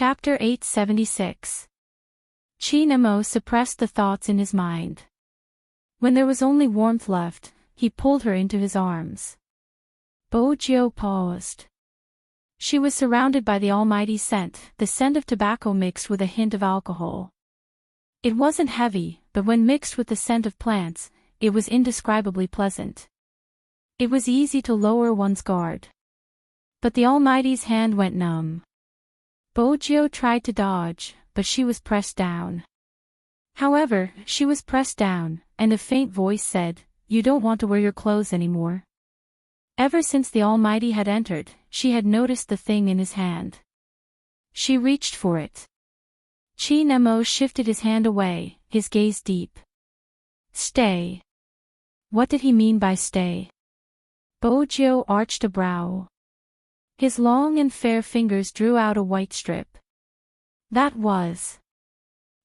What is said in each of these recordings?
Chapter 876. Chi Nemo suppressed the thoughts in his mind. When there was only warmth left, he pulled her into his arms. Bojo paused. She was surrounded by the almighty scent, the scent of tobacco mixed with a hint of alcohol. It wasn't heavy, but when mixed with the scent of plants, it was indescribably pleasant. It was easy to lower one's guard. But the almighty's hand went numb. Bojo tried to dodge, but she was pressed down. However, she was pressed down, and a faint voice said, "You don't want to wear your clothes anymore." Ever since the Almighty had entered, she had noticed the thing in his hand. She reached for it. Chi Nemo shifted his hand away, his gaze deep. Stay. What did he mean by stay? Bojo arched a brow. His long and fair fingers drew out a white strip. That was.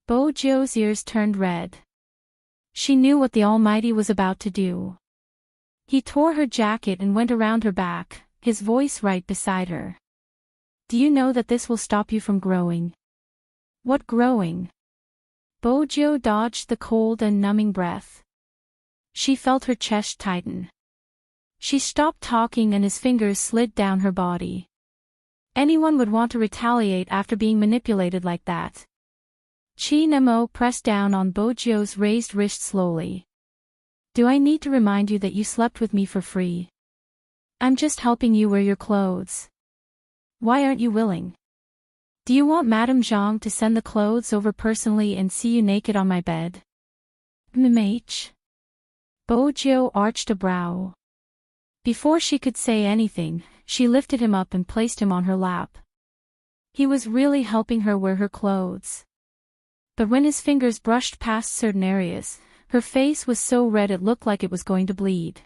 Bojo's ears turned red. She knew what the Almighty was about to do. He tore her jacket and went around her back, his voice right beside her. Do you know that this will stop you from growing? What growing? Bojo dodged the cold and numbing breath. She felt her chest tighten. She stopped talking and his fingers slid down her body. Anyone would want to retaliate after being manipulated like that. Chi Nemo pressed down on Bojo's raised wrist slowly. Do I need to remind you that you slept with me for free? I'm just helping you wear your clothes. Why aren't you willing? Do you want Madame Zhang to send the clothes over personally and see you naked on my bed? MH. Bojo arched a brow. Before she could say anything, she lifted him up and placed him on her lap. He was really helping her wear her clothes. But when his fingers brushed past certain areas, her face was so red it looked like it was going to bleed.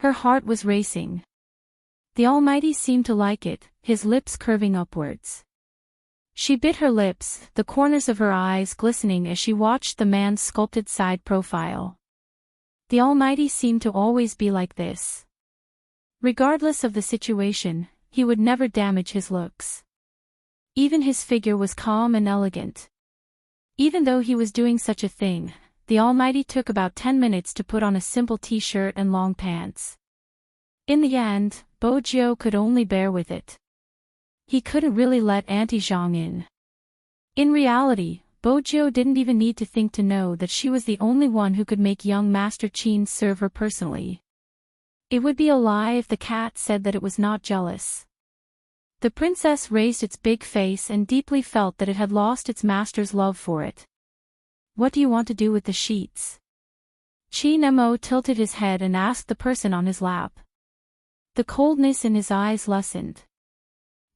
Her heart was racing. The Almighty seemed to like it, his lips curving upwards. She bit her lips, the corners of her eyes glistening as she watched the man's sculpted side profile. The Almighty seemed to always be like this. Regardless of the situation, he would never damage his looks. Even his figure was calm and elegant. Even though he was doing such a thing, the Almighty took about 10 minutes to put on a simple t-shirt and long pants. In the end, Bojo could only bear with it. He couldn't really let Auntie Zhang in. In reality, Bojo didn't even need to think to know that she was the only one who could make young Master Qin serve her personally. It would be a lie if the cat said that it was not jealous. The princess raised its big face and deeply felt that it had lost its master's love for it. What do you want to do with the sheets? Chi Nemo tilted his head and asked the person on his lap. The coldness in his eyes lessened.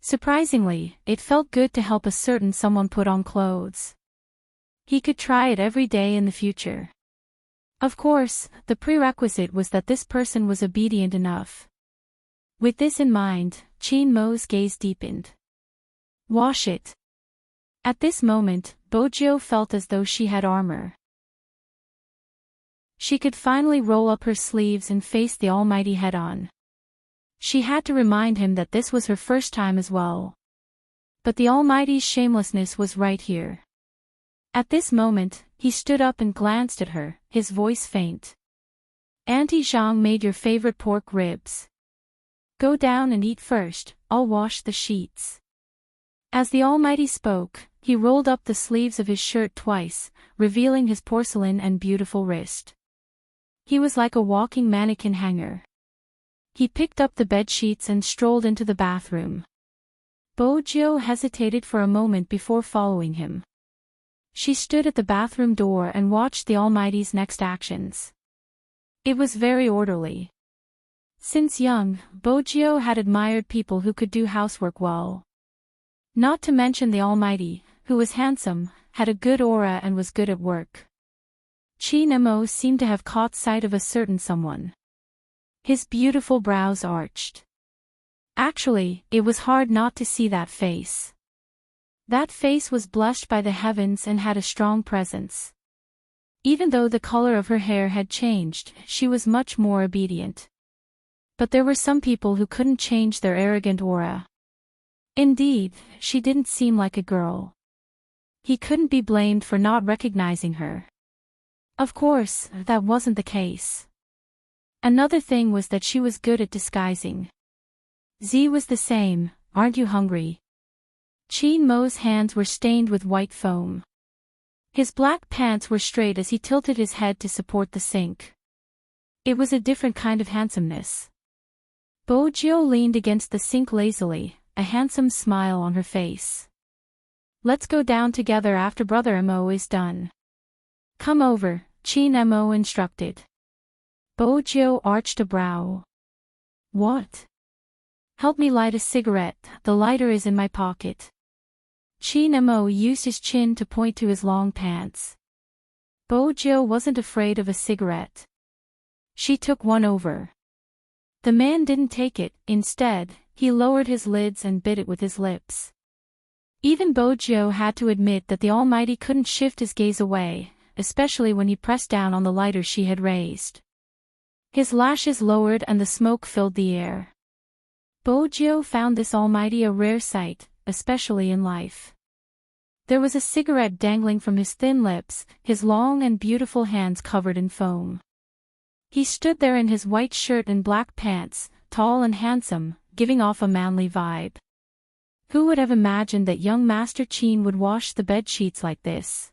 Surprisingly, it felt good to help a certain someone put on clothes. He could try it every day in the future. Of course, the prerequisite was that this person was obedient enough. With this in mind, Chi Nemo's gaze deepened. Wash it. At this moment, Bojo felt as though she had armor. She could finally roll up her sleeves and face the Almighty head-on. She had to remind him that this was her first time as well. But the Almighty's shamelessness was right here. At this moment, he stood up and glanced at her, his voice faint. Auntie Zhang made your favorite pork ribs. Go down and eat first, I'll wash the sheets. As the Almighty spoke, he rolled up the sleeves of his shirt twice, revealing his porcelain and beautiful wrist. He was like a walking mannequin hanger. He picked up the bedsheets and strolled into the bathroom. Bojo hesitated for a moment before following him. She stood at the bathroom door and watched the Almighty's next actions. It was very orderly. Since young, Bojo had admired people who could do housework well. Not to mention the Almighty, who was handsome, had a good aura and was good at work. Chi Nemo seemed to have caught sight of a certain someone. His beautiful brows arched. Actually, it was hard not to see that face. That face was blushed by the heavens and had a strong presence. Even though the color of her hair had changed, she was much more obedient. But there were some people who couldn't change their arrogant aura. Indeed, she didn't seem like a girl. He couldn't be blamed for not recognizing her. Of course, that wasn't the case. Another thing was that she was good at disguising. Z was the same. Aren't you hungry? Qin Mo's hands were stained with white foam. His black pants were straight as he tilted his head to support the sink. It was a different kind of handsomeness. Bo Jiu leaned against the sink lazily, a handsome smile on her face. Let's go down together after Brother Mo is done. Come over, Qin Mo instructed. Bo Jiu arched a brow. What? Help me light a cigarette, the lighter is in my pocket. Qin Mo used his chin to point to his long pants. Bo Jiu wasn't afraid of a cigarette. She took one over. The man didn't take it, instead, he lowered his lids and bit it with his lips. Even Bo Jiu had to admit that the Almighty couldn't shift his gaze away, especially when he pressed down on the lighter she had raised. His lashes lowered and the smoke filled the air. Bo Jiu found this Almighty a rare sight, especially in life. There was a cigarette dangling from his thin lips, his long and beautiful hands covered in foam. He stood there in his white shirt and black pants, tall and handsome, giving off a manly vibe. Who would have imagined that young Master Qin would wash the bed sheets like this?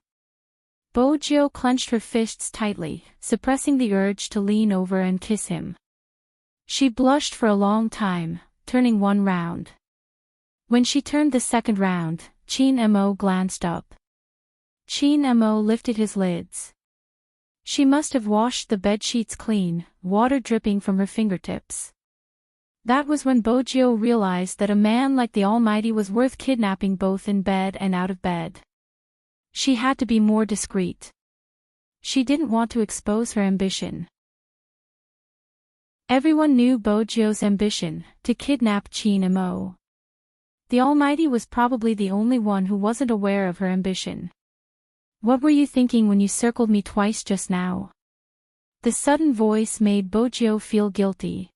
Bo Jiu clenched her fists tightly, suppressing the urge to lean over and kiss him. She blushed for a long time, turning one round. When she turned the second round, Qin Mo glanced up. Qin Mo lifted his lids. She must have washed the bedsheets clean, water dripping from her fingertips. That was when Bo Jiu realized that a man like the Almighty was worth kidnapping both in bed and out of bed. She had to be more discreet. She didn't want to expose her ambition. Everyone knew Bo Jiu's ambition, to kidnap Qin Mo. The Almighty was probably the only one who wasn't aware of her ambition. What were you thinking when you circled me twice just now? The sudden voice made Bo Jiu feel guilty.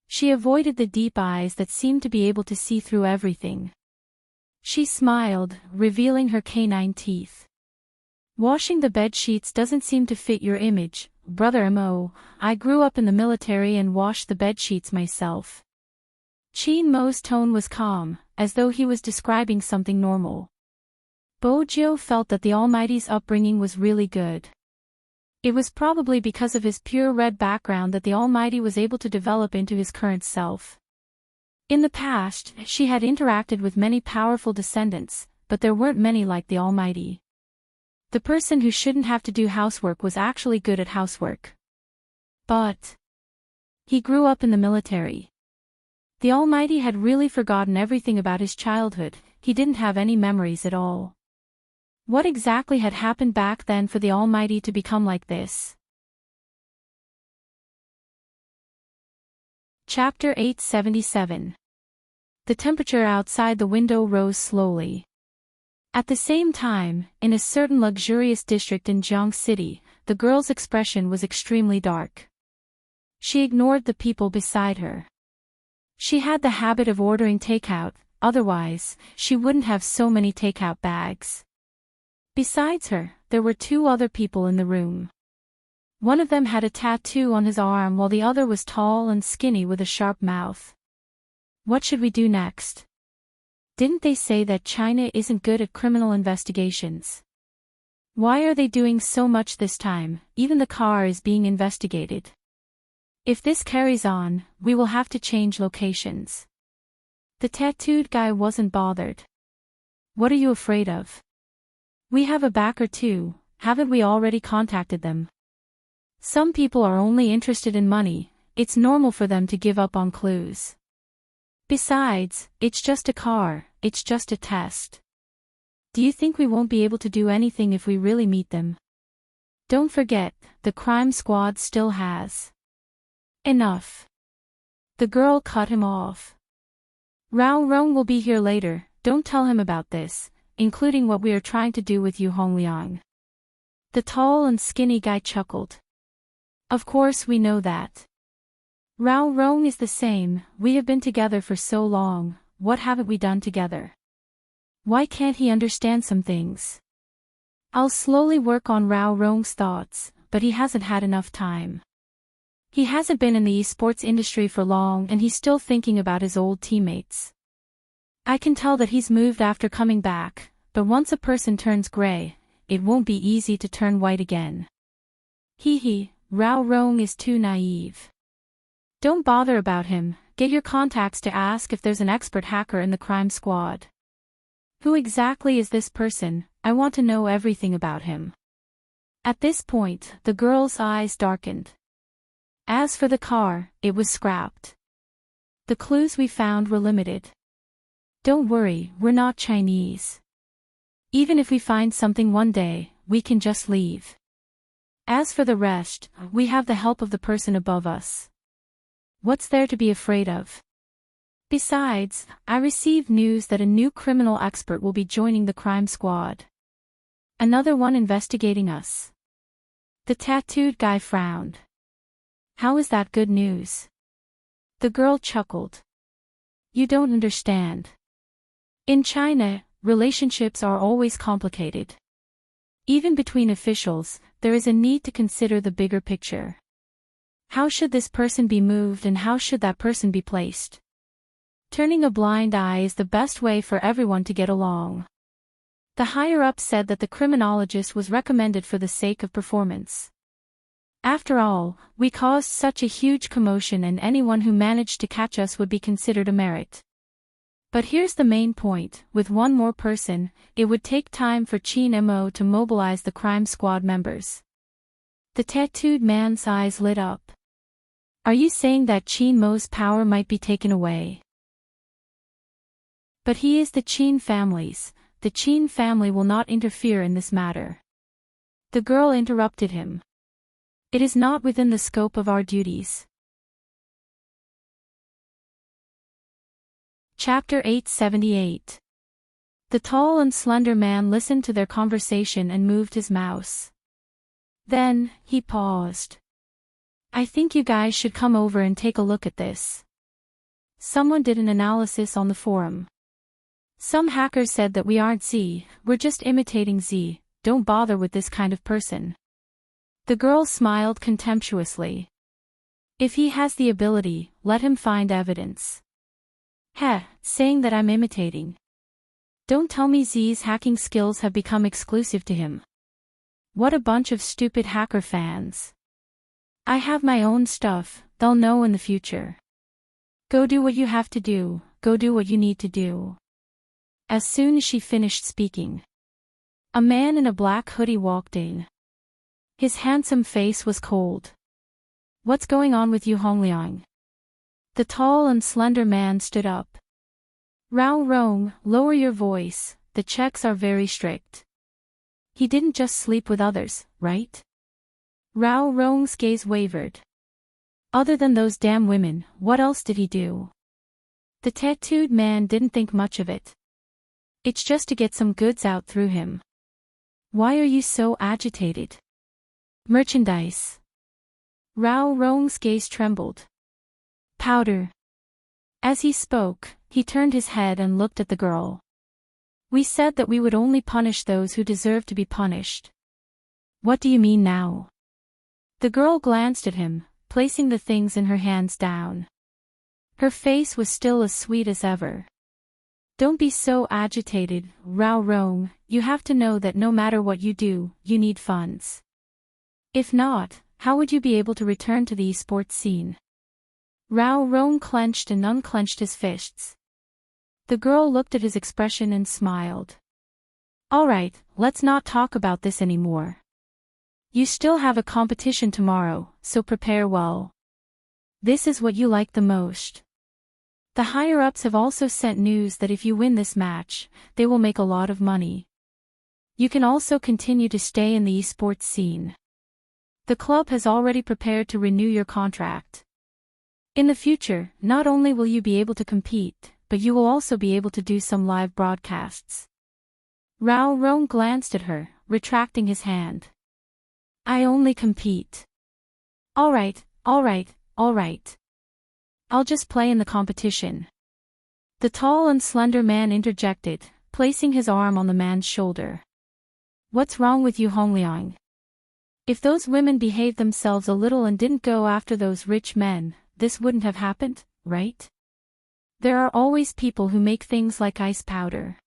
She avoided the deep eyes that seemed to be able to see through everything. She smiled, revealing her canine teeth. Washing the bed sheets doesn't seem to fit your image, Brother Mo. I grew up in the military and washed the bed sheets myself. Qin Mo's tone was calm, as though he was describing something normal. Bo Jiu felt that the Almighty's upbringing was really good. It was probably because of his pure red background that the Almighty was able to develop into his current self. In the past, she had interacted with many powerful descendants, but there weren't many like the Almighty. The person who shouldn't have to do housework was actually good at housework. But he grew up in the military. The Almighty had really forgotten everything about his childhood, he didn't have any memories at all. What exactly had happened back then for the Almighty to become like this? Chapter 877. The temperature outside the window rose slowly. At the same time, in a certain luxurious district in Jiang City, the girl's expression was extremely dark. She ignored the people beside her. She had the habit of ordering takeout, otherwise, she wouldn't have so many takeout bags. Besides her, there were two other people in the room. One of them had a tattoo on his arm while the other was tall and skinny with a sharp mouth. What should we do next? Didn't they say that China isn't good at criminal investigations? Why are they doing so much this time? Even the car is being investigated. If this carries on, we will have to change locations. The tattooed guy wasn't bothered. What are you afraid of? We have a backer too, haven't we already contacted them? Some people are only interested in money, it's normal for them to give up on clues. Besides, it's just a car, it's just a test. Do you think we won't be able to do anything if we really meet them? Don't forget, the crime squad still has. Enough. The girl cut him off. Rao Rong will be here later, don't tell him about this, including what we are trying to do with Yu Hongliang. The tall and skinny guy chuckled. Of course we know that. Rao Rong is the same, we have been together for so long, what haven't we done together? Why can't he understand some things? I'll slowly work on Rao Rong's thoughts, but he hasn't had enough time. He hasn't been in the esports industry for long and he's still thinking about his old teammates. I can tell that he's moved after coming back, but once a person turns gray, it won't be easy to turn white again. Rao Rong is too naive. Don't bother about him, get your contacts to ask if there's an expert hacker in the crime squad. Who exactly is this person? I want to know everything about him. At this point, the girl's eyes darkened. As for the car, it was scrapped. The clues we found were limited. Don't worry, we're not Chinese. Even if we find something one day, we can just leave. As for the rest, we have the help of the person above us. What's there to be afraid of? Besides, I received news that a new criminal expert will be joining the crime squad. Another one investigating us. The tattooed guy frowned. How is that good news? The girl chuckled. You don't understand. In China, relationships are always complicated. Even between officials, there is a need to consider the bigger picture. How should this person be moved and how should that person be placed? Turning a blind eye is the best way for everyone to get along. The higher-up said that the criminologist was recommended for the sake of performance. After all, we caused such a huge commotion and anyone who managed to catch us would be considered a merit. But here's the main point, with one more person, it would take time for Qin Mo to mobilize the crime squad members. The tattooed man's eyes lit up. Are you saying that Qin Mo's power might be taken away? But he is the Qin family's. The Qin family will not interfere in this matter. The girl interrupted him. It is not within the scope of our duties. Chapter 878. The tall and slender man listened to their conversation and moved his mouse. Then, he paused. I think you guys should come over and take a look at this. Someone did an analysis on the forum. Some hackers said that we aren't Z, we're just imitating Z, don't bother with this kind of person. The girl smiled contemptuously. If he has the ability, let him find evidence. Saying that I'm imitating. Don't tell me Z's hacking skills have become exclusive to him. What a bunch of stupid hacker fans. I have my own stuff, they'll know in the future. Go do what you have to do, go do what you need to do. As soon as she finished speaking, a man in a black hoodie walked in. His handsome face was cold. What's going on with you, Hongliang? The tall and slender man stood up. Rao Rong, lower your voice, the checks are very strict. He didn't just sleep with others, right? Rao Rong's gaze wavered. Other than those damn women, what else did he do? The tattooed man didn't think much of it. It's just to get some goods out through him. Why are you so agitated? Merchandise. Rao Rong's gaze trembled. Powder. As he spoke, he turned his head and looked at the girl. We said that we would only punish those who deserve to be punished. What do you mean now? The girl glanced at him, placing the things in her hands down. Her face was still as sweet as ever. Don't be so agitated, Rao Rong, you have to know that no matter what you do, you need funds. If not, how would you be able to return to the esports scene? Rao Rong clenched and unclenched his fists. The girl looked at his expression and smiled. Alright, let's not talk about this anymore. You still have a competition tomorrow, so prepare well. This is what you like the most. The higher-ups have also sent news that if you win this match, they will make a lot of money. You can also continue to stay in the esports scene. The club has already prepared to renew your contract. In the future, not only will you be able to compete, but you will also be able to do some live broadcasts. Rao Rong glanced at her, retracting his hand. I only compete. Alright. I'll just play in the competition. The tall and slender man interjected, placing his arm on the man's shoulder. What's wrong with you, Hongliang? If those women behaved themselves a little and didn't go after those rich men, this wouldn't have happened, right? There are always people who make things like ice powder.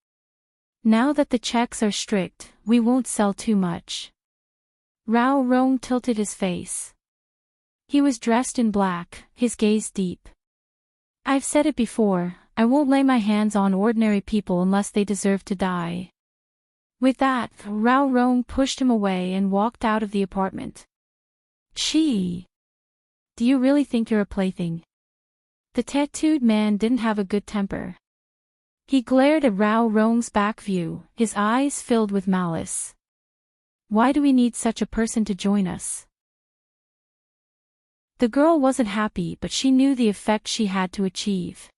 Now that the checks are strict, we won't sell too much. Rao Rong tilted his face. He was dressed in black, his gaze deep. I've said it before, I won't lay my hands on ordinary people unless they deserve to die. With that, Rao Rong pushed him away and walked out of the apartment. Gee! Do you really think you're a plaything? The tattooed man didn't have a good temper. He glared at Rao Rong's back view, his eyes filled with malice. Why do we need such a person to join us? The girl wasn't happy, but she knew the effect she had to achieve.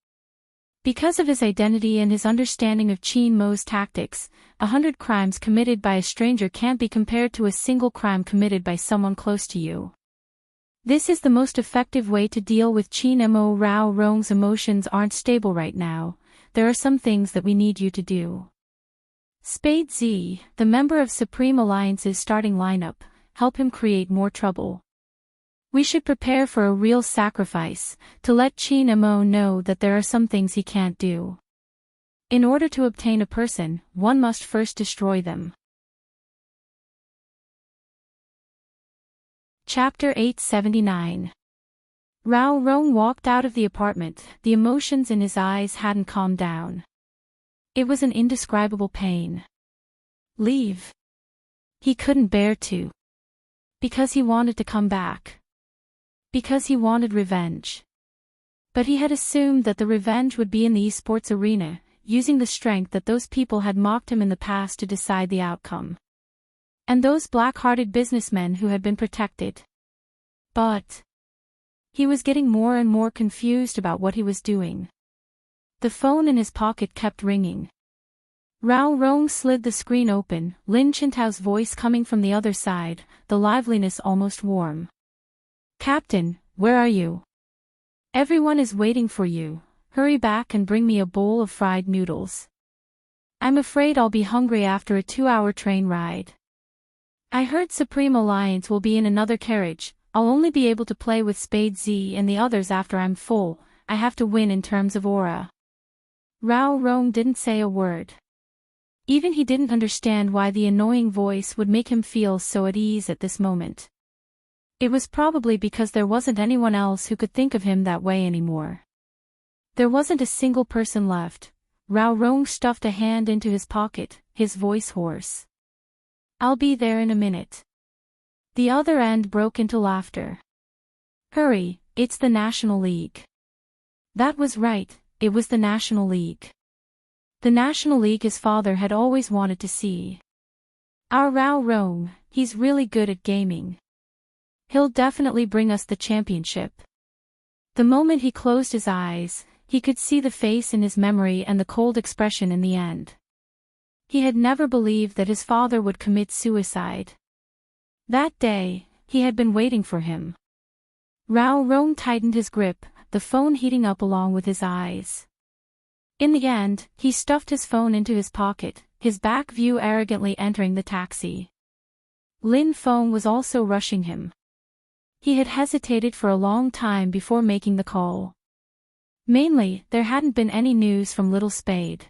Because of his identity and his understanding of Qin Mo's tactics, 100 crimes committed by a stranger can't be compared to a single crime committed by someone close to you. This is the most effective way to deal with Qin Mo. Rao Rong's emotions aren't stable right now. There are some things that we need you to do. Spade Z, the member of Supreme Alliance's starting lineup, help him create more trouble. We should prepare for a real sacrifice, to let Qin Mo know that there are some things he can't do. In order to obtain a person, one must first destroy them. Chapter 879. Rao Rong walked out of the apartment, the emotions in his eyes hadn't calmed down. It was an indescribable pain. Leave. He couldn't bear to. Because he wanted to come back. Because he wanted revenge. But he had assumed that the revenge would be in the esports arena, using the strength that those people had mocked him in the past to decide the outcome. And those black-hearted businessmen who had been protected. But he was getting more and more confused about what he was doing. The phone in his pocket kept ringing. Rao Rong slid the screen open, Lin Chintao's voice coming from the other side, the liveliness almost warm. Captain, where are you? Everyone is waiting for you. Hurry back and bring me a bowl of fried noodles. I'm afraid I'll be hungry after a 2-hour train ride. I heard Supreme Alliance will be in another carriage. I'll only be able to play with Spade Z and the others after I'm full. I have to win in terms of aura. Rao Rong didn't say a word. Even he didn't understand why the annoying voice would make him feel so at ease at this moment. It was probably because there wasn't anyone else who could think of him that way anymore. There wasn't a single person left. Rao Rong stuffed a hand into his pocket, his voice hoarse. I'll be there in a minute. The other end broke into laughter. Hurry, it's the National League. That was right, it was the National League. The National League his father had always wanted to see. Our Rao Rong, he's really good at gaming. He'll definitely bring us the championship. The moment he closed his eyes, he could see the face in his memory and the cold expression in the end. He had never believed that his father would commit suicide. That day, he had been waiting for him. Rao Rong tightened his grip, the phone heating up along with his eyes. In the end, he stuffed his phone into his pocket, his back view arrogantly entering the taxi. Lin Feng was also rushing him. He had hesitated for a long time before making the call. Mainly, there hadn't been any news from Little Spade.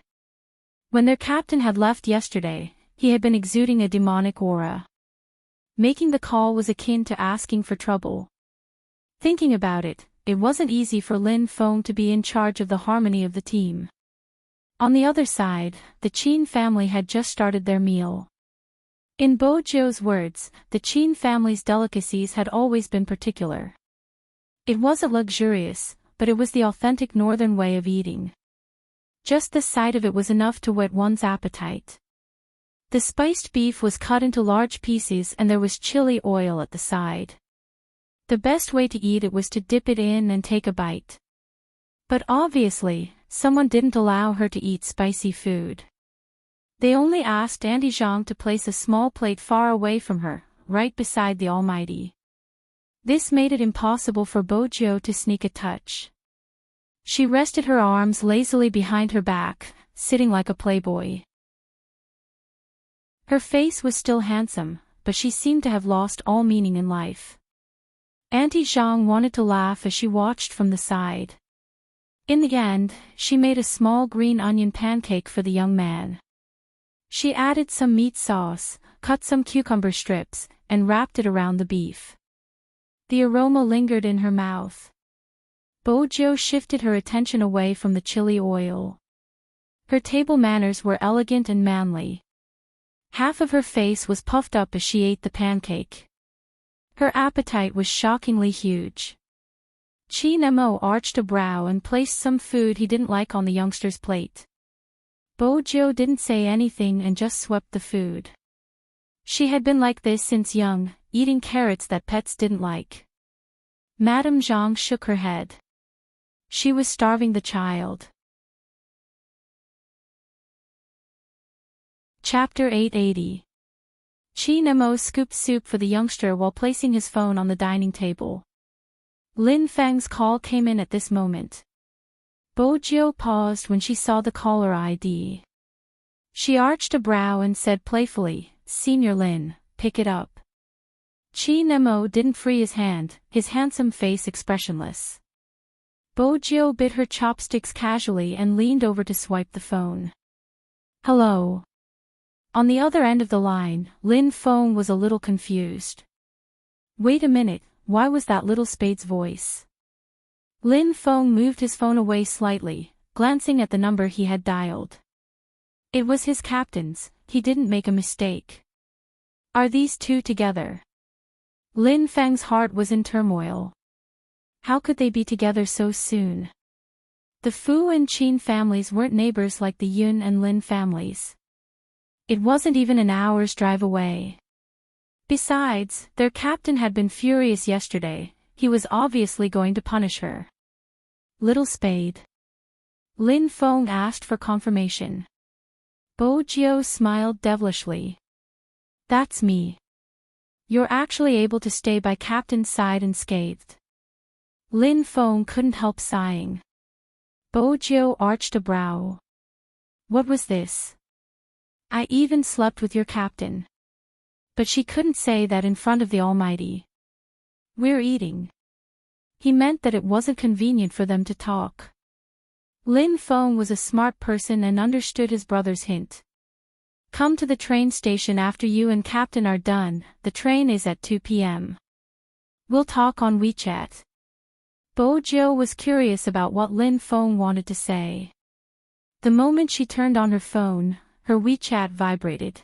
When their captain had left yesterday, he had been exuding a demonic aura. Making the call was akin to asking for trouble. Thinking about it, it wasn't easy for Lin Feng to be in charge of the harmony of the team. On the other side, the Qin family had just started their meal. In Bo Jiu's words, the Qin family's delicacies had always been particular. It wasn't luxurious, but it was the authentic northern way of eating. Just the sight of it was enough to whet one's appetite. The spiced beef was cut into large pieces and there was chili oil at the side. The best way to eat it was to dip it in and take a bite. But obviously, someone didn't allow her to eat spicy food. They only asked Auntie Zhang to place a small plate far away from her, right beside the Almighty. This made it impossible for Bo Jiu to sneak a touch. She rested her arms lazily behind her back, sitting like a playboy. Her face was still handsome, but she seemed to have lost all meaning in life. Auntie Zhang wanted to laugh as she watched from the side. In the end, she made a small green onion pancake for the young man. She added some meat sauce, cut some cucumber strips, and wrapped it around the beef. The aroma lingered in her mouth. Bojo shifted her attention away from the chili oil. Her table manners were elegant and manly. Half of her face was puffed up as she ate the pancake. Her appetite was shockingly huge. Chi Nemo arched a brow and placed some food he didn't like on the youngster's plate. Bojo didn't say anything and just swept the food. She had been like this since young, eating carrots that pets didn't like. Madame Zhang shook her head. She was starving the child. Chapter 880. Chi Nemo scooped soup for the youngster while placing his phone on the dining table. Lin Feng's call came in at this moment. Bojo paused when she saw the caller ID. She arched a brow and said playfully, "Senior Lin, pick it up." Chi Nemo didn't free his hand, his handsome face expressionless. Bojo bit her chopsticks casually and leaned over to swipe the phone. "Hello." On the other end of the line, Lin Feng was a little confused. Wait a minute, why was that little spade's voice? Lin Feng moved his phone away slightly, glancing at the number he had dialed. It was his captain's, he didn't make a mistake. Are these two together? Lin Feng's heart was in turmoil. How could they be together so soon? The Fu and Qin families weren't neighbors like the Yun and Lin families. It wasn't even an hour's drive away. Besides, their captain had been furious yesterday, he was obviously going to punish her. Little spade? Lin Feng asked for confirmation. Bojo smiled devilishly. That's me. You're actually able to stay by captain's side unscathed. Lin Feng couldn't help sighing. Bojo arched a brow. What was this? I even slept with your captain. But she couldn't say that in front of the Almighty. We're eating. He meant that it wasn't convenient for them to talk. Lin Feng was a smart person and understood his brother's hint. Come to the train station after you and captain are done, the train is at 2 p.m. We'll talk on WeChat. Bojo was curious about what Lin Feng wanted to say. The moment she turned on her phone, her WeChat vibrated.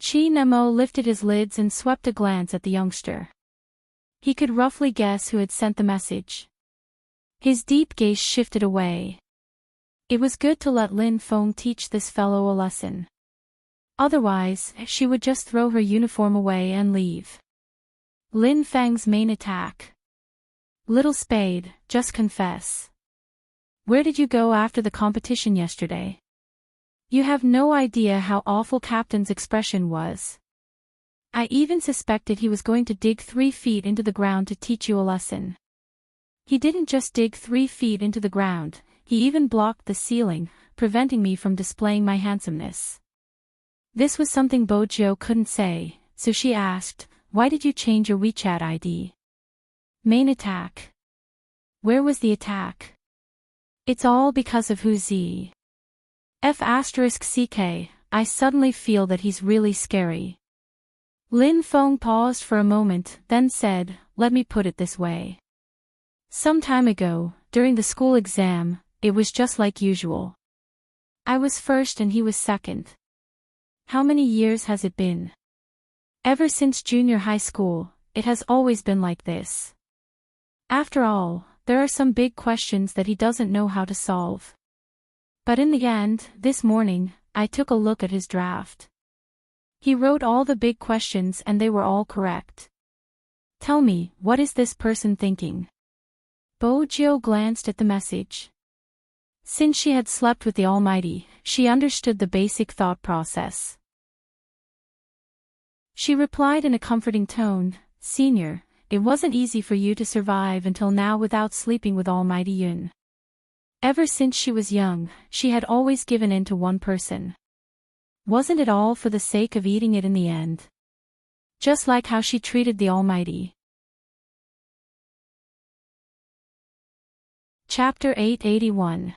Chi Nemo lifted his lids and swept a glance at the youngster. He could roughly guess who had sent the message. His deep gaze shifted away. It was good to let Lin Feng teach this fellow a lesson. Otherwise, she would just throw her uniform away and leave. Lin Feng's main attack. Little spade, just confess. Where did you go after the competition yesterday? You have no idea how awful Captain's expression was. I even suspected he was going to dig 3 feet into the ground to teach you a lesson. He didn't just dig 3 feet into the ground, he even blocked the ceiling, preventing me from displaying my handsomeness. This was something Bojo couldn't say, so she asked, why did you change your WeChat ID? Main attack. Where was the attack? It's all because of Hu F***ck, I suddenly feel that he's really scary. Lin Feng paused for a moment, then said, let me put it this way. Some time ago, during the school exam, it was just like usual. I was first and he was second. How many years has it been? Ever since junior high school, it has always been like this. After all, there are some big questions that he doesn't know how to solve. But in the end, this morning, I took a look at his draft. He wrote all the big questions and they were all correct. Tell me, what is this person thinking? Bojo glanced at the message. Since she had slept with the Almighty, she understood the basic thought process. She replied in a comforting tone, Senior, it wasn't easy for you to survive until now without sleeping with Almighty Yun. Ever since she was young, she had always given in to one person. Wasn't it all for the sake of eating it in the end? Just like how she treated the Almighty. Chapter 881.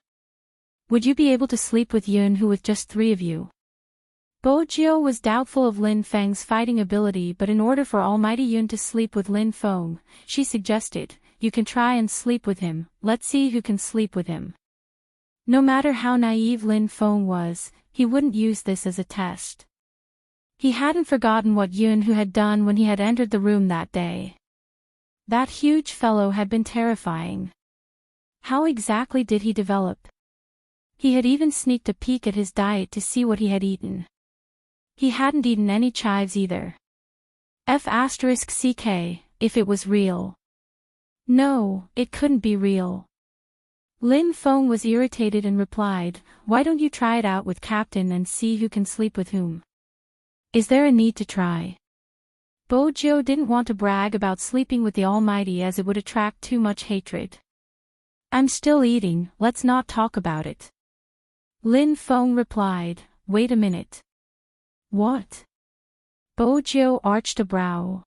Would you be able to sleep with Yun Hu with just 3 of you? Bo Jiao was doubtful of Lin Feng's fighting ability, but in order for Almighty Yun to sleep with Lin Feng, she suggested, you can try and sleep with him, let's see who can sleep with him. No matter how naive Lin Feng was, he wouldn't use this as a test. He hadn't forgotten what Yun Hu had done when he had entered the room that day. That huge fellow had been terrifying. How exactly did he develop? He had even sneaked a peek at his diet to see what he had eaten. He hadn't eaten any chives either. F***ck, if it was real. No, it couldn't be real. Lin Feng was irritated and replied, why don't you try it out with Captain and see who can sleep with whom? Is there a need to try? Bo Jiao didn't want to brag about sleeping with the Almighty as it would attract too much hatred. I'm still eating, let's not talk about it. Lin Feng replied, wait a minute. What? Bo Jiao arched a brow.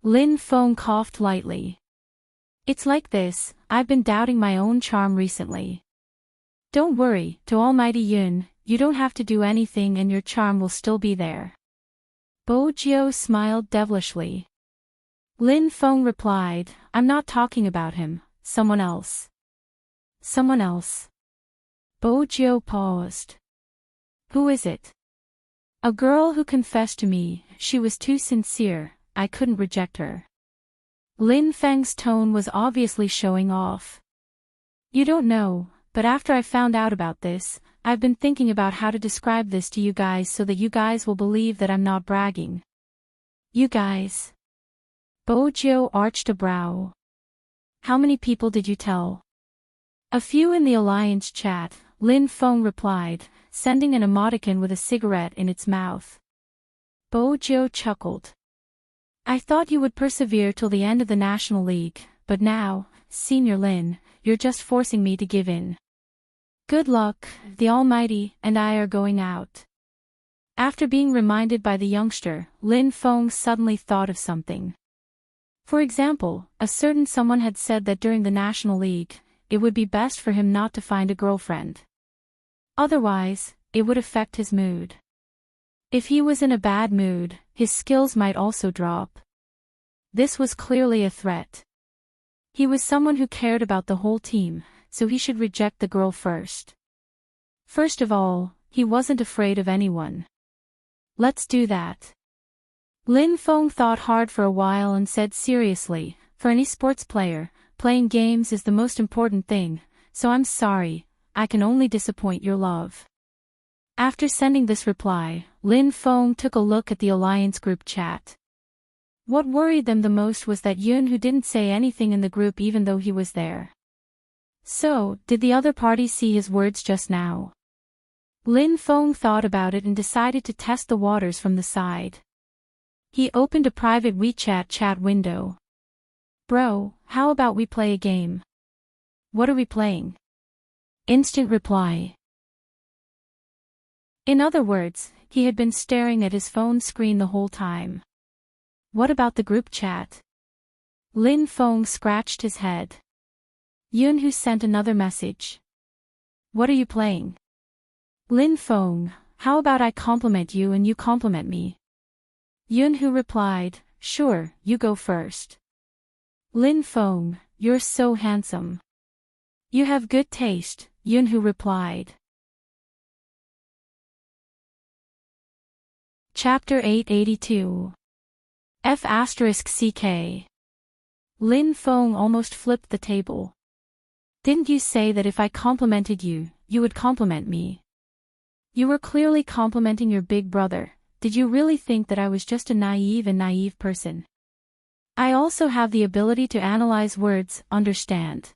Lin Feng coughed lightly. It's like this, I've been doubting my own charm recently. Don't worry, to Almighty Yun, you don't have to do anything and your charm will still be there. Bo Jiao smiled devilishly. Lin Feng replied, I'm not talking about him, someone else. Someone else. Bo Jiao paused. Who is it? A girl who confessed to me, she was too sincere, I couldn't reject her. Lin Feng's tone was obviously showing off. You don't know, but after I found out about this, I've been thinking about how to describe this to you guys so that you guys will believe that I'm not bragging. You guys? Bo Jiao arched a brow. How many people did you tell? A few in the Alliance chat, Lin Feng replied, sending an emoticon with a cigarette in its mouth. Bo Jiao chuckled. I thought you would persevere till the end of the National League, but now, Senior Lin, you're just forcing me to give in. Good luck, the Almighty and I are going out. After being reminded by the youngster, Lin Feng suddenly thought of something. For example, a certain someone had said that during the National League, it would be best for him not to find a girlfriend. Otherwise, it would affect his mood. If he was in a bad mood, his skills might also drop. This was clearly a threat. He was someone who cared about the whole team, so he should reject the girl first. First of all, he wasn't afraid of anyone. Let's do that. Lin Feng thought hard for a while and said seriously, for any sports player, playing games is the most important thing, so I'm sorry, I can only disappoint your love. After sending this reply, Lin Feng took a look at the Alliance group chat. What worried them the most was that Yun Hu didn't say anything in the group even though he was there. So, did the other party see his words just now? Lin Feng thought about it and decided to test the waters from the side. He opened a private WeChat chat window. Bro, how about we play a game? What are we playing? Instant reply. In other words, he had been staring at his phone screen the whole time. What about the group chat? Lin Feng scratched his head. Yun Hu sent another message. What are you playing? Lin Feng, how about I compliment you and you compliment me? Yun Hu replied, sure, you go first. Lin Feng, you're so handsome. You have good taste, Yun Hu replied. Chapter 882. F***ck. Lin Feng almost flipped the table. Didn't you say that if I complimented you, you would compliment me? You were clearly complimenting your big brother. Did you really think that I was just a naive person? I also have the ability to analyze words, understand.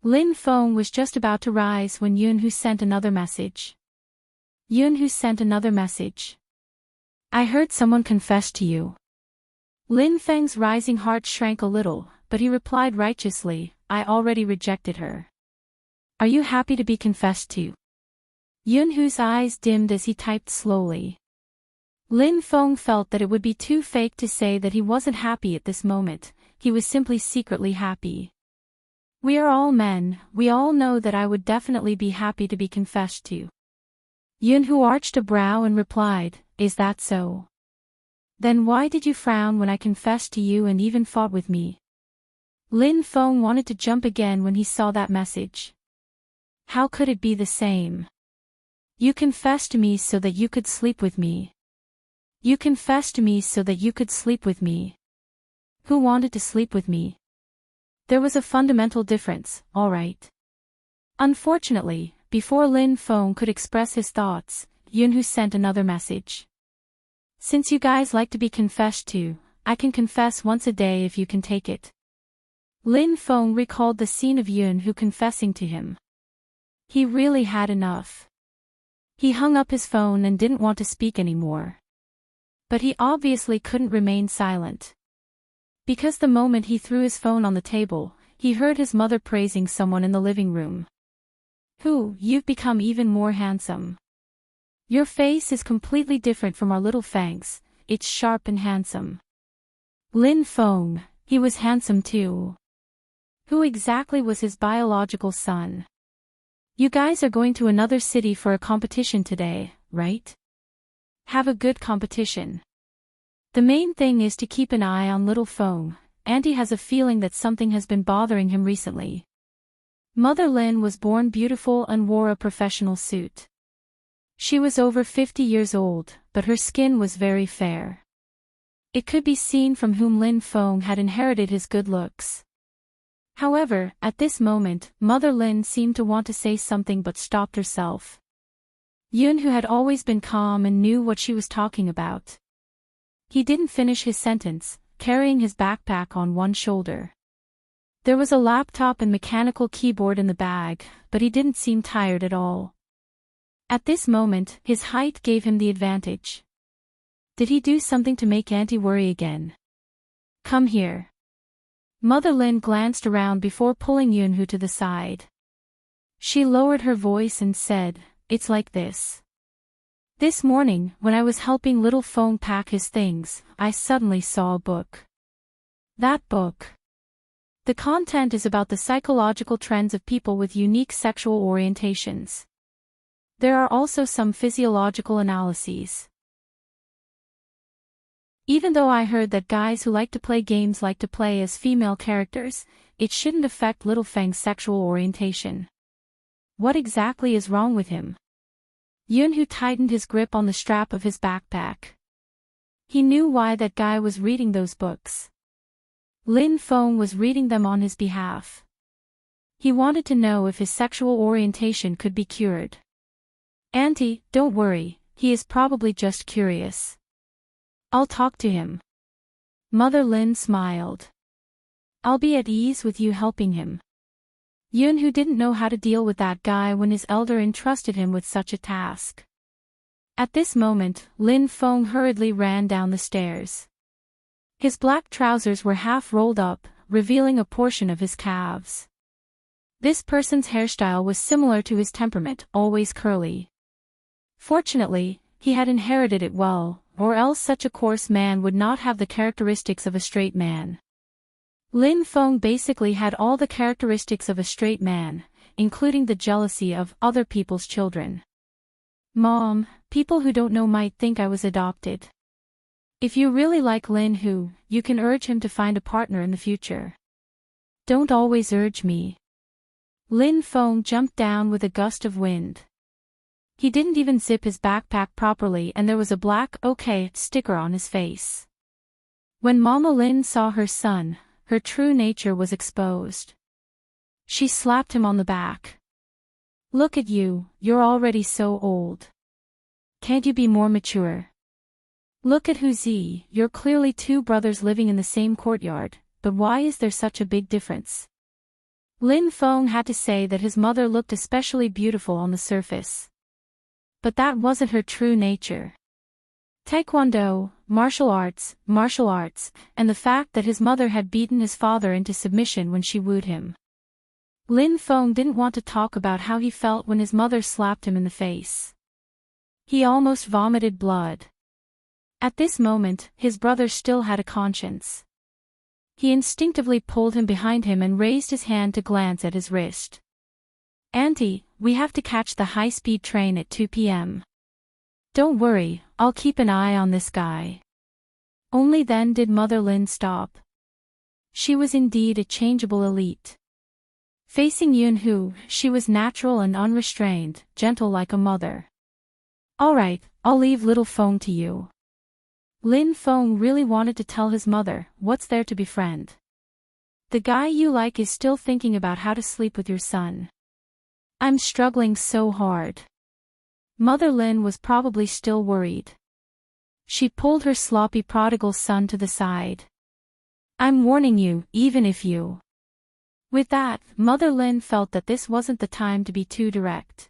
Lin Feng was just about to rise when Yun Hu sent another message. Yun Hu sent another message. I heard someone confess to you. Lin Feng's rising heart shrank a little, but he replied righteously, I already rejected her. Are you happy to be confessed to? Yunhu's eyes dimmed as he typed slowly. Lin Feng felt that it would be too fake to say that he wasn't happy at this moment. He was simply secretly happy. We are all men, we all know that I would definitely be happy to be confessed to. Yunhu arched a brow and replied, Is that so? Then why did you frown when I confessed to you and even fought with me? Lin Feng wanted to jump again when he saw that message. How could it be the same? You confessed to me so that you could sleep with me. You confessed to me so that you could sleep with me. Who wanted to sleep with me? There was a fundamental difference, all right. Unfortunately, before Lin Feng could express his thoughts, Yunhu sent another message. Since you guys like to be confessed to, I can confess once a day if you can take it. Lin Feng recalled the scene of Yunhu confessing to him. He really had enough. He hung up his phone and didn't want to speak anymore. But he obviously couldn't remain silent. Because the moment he threw his phone on the table, he heard his mother praising someone in the living room. You've become even more handsome. Your face is completely different from our little Fangs, it's sharp and handsome. Lin Feng, he was handsome too. Who exactly was his biological son? You guys are going to another city for a competition today, right? Have a good competition. The main thing is to keep an eye on little Feng. Auntie has a feeling that something has been bothering him recently. Mother Lin was born beautiful and wore a professional suit. She was over 50 years old, but her skin was very fair. It could be seen from whom Lin Feng had inherited his good looks. However, at this moment, Mother Lin seemed to want to say something but stopped herself. Yun, who had always been calm and knew what she was talking about. He didn't finish his sentence, carrying his backpack on one shoulder. There was a laptop and mechanical keyboard in the bag, but he didn't seem tired at all. At this moment, his height gave him the advantage. Did he do something to make Auntie worry again? Come here. Mother Lin glanced around before pulling Yunhu to the side. She lowered her voice and said, It's like this. This morning, when I was helping little Feng pack his things, I suddenly saw a book. That book. The content is about the psychological trends of people with unique sexual orientations. There are also some physiological analyses. Even though I heard that guys who like to play games like to play as female characters, it shouldn't affect little Feng's sexual orientation. What exactly is wrong with him? Yunhu tightened his grip on the strap of his backpack. He knew why that guy was reading those books. Lin Feng was reading them on his behalf. He wanted to know if his sexual orientation could be cured. Auntie, don't worry, he is probably just curious. I'll talk to him. Mother Lin smiled. I'll be at ease with you helping him. Yun, who didn't know how to deal with that guy when his elder entrusted him with such a task. At this moment, Lin Feng hurriedly ran down the stairs. His black trousers were half rolled up, revealing a portion of his calves. This person's hairstyle was similar to his temperament, always curly. Fortunately, he had inherited it well, or else such a coarse man would not have the characteristics of a straight man. Lin Feng basically had all the characteristics of a straight man, including the jealousy of other people's children. Mom, people who don't know might think I was adopted. If you really like Lin Hu, you can urge him to find a partner in the future. Don't always urge me. Lin Feng jumped down with a gust of wind. He didn't even zip his backpack properly and there was a black "OK" sticker on his face. When Mama Lin saw her son, her true nature was exposed. She slapped him on the back. Look at you, you're already so old. Can't you be more mature? Look at Hu Zi, you're clearly two brothers living in the same courtyard, but why is there such a big difference? Lin Feng had to say that his mother looked especially beautiful on the surface. But that wasn't her true nature. Taekwondo, martial arts, and the fact that his mother had beaten his father into submission when she wooed him. Lin Feng didn't want to talk about how he felt when his mother slapped him in the face. He almost vomited blood. At this moment, his brother still had a conscience. He instinctively pulled him behind him and raised his hand to glance at his wrist. "Auntie, we have to catch the high-speed train at 2 p.m. Don't worry, I'll keep an eye on this guy." Only then did Mother Lin stop. She was indeed a changeable elite. Facing Yunhu, she was natural and unrestrained, gentle like a mother. "All right, I'll leave little Feng to you." Lin Feng really wanted to tell his mother, "What's there to befriend? The guy you like is still thinking about how to sleep with your son. I'm struggling so hard." Mother Lin was probably still worried. She pulled her sloppy prodigal son to the side. "I'm warning you, even if you..." With that, Mother Lin felt that this wasn't the time to be too direct.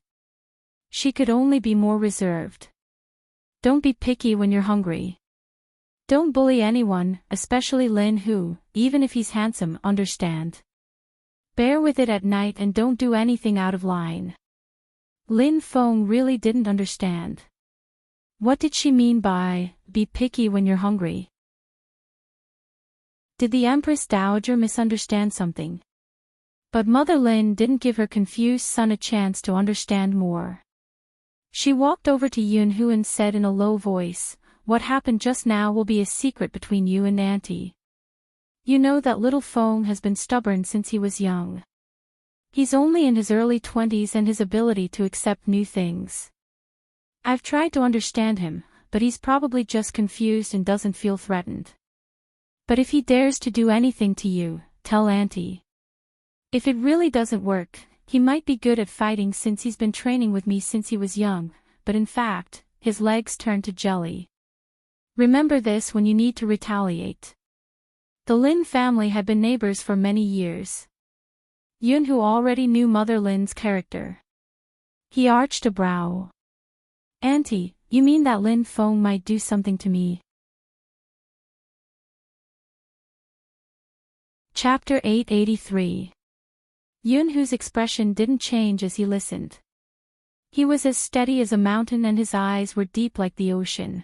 She could only be more reserved. "Don't be picky when you're hungry. Don't bully anyone, especially Lin Hu, even if he's handsome, understand? Bear with it at night and don't do anything out of line." Lin Feng really didn't understand. What did she mean by, "be picky when you're hungry"? Did the Empress Dowager misunderstand something? But Mother Lin didn't give her confused son a chance to understand more. She walked over to Yunhu and said in a low voice, "What happened just now will be a secret between you and Auntie. You know that little Feng has been stubborn since he was young. He's only in his early 20s and his ability to accept new things. I've tried to understand him, but he's probably just confused and doesn't feel threatened. But if he dares to do anything to you, tell Auntie. If it really doesn't work, he might be good at fighting since he's been training with me since he was young, but in fact, his legs turned to jelly. Remember this when you need to retaliate." The Lin family had been neighbors for many years. Yunhu already knew Mother Lin's character. He arched a brow. "Auntie, you mean that Lin Feng might do something to me?" Chapter 883. Yunhu's expression didn't change as he listened. He was as steady as a mountain and his eyes were deep like the ocean.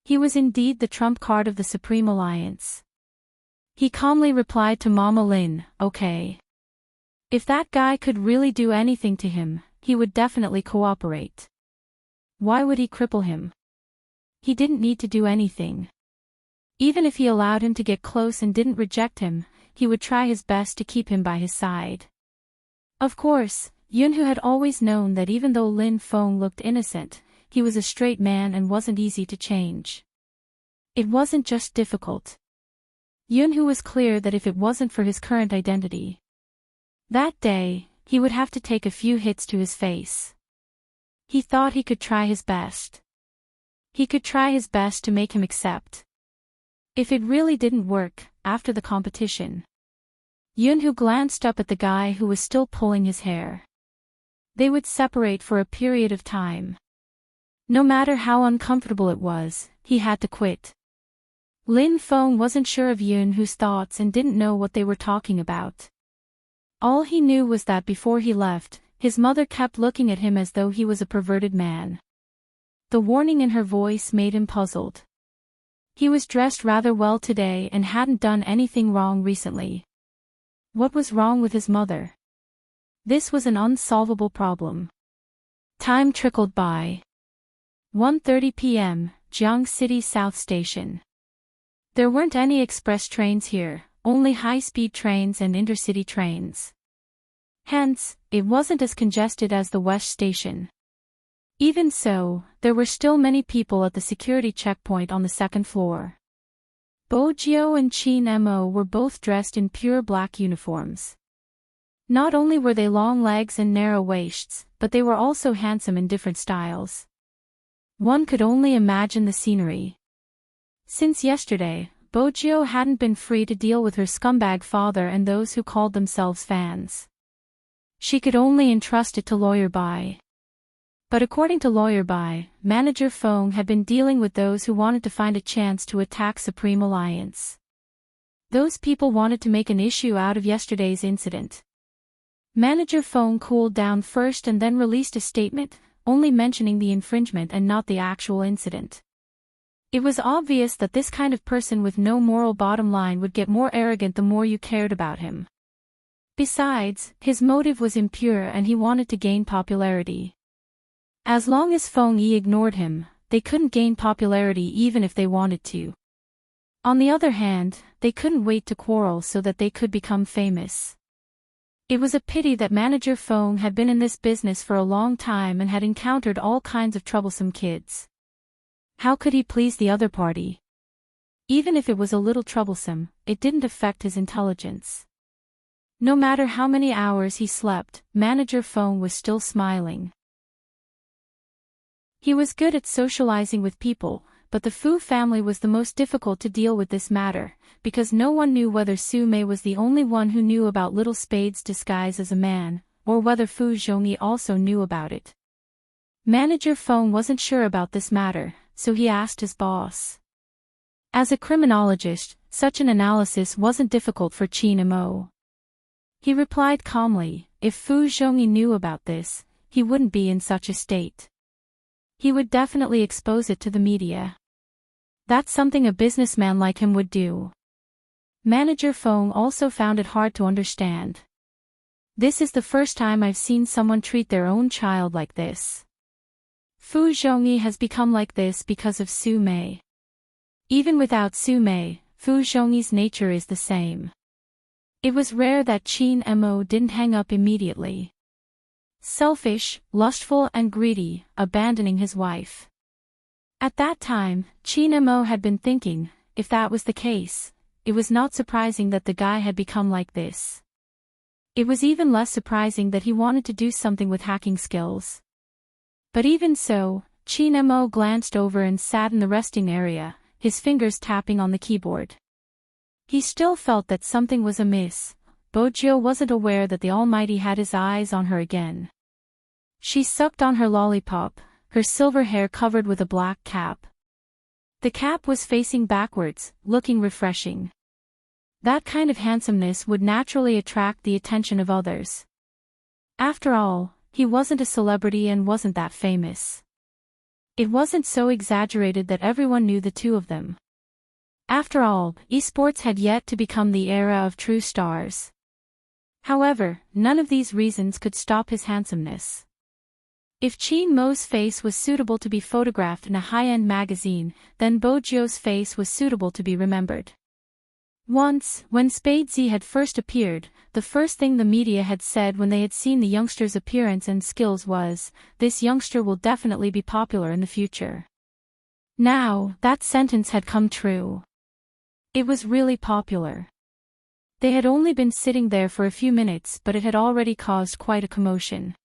He was indeed the trump card of the Supreme Alliance. He calmly replied to Mama Lin, "Okay. If that guy could really do anything to him, he would definitely cooperate. Why would he cripple him? He didn't need to do anything. Even if he allowed him to get close and didn't reject him, he would try his best to keep him by his side." Of course, Yunhu had always known that even though Lin Feng looked innocent, he was a straight man and wasn't easy to change. It wasn't just difficult. Yunhu was clear that if it wasn't for his current identity, that day, he would have to take a few hits to his face. He thought he could try his best. He could try his best to make him accept. If it really didn't work, after the competition. Yunhu glanced up at the guy who was still pulling his hair. They would separate for a period of time. No matter how uncomfortable it was, he had to quit. Lin Feng wasn't sure of Yunhu's thoughts and didn't know what they were talking about. All he knew was that before he left, his mother kept looking at him as though he was a perverted man. The warning in her voice made him puzzled. He was dressed rather well today and hadn't done anything wrong recently. What was wrong with his mother? This was an unsolvable problem. Time trickled by. 1:30 p.m., Jiang City South Station. There weren't any express trains here, only high-speed trains and intercity trains. Hence, it wasn't as congested as the West Station. Even so, there were still many people at the security checkpoint on the second floor. Bo Jiao and Qin Mo were both dressed in pure black uniforms. Not only were they long legs and narrow waists, but they were also handsome in different styles. One could only imagine the scenery. Since yesterday, Bo Jiao hadn't been free to deal with her scumbag father and those who called themselves fans. She could only entrust it to Lawyer Bai. But according to Lawyer Bai, Manager Feng had been dealing with those who wanted to find a chance to attack Supreme Alliance. Those people wanted to make an issue out of yesterday's incident. Manager Feng cooled down first and then released a statement, only mentioning the infringement and not the actual incident. It was obvious that this kind of person with no moral bottom line would get more arrogant the more you cared about him. Besides, his motive was impure and he wanted to gain popularity. As long as Feng Yi ignored him, they couldn't gain popularity even if they wanted to. On the other hand, they couldn't wait to quarrel so that they could become famous. It was a pity that Manager Feng had been in this business for a long time and had encountered all kinds of troublesome kids. How could he please the other party? Even if it was a little troublesome, it didn't affect his intelligence. No matter how many hours he slept, Manager Feng was still smiling. He was good at socializing with people, but the Fu family was the most difficult to deal with this matter, because no one knew whether Su Mei was the only one who knew about Little Spade's disguise as a man, or whether Fu Zhongyi also knew about it. Manager Feng wasn't sure about this matter, so he asked his boss. As a criminologist, such an analysis wasn't difficult for Qin Mo. He replied calmly, if Fu Zhongyi knew about this, he wouldn't be in such a state. He would definitely expose it to the media. That's something a businessman like him would do. Manager Feng also found it hard to understand. This is the first time I've seen someone treat their own child like this. Fu Zhongyi has become like this because of Su Mei. Even without Su Mei, Fu Zhongyi's nature is the same. It was rare that Qin Mo didn't hang up immediately. Selfish, lustful and greedy, abandoning his wife. At that time, Qin Mo had been thinking, if that was the case, it was not surprising that the guy had become like this. It was even less surprising that he wanted to do something with hacking skills. But even so, Qin Mo glanced over and sat in the resting area, his fingers tapping on the keyboard. He still felt that something was amiss. Bojiu wasn't aware that the Almighty had his eyes on her again. She sucked on her lollipop, her silver hair covered with a black cap. The cap was facing backwards, looking refreshing. That kind of handsomeness would naturally attract the attention of others. After all, he wasn't a celebrity and wasn't that famous. It wasn't so exaggerated that everyone knew the two of them. After all, esports had yet to become the era of true stars. However, none of these reasons could stop his handsomeness. If Qin Mo's face was suitable to be photographed in a high-end magazine, then Bojiu's face was suitable to be remembered. Once, when Spadesy had first appeared, the first thing the media had said when they had seen the youngster's appearance and skills was, "This youngster will definitely be popular in the future." Now, that sentence had come true. It was really popular. They had only been sitting there for a few minutes, but it had already caused quite a commotion.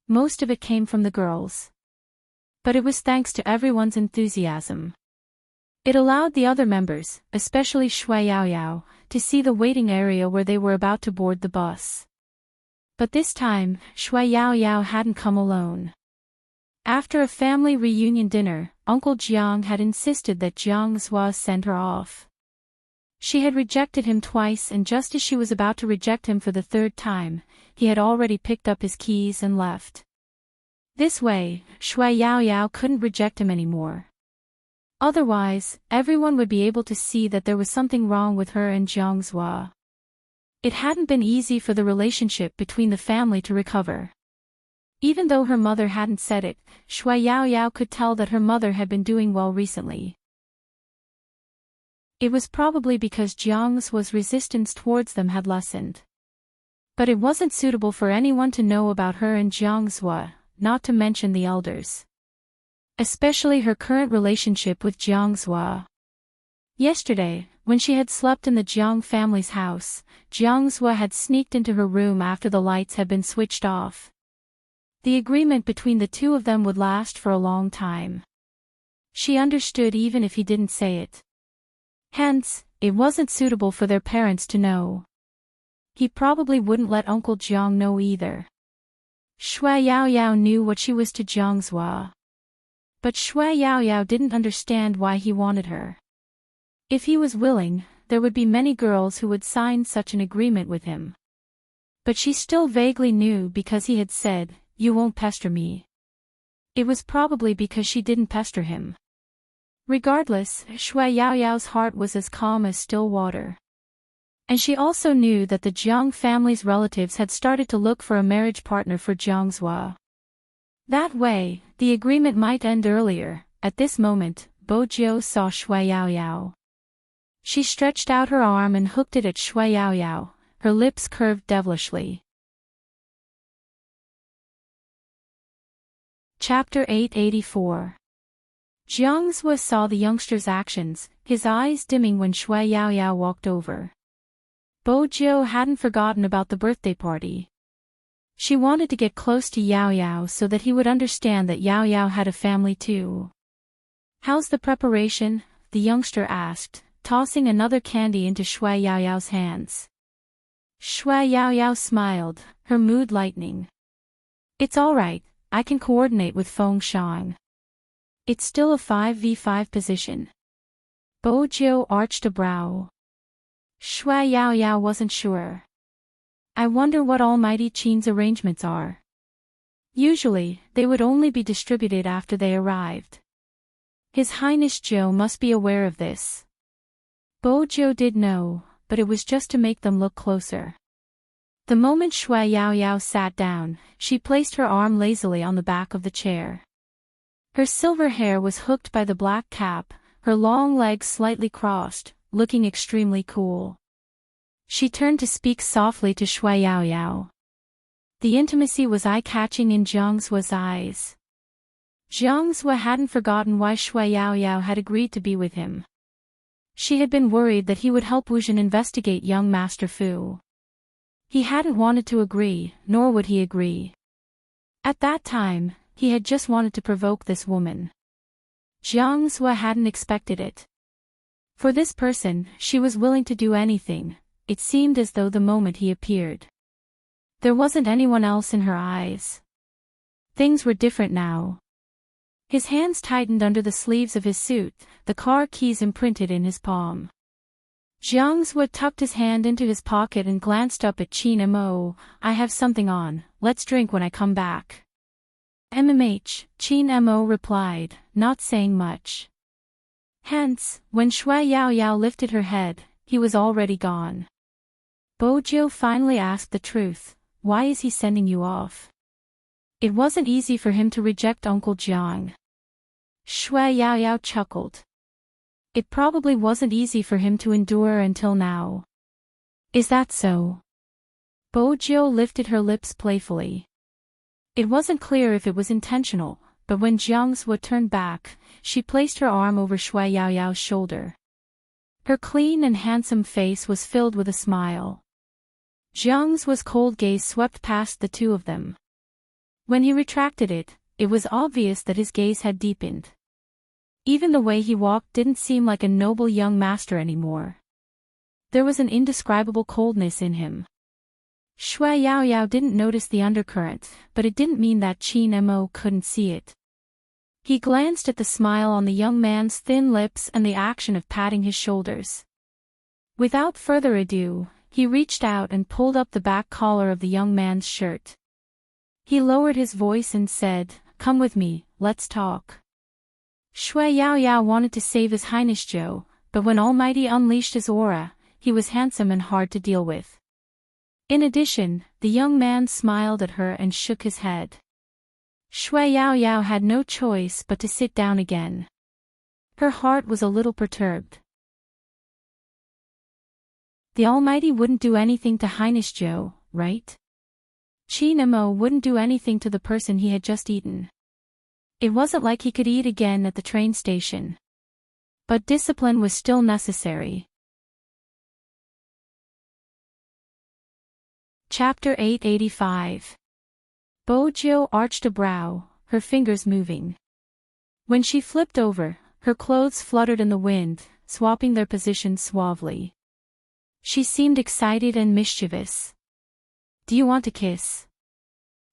Most of it came from the girls. But it was thanks to everyone's enthusiasm. It allowed the other members, especially Shui Yaoyao, to see the waiting area where they were about to board the bus. But this time, Shui Yaoyao hadn't come alone. After a family reunion dinner, Uncle Jiang had insisted that Jiang Zhua send her off. She had rejected him twice, and just as she was about to reject him for the third time, he had already picked up his keys and left. This way, Shui Yaoyao couldn't reject him anymore. Otherwise, everyone would be able to see that there was something wrong with her and Jiang Zhua. It hadn't been easy for the relationship between the family to recover. Even though her mother hadn't said it, Shui Yaoyao could tell that her mother had been doing well recently. It was probably because Jiang Zhua's resistance towards them had lessened. But it wasn't suitable for anyone to know about her and Jiang Zhua, not to mention the elders. Especially her current relationship with Jiang Zhua. Yesterday, when she had slept in the Jiang family's house, Jiang Zhua had sneaked into her room after the lights had been switched off. The agreement between the two of them would last for a long time. She understood even if he didn't say it. Hence, it wasn't suitable for their parents to know. He probably wouldn't let Uncle Jiang know either. Shui Yaoyao knew what she was to Jiang Zhua. But Shui Yaoyao didn't understand why he wanted her. If he was willing, there would be many girls who would sign such an agreement with him. But she still vaguely knew because he had said, "You won't pester me." It was probably because she didn't pester him. Regardless, Shui Yaoyao's heart was as calm as still water. And she also knew that the Jiang family's relatives had started to look for a marriage partner for Jiang Zhua. That way, the agreement might end earlier. At this moment, Bo Jiu saw Shui Yaoyao. She stretched out her arm and hooked it at Shui Yaoyao, her lips curved devilishly. Chapter 884. Jiang Zhua saw the youngster's actions, his eyes dimming when Shui Yaoyao walked over. Bo Jiu hadn't forgotten about the birthday party. She wanted to get close to Yao Yao so that he would understand that Yao Yao had a family too. "How's the preparation?" the youngster asked, tossing another candy into Shui Yaoyao's hands. Shui Yaoyao smiled, her mood lightening. "It's all right, I can coordinate with Feng Shang. It's still a 5v5 position." Bo Jiu arched a brow. Shui Yaoyao wasn't sure. "I wonder what Almighty Qin's arrangements are. Usually, they would only be distributed after they arrived. His Highness Zhou must be aware of this." Bo Jiu did know, but it was just to make them look closer. The moment Shui Yaoyao sat down, she placed her arm lazily on the back of the chair. Her silver hair was hooked by the black cap, her long legs slightly crossed, looking extremely cool. She turned to speak softly to Shui Yaoyao. The intimacy was eye-catching in Jiang Zuo's eyes. Jiang Zuo hadn't forgotten why Shui Yaoyao had agreed to be with him. She had been worried that he would help Wu Zhen investigate young Master Fu. He hadn't wanted to agree, nor would he agree. At that time, he had just wanted to provoke this woman. Jiang Zuo hadn't expected it. For this person, she was willing to do anything. It seemed as though the moment he appeared, there wasn't anyone else in her eyes. Things were different now. His hands tightened under the sleeves of his suit, the car keys imprinted in his palm. Jiang Zuo tucked his hand into his pocket and glanced up at Qin Mo. "I have something on, let's drink when I come back." Qin Mo replied, not saying much. Hence, when Shui Yaoyao lifted her head, he was already gone. Bo Jiu finally asked the truth. "Why is he sending you off?" It wasn't easy for him to reject Uncle Jiang. Shui Yaoyao chuckled. It probably wasn't easy for him to endure until now. "Is that so?" Bo Jiu lifted her lips playfully. It wasn't clear if it was intentional, but when Jiang Zuo turned back, she placed her arm over Shui Yaoyao's shoulder. Her clean and handsome face was filled with a smile. Jiang Zuo's cold gaze swept past the two of them. When he retracted it, it was obvious that his gaze had deepened. Even the way he walked didn't seem like a noble young master anymore. There was an indescribable coldness in him. Shui Yaoyao didn't notice the undercurrent, but it didn't mean that Qin Mo couldn't see it. He glanced at the smile on the young man's thin lips and the action of patting his shoulders. Without further ado, he reached out and pulled up the back collar of the young man's shirt. He lowered his voice and said, "Come with me, let's talk." Shui Yaoyao wanted to save his Highness Zhou, but when Almighty unleashed his aura, he was handsome and hard to deal with. In addition, the young man smiled at her and shook his head. Shui Yaoyao had no choice but to sit down again. Her heart was a little perturbed. The Almighty wouldn't do anything to Highness Zhou, right? Qin Mo wouldn't do anything to the person he had just eaten. It wasn't like he could eat again at the train station. But discipline was still necessary. Chapter 885. Bo Jiu arched a brow, her fingers moving. When she flipped over, her clothes fluttered in the wind, swapping their positions suavely. She seemed excited and mischievous. "Do you want to kiss?"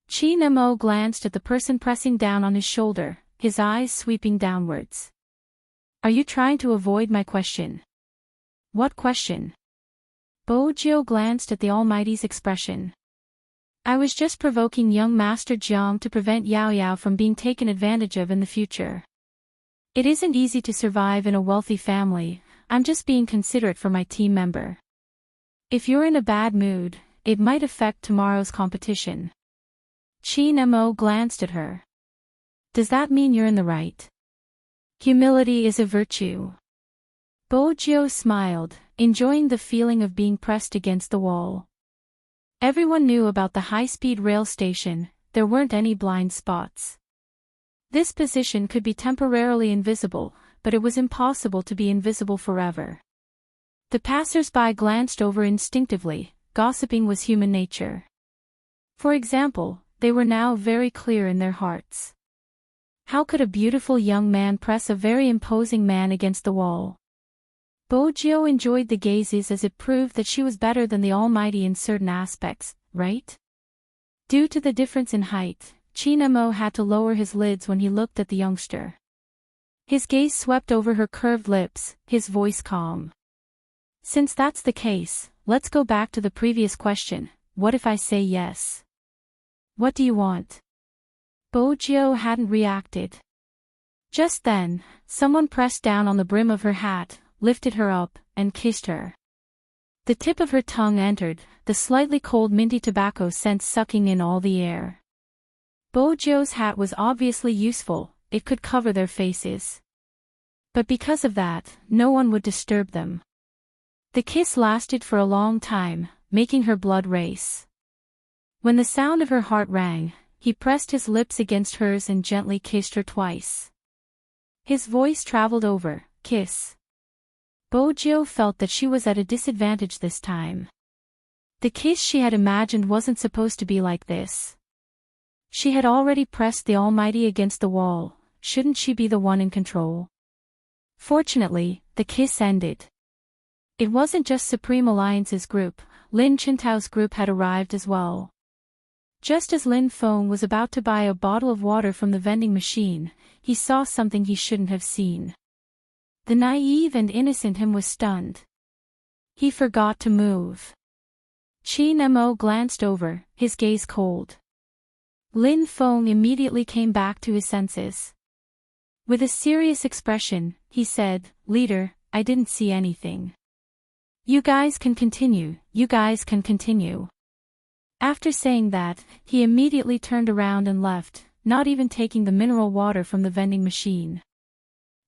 Qin Mo glanced at the person pressing down on his shoulder, his eyes sweeping downwards. "Are you trying to avoid my question?" "What question?" Bo Jiu glanced at the Almighty's expression. I was just provoking young Master Jiang to prevent Yao Yao from being taken advantage of in the future. It isn't easy to survive in a wealthy family, I'm just being considerate for my team member. If you're in a bad mood, it might affect tomorrow's competition. Qin Mo glanced at her. Does that mean you're in the right? Humility is a virtue. Bo Jiao smiled, enjoying the feeling of being pressed against the wall. Everyone knew about the high-speed rail station, there weren't any blind spots. This position could be temporarily invisible, but it was impossible to be invisible forever. The passers-by glanced over instinctively, gossiping was human nature. For example, they were now very clear in their hearts. How could a beautiful young man press a very imposing man against the wall? Bo Jiao enjoyed the gazes as it proved that she was better than the Almighty in certain aspects, right? Due to the difference in height, Qin Mo had to lower his lids when he looked at the youngster. His gaze swept over her curved lips, his voice calm. Since that's the case, let's go back to the previous question, what if I say yes? What do you want? Bo Jiao hadn't reacted. Just then, someone pressed down on the brim of her hat, lifted her up, and kissed her. The tip of her tongue entered, the slightly cold minty tobacco scent sucking in all the air. Bo Jiao's hat was obviously useful, it could cover their faces. But because of that, no one would disturb them. The kiss lasted for a long time, making her blood race. When the sound of her heart rang, he pressed his lips against hers and gently kissed her twice. His voice traveled over, kiss. Bo Jiao felt that she was at a disadvantage this time. The kiss she had imagined wasn't supposed to be like this. She had already pressed the Almighty against the wall, shouldn't she be the one in control? Fortunately, the kiss ended. It wasn't just Supreme Alliance's group, Lin Chintao's group had arrived as well. Just as Lin Feng was about to buy a bottle of water from the vending machine, he saw something he shouldn't have seen. The naive and innocent him was stunned. He forgot to move. Qin Mo glanced over, his gaze cold. Lin Feng immediately came back to his senses. With a serious expression, he said, "Leader, I didn't see anything. You guys can continue, you guys can continue." After saying that, he immediately turned around and left, not even taking the mineral water from the vending machine.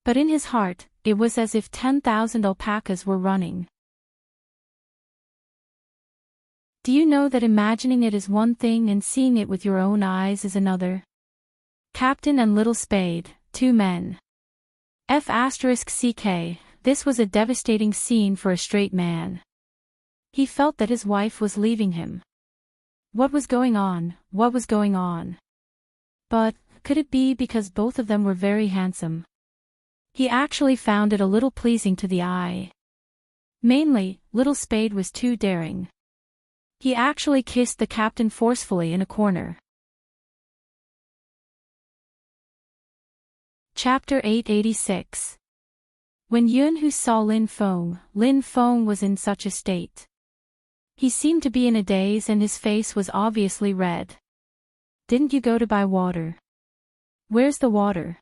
But in his heart, it was as if 10,000 alpacas were running. Do you know that imagining it is one thing and seeing it with your own eyes is another? Captain and Little Spade, two men. F***ck, this was a devastating scene for a straight man. He felt that his wife was leaving him. What was going on, what was going on? But, could it be because both of them were very handsome? He actually found it a little pleasing to the eye. Mainly, Little Spade was too daring. He actually kissed the captain forcefully in a corner. Chapter 886. When Yunhu saw Lin Feng was in such a state. He seemed to be in a daze and his face was obviously red. "Didn't you go to buy water? Where's the water?"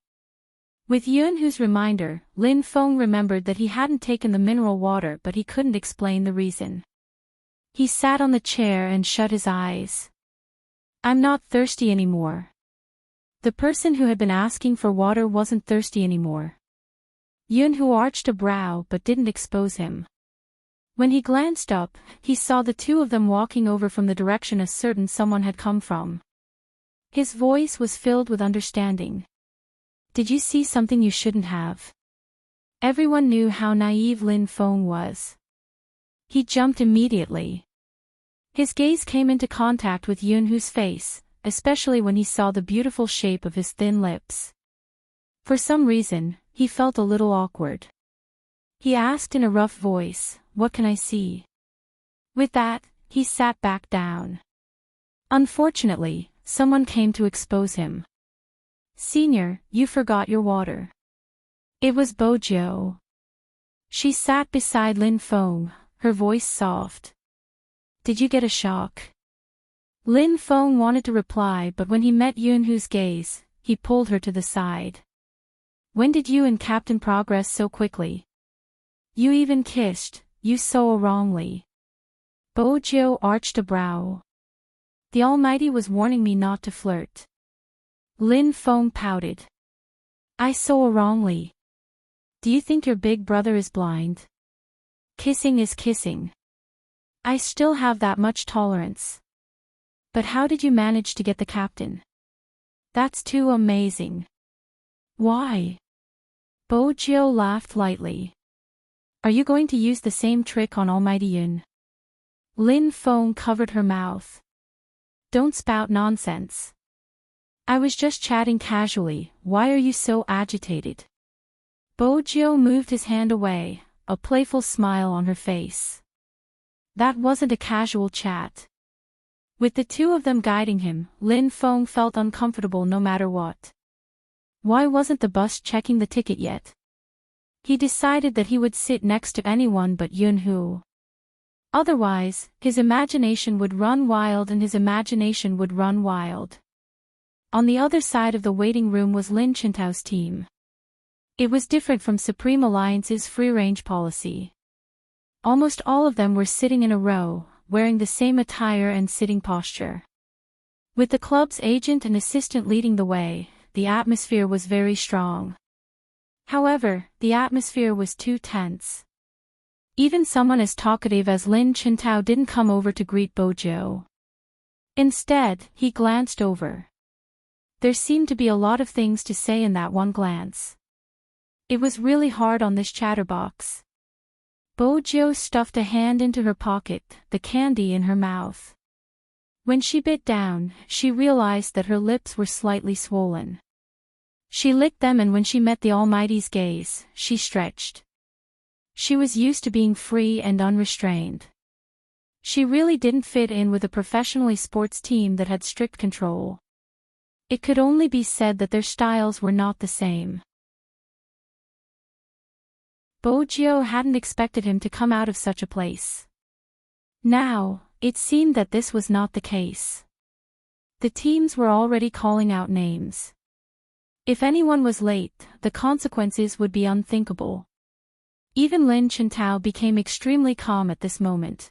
With Yunhu's reminder, Lin Feng remembered that he hadn't taken the mineral water but he couldn't explain the reason. He sat on the chair and shut his eyes. "I'm not thirsty anymore." The person who had been asking for water wasn't thirsty anymore. Yunhu arched a brow but didn't expose him. When he glanced up, he saw the two of them walking over from the direction a certain someone had come from. His voice was filled with understanding. "Did you see something you shouldn't have?" Everyone knew how naive Lin Feng was. He jumped immediately. His gaze came into contact with Yunhu's face, especially when he saw the beautiful shape of his thin lips. For some reason, he felt a little awkward. He asked in a rough voice, "What can I see?" With that, he sat back down. Unfortunately, someone came to expose him. "Senior, you forgot your water." It was Bo Jiao. She sat beside Lin Feng, her voice soft. "Did you get a shock?" Lin Feng wanted to reply, but when he met Yunhu's gaze, he pulled her to the side. When did you and Captain progress so quickly? You even kissed, you so wrongly. Bojiu arched a brow. The Almighty was warning me not to flirt. Lin Feng pouted. I so wrongly. Do you think your big brother is blind? Kissing is kissing. I still have that much tolerance. But how did you manage to get the captain? That's too amazing. Why? Bojiu laughed lightly. Are you going to use the same trick on Almighty Yun? Lin Feng covered her mouth. Don't spout nonsense. I was just chatting casually, why are you so agitated? Bojiu moved his hand away, a playful smile on her face. That wasn't a casual chat. With the two of them guiding him, Lin Feng felt uncomfortable no matter what. Why wasn't the bus checking the ticket yet? He decided that he would sit next to anyone but Yunhu. Otherwise, his imagination would run wild and his imagination would run wild. On the other side of the waiting room was Lin Chintao's team. It was different from Supreme Alliance's free-range policy. Almost all of them were sitting in a row, wearing the same attire and sitting posture. With the club's agent and assistant leading the way, the atmosphere was very strong. However, the atmosphere was too tense. Even someone as talkative as Lin Chintao didn't come over to greet Bojiu. Instead, he glanced over. There seemed to be a lot of things to say in that one glance. It was really hard on this chatterbox. Bojiu stuffed a hand into her pocket, the candy in her mouth. When she bit down, she realized that her lips were slightly swollen. She licked them and when she met the Almighty's gaze, she stretched. She was used to being free and unrestrained. She really didn't fit in with a professionally sports team that had strict control. It could only be said that their styles were not the same. Bojiu hadn't expected him to come out of such a place. Now, it seemed that this was not the case. The teams were already calling out names. If anyone was late, the consequences would be unthinkable. Even Lin Chintao became extremely calm at this moment.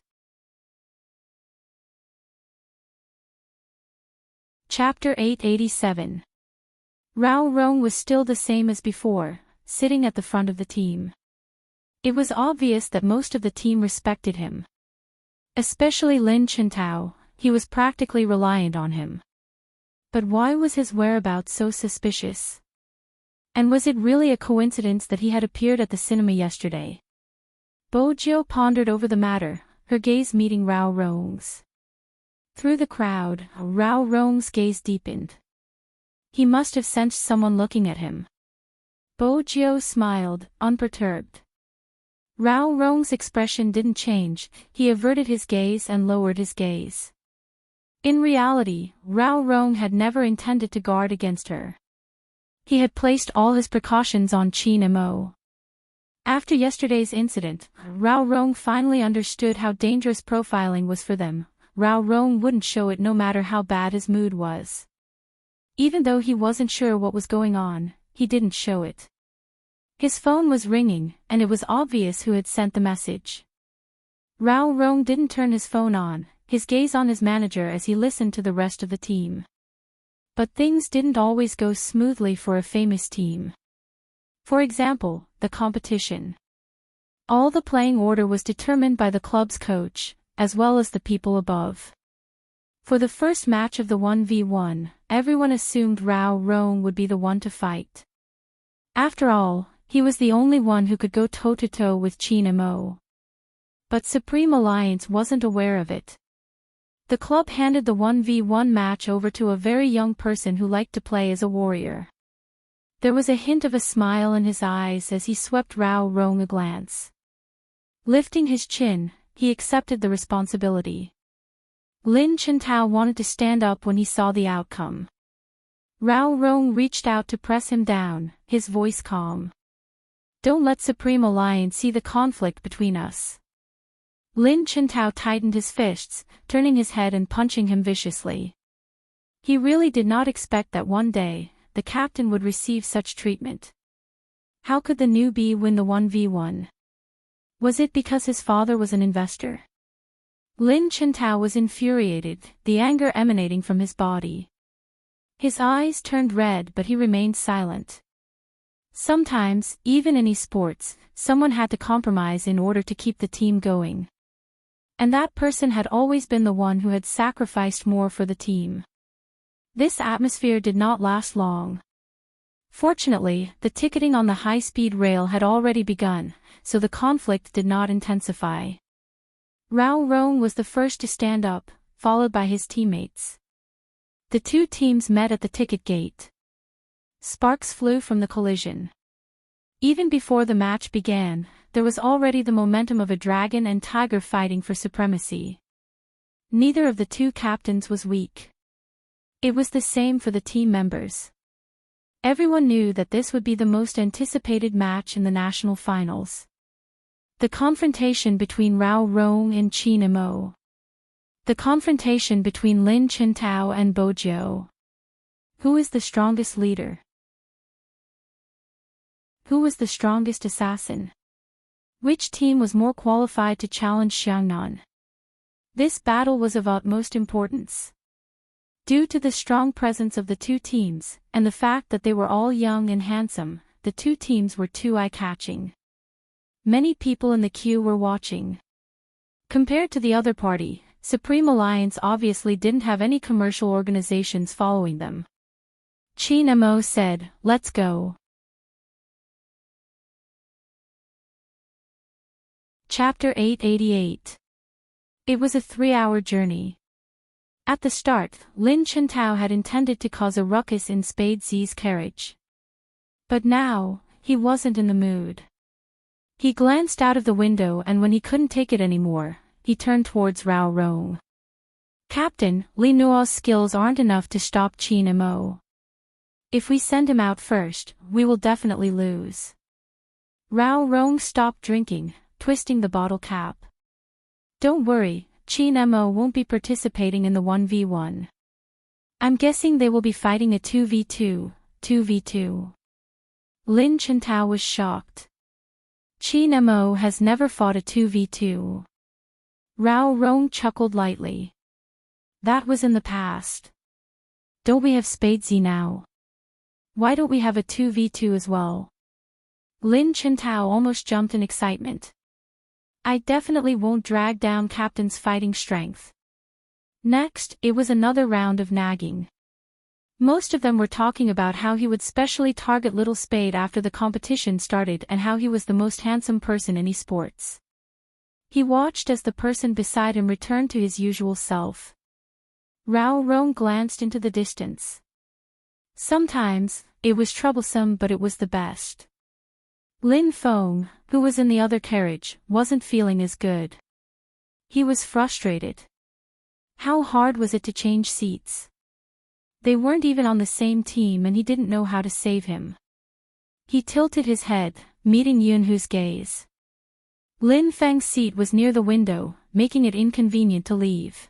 Chapter 887. Rao Rong was still the same as before, sitting at the front of the team. It was obvious that most of the team respected him. Especially Lin Chintao, he was practically reliant on him. But why was his whereabouts so suspicious? And was it really a coincidence that he had appeared at the cinema yesterday? Bojiu pondered over the matter, her gaze meeting Rao Rong's. Through the crowd, Rao Rong's gaze deepened. He must have sensed someone looking at him. Bojiu smiled, unperturbed. Rao Rong's expression didn't change, he averted his gaze and lowered his gaze. In reality, Rao Rong had never intended to guard against her. He had placed all his precautions on Qin Mo. After yesterday's incident, Rao Rong finally understood how dangerous profiling was for them. Rao Rong wouldn't show it no matter how bad his mood was. Even though he wasn't sure what was going on, he didn't show it. His phone was ringing, and it was obvious who had sent the message. Rao Rong didn't turn his phone on, his gaze on his manager as he listened to the rest of the team. But things didn't always go smoothly for a famous team. For example, the competition. All the playing order was determined by the club's coach, as well as the people above. For the first match of the 1v1, everyone assumed Rao Rong would be the one to fight. After all, he was the only one who could go toe-to-toe with Qin Mo. But Supreme Alliance wasn't aware of it. The club handed the 1v1 match over to a very young person who liked to play as a warrior. There was a hint of a smile in his eyes as he swept Rao Rong a glance. Lifting his chin, he accepted the responsibility. Lin Chintao wanted to stand up when he saw the outcome. Rao Rong reached out to press him down, his voice calm. Don't let Supreme Alliance see the conflict between us. Lin Chintao tightened his fists, turning his head and punching him viciously. He really did not expect that one day, the captain would receive such treatment. How could the newbie win the 1v1? Was it because his father was an investor? Lin Chintao was infuriated, the anger emanating from his body. His eyes turned red, but he remained silent. Sometimes, even in esports, someone had to compromise in order to keep the team going. And that person had always been the one who had sacrificed more for the team. This atmosphere did not last long. Fortunately, the ticketing on the high-speed rail had already begun, so the conflict did not intensify. Rao Rong was the first to stand up, followed by his teammates. The two teams met at the ticket gate. Sparks flew from the collision. Even before the match began, there was already the momentum of a dragon and tiger fighting for supremacy. Neither of the two captains was weak. It was the same for the team members. Everyone knew that this would be the most anticipated match in the national finals. The confrontation between Rao Rong and Qin Mo. The confrontation between Lin Chintao and Bo Jiao. Who is the strongest leader? Who was the strongest assassin? Which team was more qualified to challenge Xiangnan? This battle was of utmost importance. Due to the strong presence of the two teams, and the fact that they were all young and handsome, the two teams were too eye-catching. Many people in the queue were watching. Compared to the other party, Supreme Alliance obviously didn't have any commercial organizations following them. Qin Mo said, "Let's go." Chapter 888. It was a 3-hour journey. At the start, Lin Chintao had intended to cause a ruckus in Spade Z's carriage. But now, he wasn't in the mood. He glanced out of the window, and when he couldn't take it anymore, he turned towards Rao Rong. "Captain, Li Nuo's skills aren't enough to stop Qin Mo. If we send him out first, we will definitely lose." Rao Rong stopped drinking, twisting the bottle cap. "Don't worry, Qin Mo won't be participating in the 1v1. I'm guessing they will be fighting a 2v2. Lin Chintao was shocked. Qin Mo has never fought a 2v2. Rao Rong chuckled lightly. That was in the past. Don't we have Spade Z now? Why don't we have a 2v2 as well? Lin Chintao almost jumped in excitement. I definitely won't drag down Captain's fighting strength. Next, it was another round of nagging. Most of them were talking about how he would specially target Little Spade after the competition started and how he was the most handsome person in esports. He watched as the person beside him returned to his usual self. Rao Rong glanced into the distance. Sometimes, it was troublesome, but it was the best. Lin Feng, who was in the other carriage, wasn't feeling as good. He was frustrated. How hard was it to change seats? They weren't even on the same team and he didn't know how to save him. He tilted his head, meeting Yunhu's gaze. Lin Feng's seat was near the window, making it inconvenient to leave.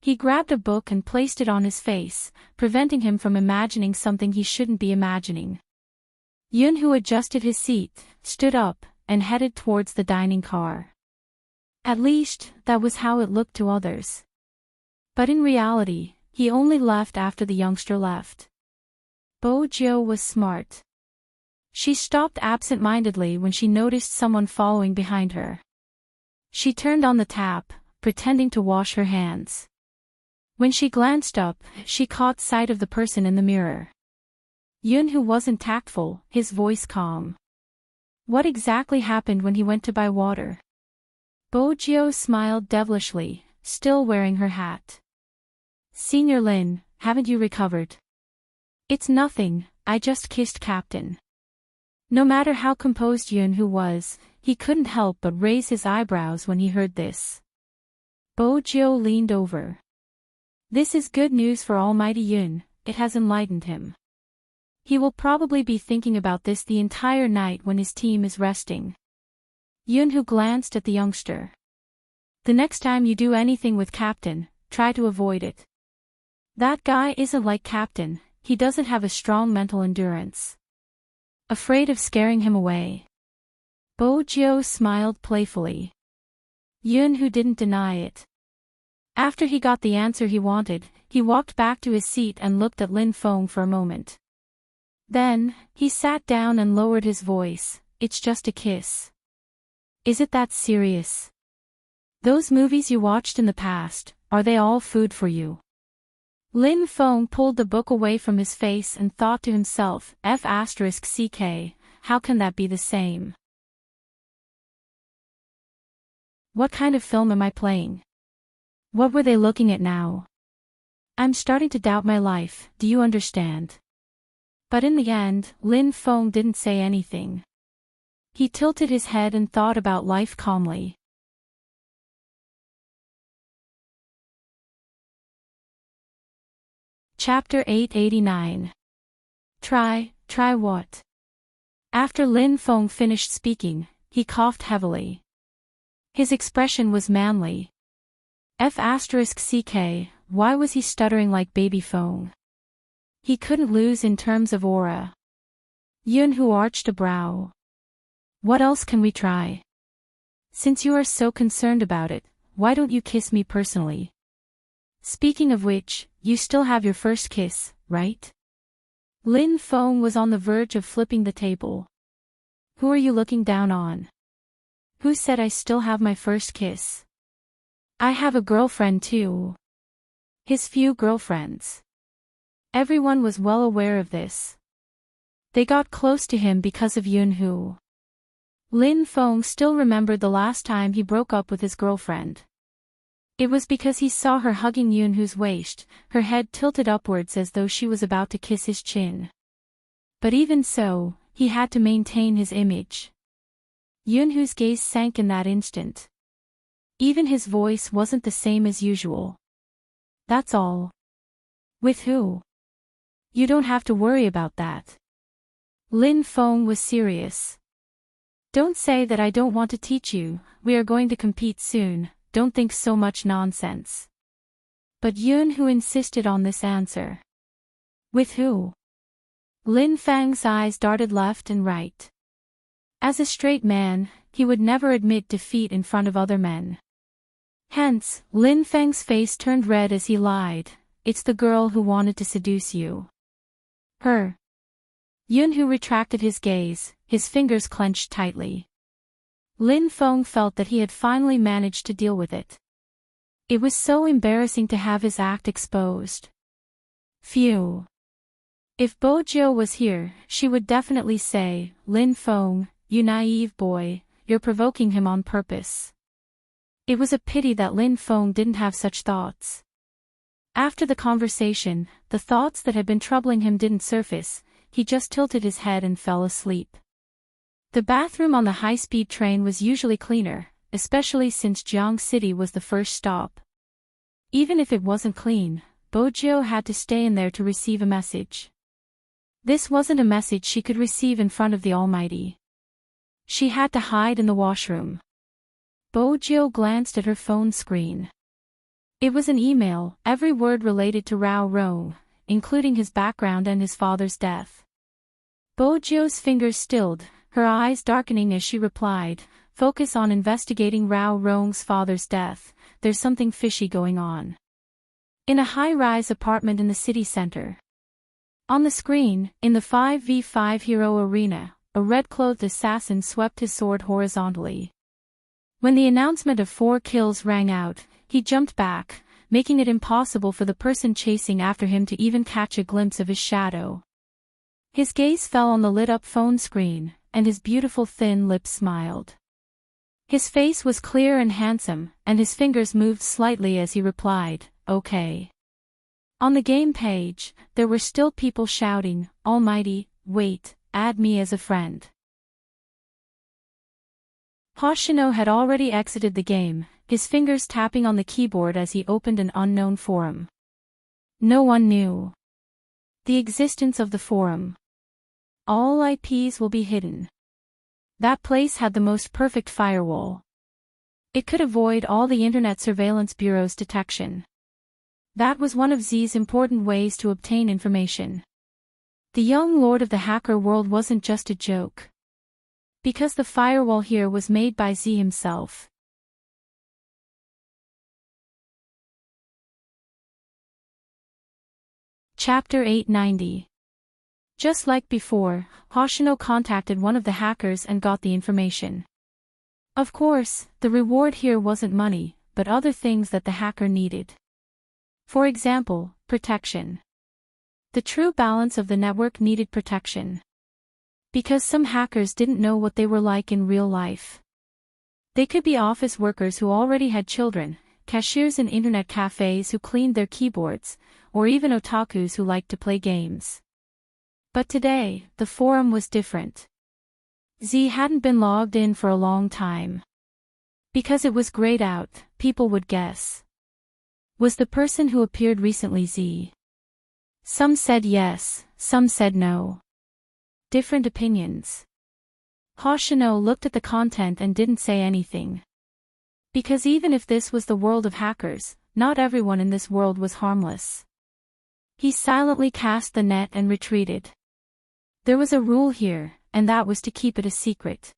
He grabbed a book and placed it on his face, preventing him from imagining something he shouldn't be imagining. Yunhu adjusted his seat, stood up, and headed towards the dining car. At least, that was how it looked to others. But in reality, he only left after the youngster left. Bo Jiao was smart. She stopped absent-mindedly when she noticed someone following behind her. She turned on the tap, pretending to wash her hands. When she glanced up, she caught sight of the person in the mirror. Yunhu wasn't tactful, his voice calm. What exactly happened when he went to buy water? Bo Jiao smiled devilishly, still wearing her hat. Senior Lin, haven't you recovered? It's nothing, I just kissed Captain. No matter how composed Yunhu was, he couldn't help but raise his eyebrows when he heard this. Bo Jiao leaned over. This is good news for Almighty Yun, it has enlightened him. He will probably be thinking about this the entire night when his team is resting. Yunhu glanced at the youngster. The next time you do anything with Captain, try to avoid it. That guy isn't like Captain, he doesn't have a strong mental endurance. Afraid of scaring him away. Bojo smiled playfully. Yun who didn't deny it. After he got the answer he wanted, he walked back to his seat and looked at Lin Feng for a moment. Then, he sat down and lowered his voice, "It's just a kiss. Is it that serious? Those movies you watched in the past, are they all food for you?" Lin Feng pulled the book away from his face and thought to himself, F***ck, how can that be the same? What kind of film am I playing? What were they looking at now? I'm starting to doubt my life, do you understand? But in the end, Lin Feng didn't say anything. He tilted his head and thought about life calmly. Chapter 889. Try what? After Lin Feng finished speaking, he coughed heavily. His expression was manly. F***ck, why was he stuttering like baby Feng? He couldn't lose in terms of aura. Yun Hu arched a brow. What else can we try? Since you are so concerned about it, why don't you kiss me personally? Speaking of which, you still have your first kiss, right? Lin Feng was on the verge of flipping the table. Who are you looking down on? Who said I still have my first kiss? I have a girlfriend too. His few girlfriends. Everyone was well aware of this. They got close to him because of Yun Hu. Lin Feng still remembered the last time he broke up with his girlfriend. It was because he saw her hugging Yun Hu's waist, her head tilted upwards as though she was about to kiss his chin. But even so, he had to maintain his image. Yun Hu's gaze sank in that instant. Even his voice wasn't the same as usual. That's all. With who? You don't have to worry about that. Lin Feng was serious. Don't say that I don't want to teach you, we are going to compete soon. Don't think so much nonsense. But Yun Hu insisted on this answer. With who? Lin Feng's eyes darted left and right. As a straight man, he would never admit defeat in front of other men. Hence, Lin Feng's face turned red as he lied, it's the girl who wanted to seduce you. Her. Yun Hu retracted his gaze, his fingers clenched tightly. Lin Feng felt that he had finally managed to deal with it. It was so embarrassing to have his act exposed. Phew. If Bojo was here, she would definitely say, Lin Feng, you naive boy, you're provoking him on purpose. It was a pity that Lin Feng didn't have such thoughts. After the conversation, the thoughts that had been troubling him didn't surface, he just tilted his head and fell asleep. The bathroom on the high-speed train was usually cleaner, especially since Jiang City was the first stop. Even if it wasn't clean, Bojo had to stay in there to receive a message. This wasn't a message she could receive in front of the Almighty. She had to hide in the washroom. Bojo glanced at her phone screen. It was an email, every word related to Rao Rong, including his background and his father's death. Bojo's fingers stilled, her eyes darkening as she replied, focus on investigating Rao Rong's father's death, there's something fishy going on. In a high-rise apartment in the city center. On the screen, in the 5v5 hero arena, a red-clothed assassin swept his sword horizontally. When the announcement of 4 kills rang out, he jumped back, making it impossible for the person chasing after him to even catch a glimpse of his shadow. His gaze fell on the lit-up phone screen, and his beautiful thin lips smiled. His face was clear and handsome, and his fingers moved slightly as he replied, okay. On the game page, there were still people shouting, Almighty, wait, add me as a friend. Hoshino had already exited the game, his fingers tapping on the keyboard as he opened an unknown forum. No one knew the existence of the forum. All IPs will be hidden. That place had the most perfect firewall. It could avoid all the Internet Surveillance Bureau's detection. That was one of Z's important ways to obtain information. The young lord of the hacker world wasn't just a joke. Because the firewall here was made by Z himself. Chapter 890. Just like before, Hoshino contacted one of the hackers and got the information. Of course, the reward here wasn't money, but other things that the hacker needed. For example, protection. The true balance of the network needed protection. Because some hackers didn't know what they were like in real life. They could be office workers who already had children, cashiers in internet cafes who cleaned their keyboards, or even otakus who liked to play games. But today, the forum was different. Z hadn't been logged in for a long time. Because it was grayed out, people would guess. Was the person who appeared recently Z? Some said yes, some said no. Different opinions. Hoshino looked at the content and didn't say anything. Because even if this was the world of hackers, not everyone in this world was harmless. He silently cast the net and retreated. There was a rule here, and that was to keep it a secret.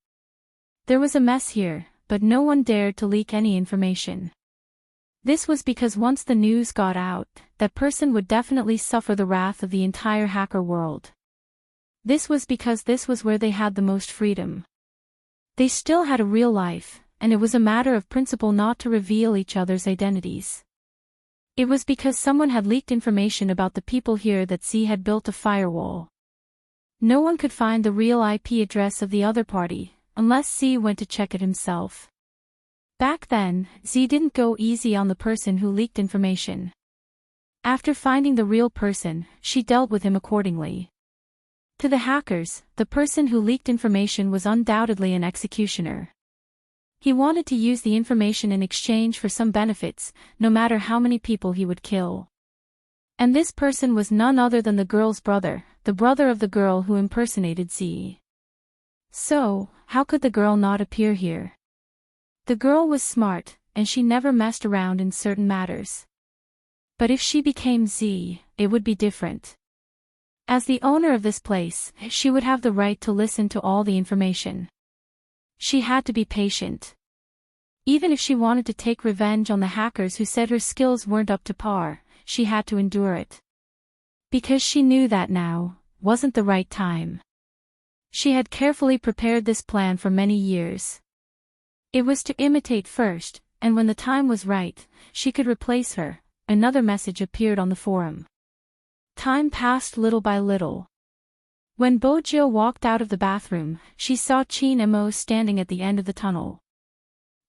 There was a mess here, but no one dared to leak any information. This was because once the news got out, that person would definitely suffer the wrath of the entire hacker world. This was because this was where they had the most freedom. They still had a real life, and it was a matter of principle not to reveal each other's identities. It was because someone had leaked information about the people here that Z had built a firewall. No one could find the real IP address of the other party, unless Z went to check it himself. Back then, Z didn't go easy on the person who leaked information. After finding the real person, she dealt with him accordingly. To the hackers, the person who leaked information was undoubtedly an executioner. He wanted to use the information in exchange for some benefits, no matter how many people he would kill. And this person was none other than the girl's brother, the brother of the girl who impersonated Z. So, how could the girl not appear here? The girl was smart, and she never messed around in certain matters. But if she became Z, it would be different. As the owner of this place, she would have the right to listen to all the information. She had to be patient. Even if she wanted to take revenge on the hackers who said her skills weren't up to par, she had to endure it. Because she knew that now wasn't the right time. She had carefully prepared this plan for many years. It was to imitate first, and when the time was right, she could replace her. Another message appeared on the forum. Time passed little by little. When Bojo walked out of the bathroom, she saw Chin Mo standing at the end of the tunnel.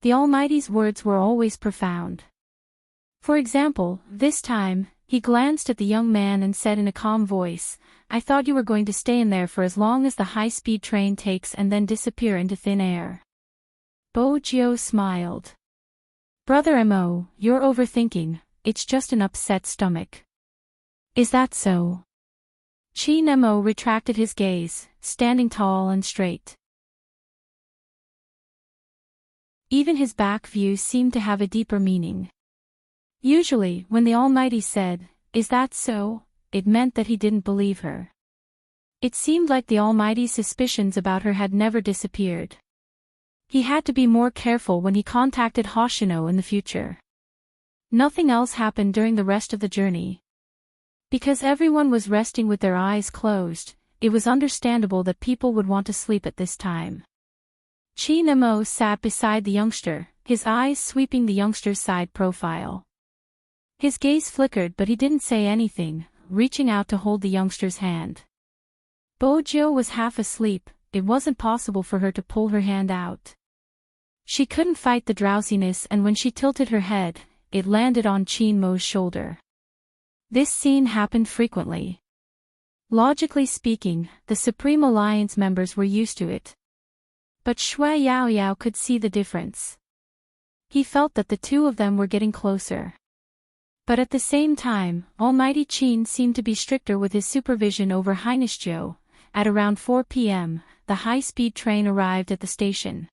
The Almighty's words were always profound. For example, this time, he glanced at the young man and said in a calm voice, "I thought you were going to stay in there for as long as the high-speed train takes and then disappear into thin air." Bojo smiled. "Brother Mo, you're overthinking, it's just an upset stomach." "Is that so?" Chin Mo retracted his gaze, standing tall and straight. Even his back view seemed to have a deeper meaning. Usually, when the Almighty said, "Is that so?" it meant that he didn't believe her. It seemed like the Almighty's suspicions about her had never disappeared. He had to be more careful when he contacted Hoshino in the future. Nothing else happened during the rest of the journey. Because everyone was resting with their eyes closed, it was understandable that people would want to sleep at this time. Chin Mo sat beside the youngster, his eyes sweeping the youngster's side profile. His gaze flickered but he didn't say anything, reaching out to hold the youngster's hand. Bojo was half asleep, it wasn't possible for her to pull her hand out. She couldn't fight the drowsiness and when she tilted her head, it landed on Chin Mo's shoulder. This scene happened frequently. Logically speaking, the Supreme Alliance members were used to it. But Shui Yaoyao could see the difference. He felt that the two of them were getting closer. But at the same time, Almighty Qin seemed to be stricter with his supervision over Hainisjo. At around 4 p.m., the high-speed train arrived at the station.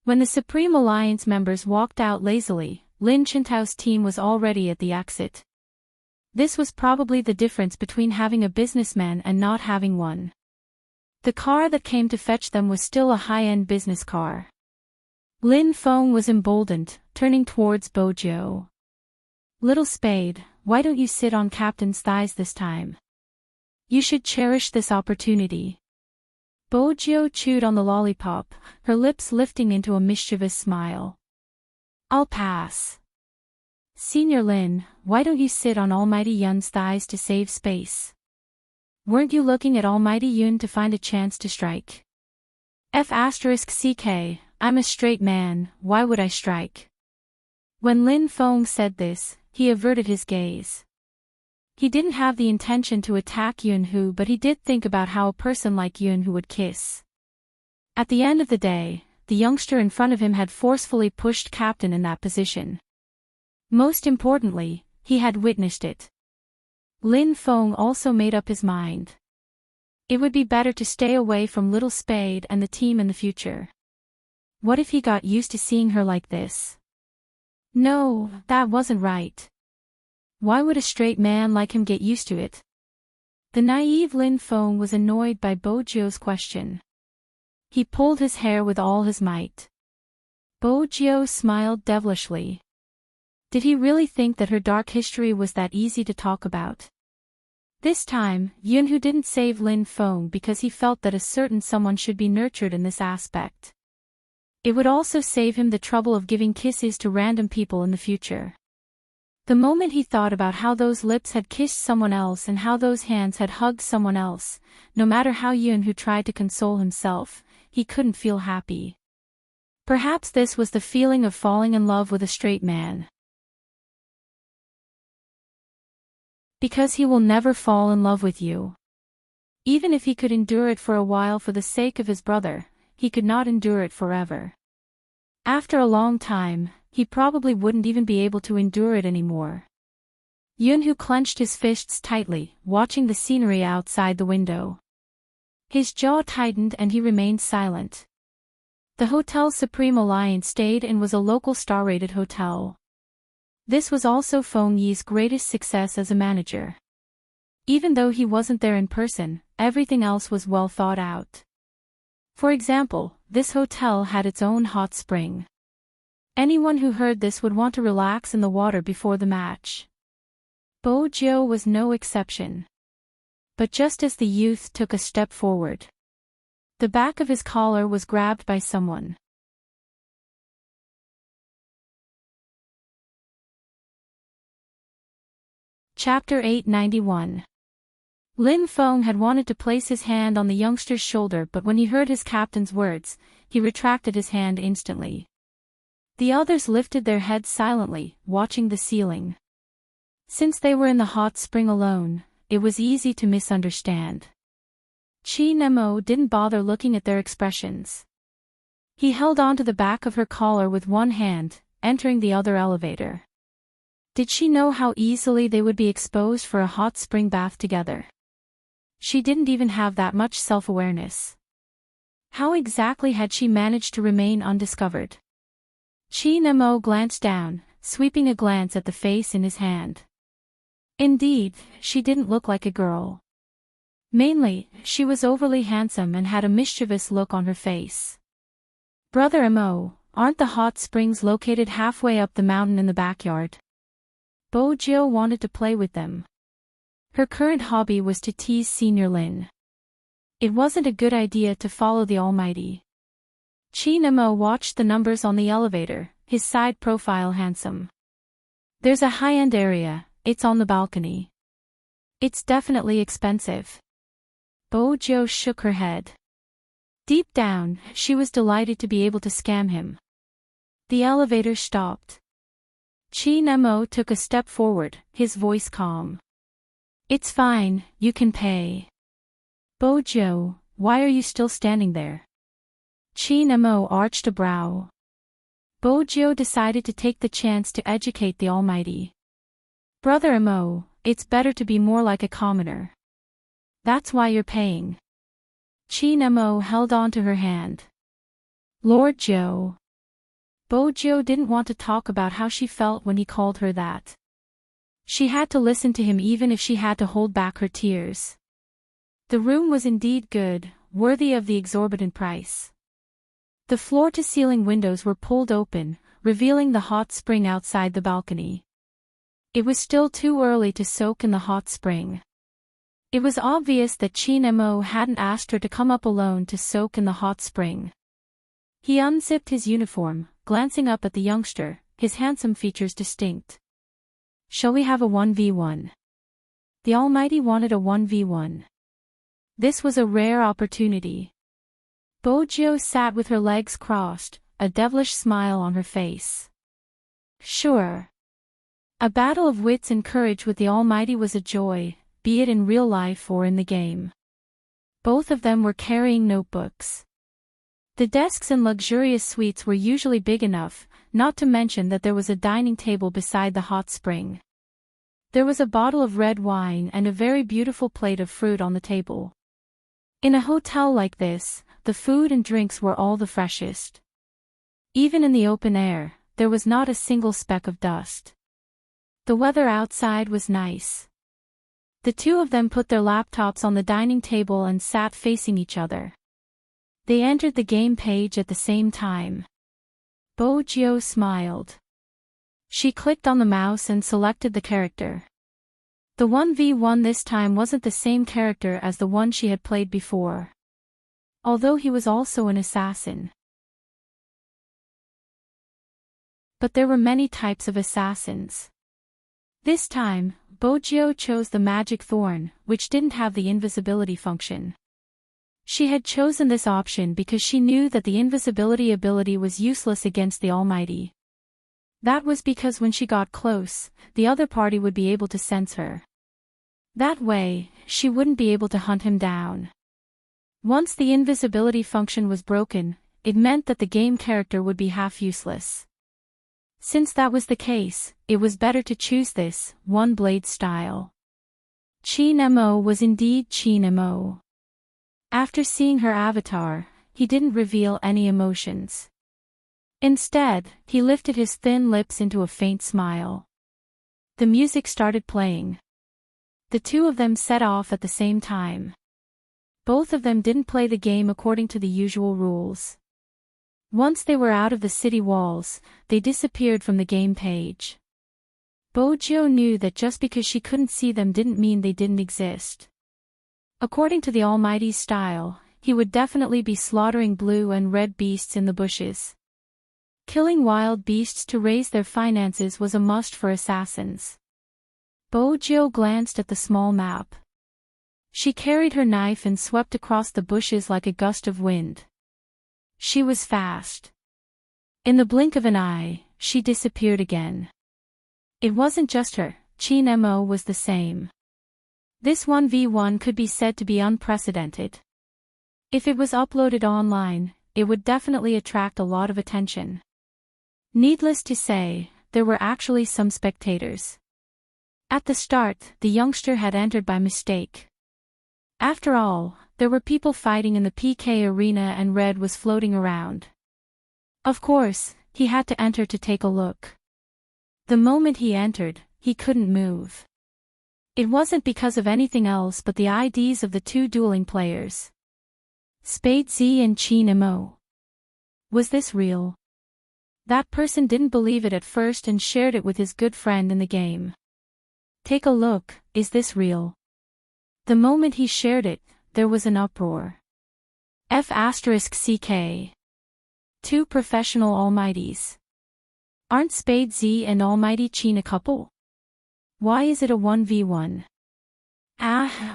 When the Supreme Alliance members walked out lazily, Lin Chintao's team was already at the exit. This was probably the difference between having a businessman and not having one. The car that came to fetch them was still a high-end business car. Lin Feng was emboldened, turning towards Bojiu. "Little Spade, why don't you sit on Captain's thighs this time? You should cherish this opportunity." Bojiu chewed on the lollipop, her lips lifting into a mischievous smile. "I'll pass." "Senior Lin, why don't you sit on Almighty Yun's thighs to save space? Weren't you looking at Almighty Yun to find a chance to strike?" F***ck, I'm a straight man, why would I strike? When Lin Feng said this, he averted his gaze. He didn't have the intention to attack Yun-Hu, but he did think about how a person like Yun-Hu would kiss. At the end of the day, the youngster in front of him had forcefully pushed Captain in that position. Most importantly, he had witnessed it. Lin Feng also made up his mind. It would be better to stay away from Little Spade and the team in the future. What if he got used to seeing her like this? No, that wasn't right. Why would a straight man like him get used to it? The naive Lin Feng was annoyed by Bojiu's question. He pulled his hair with all his might. Bojiu smiled devilishly. Did he really think that her dark history was that easy to talk about? This time, Yun-Hu didn't save Lin Feng because he felt that a certain someone should be nurtured in this aspect. It would also save him the trouble of giving kisses to random people in the future. The moment he thought about how those lips had kissed someone else and how those hands had hugged someone else, no matter how Yun-Hu tried to console himself, he couldn't feel happy. Perhaps this was the feeling of falling in love with a straight man. Because he will never fall in love with you. Even if he could endure it for a while for the sake of his brother, he could not endure it forever. After a long time, he probably wouldn't even be able to endure it anymore. Yun-Hu clenched his fists tightly, watching the scenery outside the window. His jaw tightened and he remained silent. The Hotel Supreme Alliance stayed in was a local star-rated hotel. This was also Feng Yi's greatest success as a manager. Even though he wasn't there in person, everything else was well thought out. For example, this hotel had its own hot spring. Anyone who heard this would want to relax in the water before the match. Bojiu was no exception. But just as the youth took a step forward, the back of his collar was grabbed by someone. Chapter 891. Lin Feng had wanted to place his hand on the youngster's shoulder, but when he heard his captain's words, he retracted his hand instantly. The others lifted their heads silently, watching the ceiling. Since they were in the hot spring alone, it was easy to misunderstand. Chi Nemo didn't bother looking at their expressions. He held onto the back of her collar with one hand, entering the other elevator. Did she know how easily they would be exposed for a hot spring bath together? She didn't even have that much self-awareness. How exactly had she managed to remain undiscovered? Chi Nemo glanced down, sweeping a glance at the face in his hand. Indeed, she didn't look like a girl. Mainly, she was overly handsome and had a mischievous look on her face. "Brother Mo, aren't the hot springs located halfway up the mountain in the backyard?" Bojiu wanted to play with them. Her current hobby was to tease Senior Lin. It wasn't a good idea to follow the Almighty. Chi Nemo watched the numbers on the elevator, his side profile handsome. "There's a high-end area, it's on the balcony. It's definitely expensive." Bojiu shook her head. Deep down, she was delighted to be able to scam him. The elevator stopped. Chi Nemo took a step forward, his voice calm. "It's fine, you can pay." "Bojiu, why are you still standing there?" Chi Nemo arched a brow. Bojiu decided to take the chance to educate the Almighty. "Brother Mo, it's better to be more like a commoner. That's why you're paying." Chi Nemo held on to her hand. "Lord Joe." Bojo didn't want to talk about how she felt when he called her that. She had to listen to him even if she had to hold back her tears. The room was indeed good, worthy of the exorbitant price. The floor-to-ceiling windows were pulled open, revealing the hot spring outside the balcony. It was still too early to soak in the hot spring. It was obvious that Chin Mo hadn't asked her to come up alone to soak in the hot spring. He unzipped his uniform, glancing up at the youngster, his handsome features distinct. "Shall we have a 1v1? The Almighty wanted a 1v1. This was a rare opportunity. Bojo sat with her legs crossed, a devilish smile on her face. Sure. A battle of wits and courage with the Almighty was a joy, be it in real life or in the game. Both of them were carrying notebooks. The desks in luxurious suites were usually big enough, not to mention that there was a dining table beside the hot spring. There was a bottle of red wine and a very beautiful plate of fruit on the table. In a hotel like this, the food and drinks were all the freshest. Even in the open air, there was not a single speck of dust. The weather outside was nice. The two of them put their laptops on the dining table and sat facing each other. They entered the game page at the same time. Bojo smiled. She clicked on the mouse and selected the character. The 1v1 this time wasn't the same character as the one she had played before. Although he was also an assassin. But there were many types of assassins. This time, Bojo chose the magic thorn, which didn't have the invisibility function. She had chosen this option because she knew that the invisibility ability was useless against the Almighty. That was because when she got close, the other party would be able to sense her. That way, she wouldn't be able to hunt him down. Once the invisibility function was broken, it meant that the game character would be half useless. Since that was the case, it was better to choose this, one-blade style. Chin Mo was indeed Chin Mo. After seeing her avatar, he didn't reveal any emotions. Instead, he lifted his thin lips into a faint smile. The music started playing. The two of them set off at the same time. Both of them didn't play the game according to the usual rules. Once they were out of the city walls, they disappeared from the game page. Bojo knew that just because she couldn't see them didn't mean they didn't exist. According to the Almighty's style, he would definitely be slaughtering blue and red beasts in the bushes. Killing wild beasts to raise their finances was a must for assassins. Bojo glanced at the small map. She carried her knife and swept across the bushes like a gust of wind. She was fast. In the blink of an eye, she disappeared again. It wasn't just her, Chin Mo was the same. This 1v1 could be said to be unprecedented. If it was uploaded online, it would definitely attract a lot of attention. Needless to say, there were actually some spectators. At the start, the youngster had entered by mistake. After all, there were people fighting in the PK arena and red was floating around. Of course, he had to enter to take a look. The moment he entered, he couldn't move. It wasn't because of anything else but the IDs of the two dueling players. Spade Z and Chin Mo. Was this real? That person didn't believe it at first and shared it with his good friend in the game. Take a look, is this real? The moment he shared it, there was an uproar. F***CK. Two professional almighties. Aren't Spade Z and Almighty Chin a couple? Why is it a 1v1?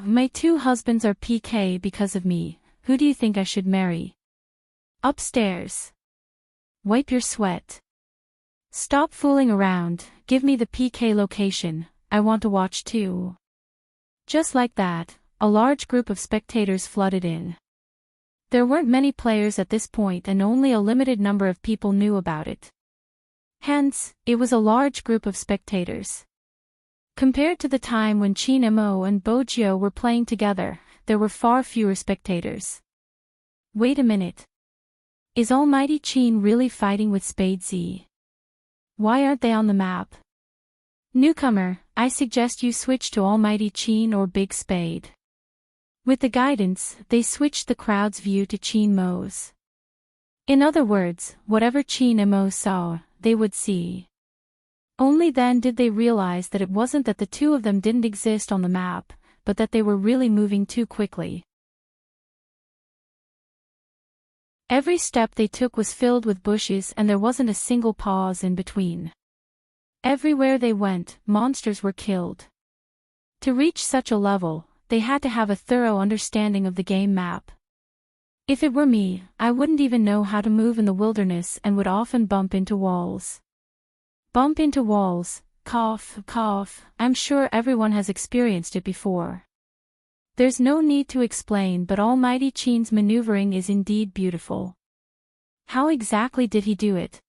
My two husbands are PK because of me, who do you think I should marry? Upstairs. Wipe your sweat. Stop fooling around, give me the PK location, I want to watch too. Just like that, a large group of spectators flooded in. There weren't many players at this point and only a limited number of people knew about it. Hence, it was a large group of spectators. Compared to the time when Chin Mo and Bojo were playing together, there were far fewer spectators. Wait a minute. Is Almighty Qin really fighting with Spade Z? Why aren't they on the map? Newcomer, I suggest you switch to Almighty Qin or Big Spade. With the guidance, they switched the crowd's view to Qin Mo's. In other words, whatever Qin Mo saw, they would see. Only then did they realize that it wasn't that the two of them didn't exist on the map, but that they were really moving too quickly. Every step they took was filled with bushes and there wasn't a single pause in between. Everywhere they went, monsters were killed. To reach such a level, they had to have a thorough understanding of the game map. If it were me, I wouldn't even know how to move in the wilderness and would often bump into walls. Bump into walls, cough, cough, I'm sure everyone has experienced it before. There's no need to explain, but Almighty Qin's maneuvering is indeed beautiful. How exactly did he do it?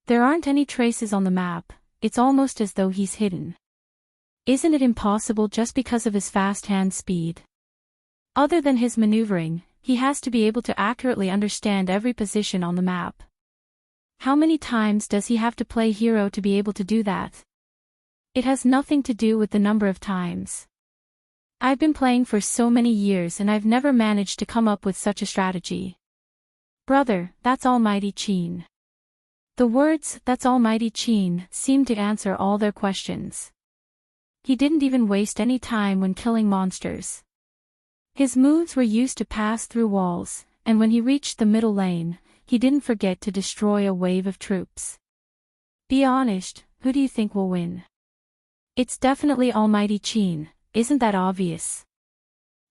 There aren't any traces on the map, it's almost as though he's hidden. Isn't it impossible just because of his fast hand speed? Other than his maneuvering, he has to be able to accurately understand every position on the map. How many times does he have to play hero to be able to do that? It has nothing to do with the number of times. I've been playing for so many years and I've never managed to come up with such a strategy. Brother, that's Almighty Qin. The words, that's Almighty Qin, seem to answer all their questions. He didn't even waste any time when killing monsters. His moves were used to pass through walls, and when he reached the middle lane, he didn't forget to destroy a wave of troops. Be honest, who do you think will win? It's definitely Almighty Qin, isn't that obvious?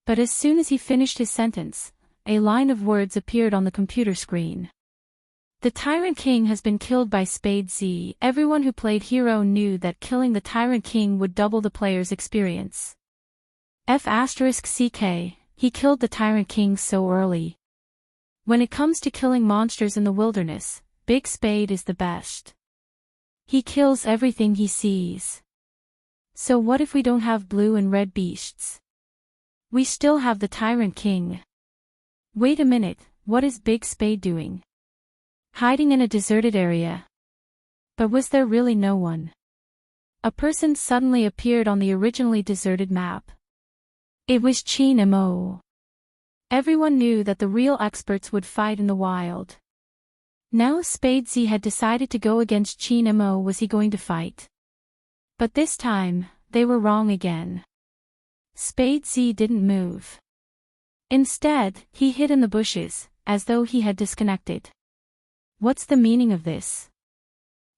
But as soon as he finished his sentence, a line of words appeared on the computer screen. The Tyrant King has been killed by Spade Z. Everyone who played hero knew that killing the Tyrant King would double the player's experience. F***ck, he killed the Tyrant King so early. When it comes to killing monsters in the wilderness, Big Spade is the best. He kills everything he sees. So what if we don't have blue and red beasts? We still have the Tyrant King. Wait a minute, what is Big Spade doing? Hiding in a deserted area. But was there really no one? A person suddenly appeared on the originally deserted map. It was Qin Mo. Everyone knew that the real experts would fight in the wild. Now Spade Z had decided to go against Qin Mo. Was he going to fight? But this time, they were wrong again. Spade Z didn't move. Instead, he hid in the bushes, as though he had disconnected. What's the meaning of this?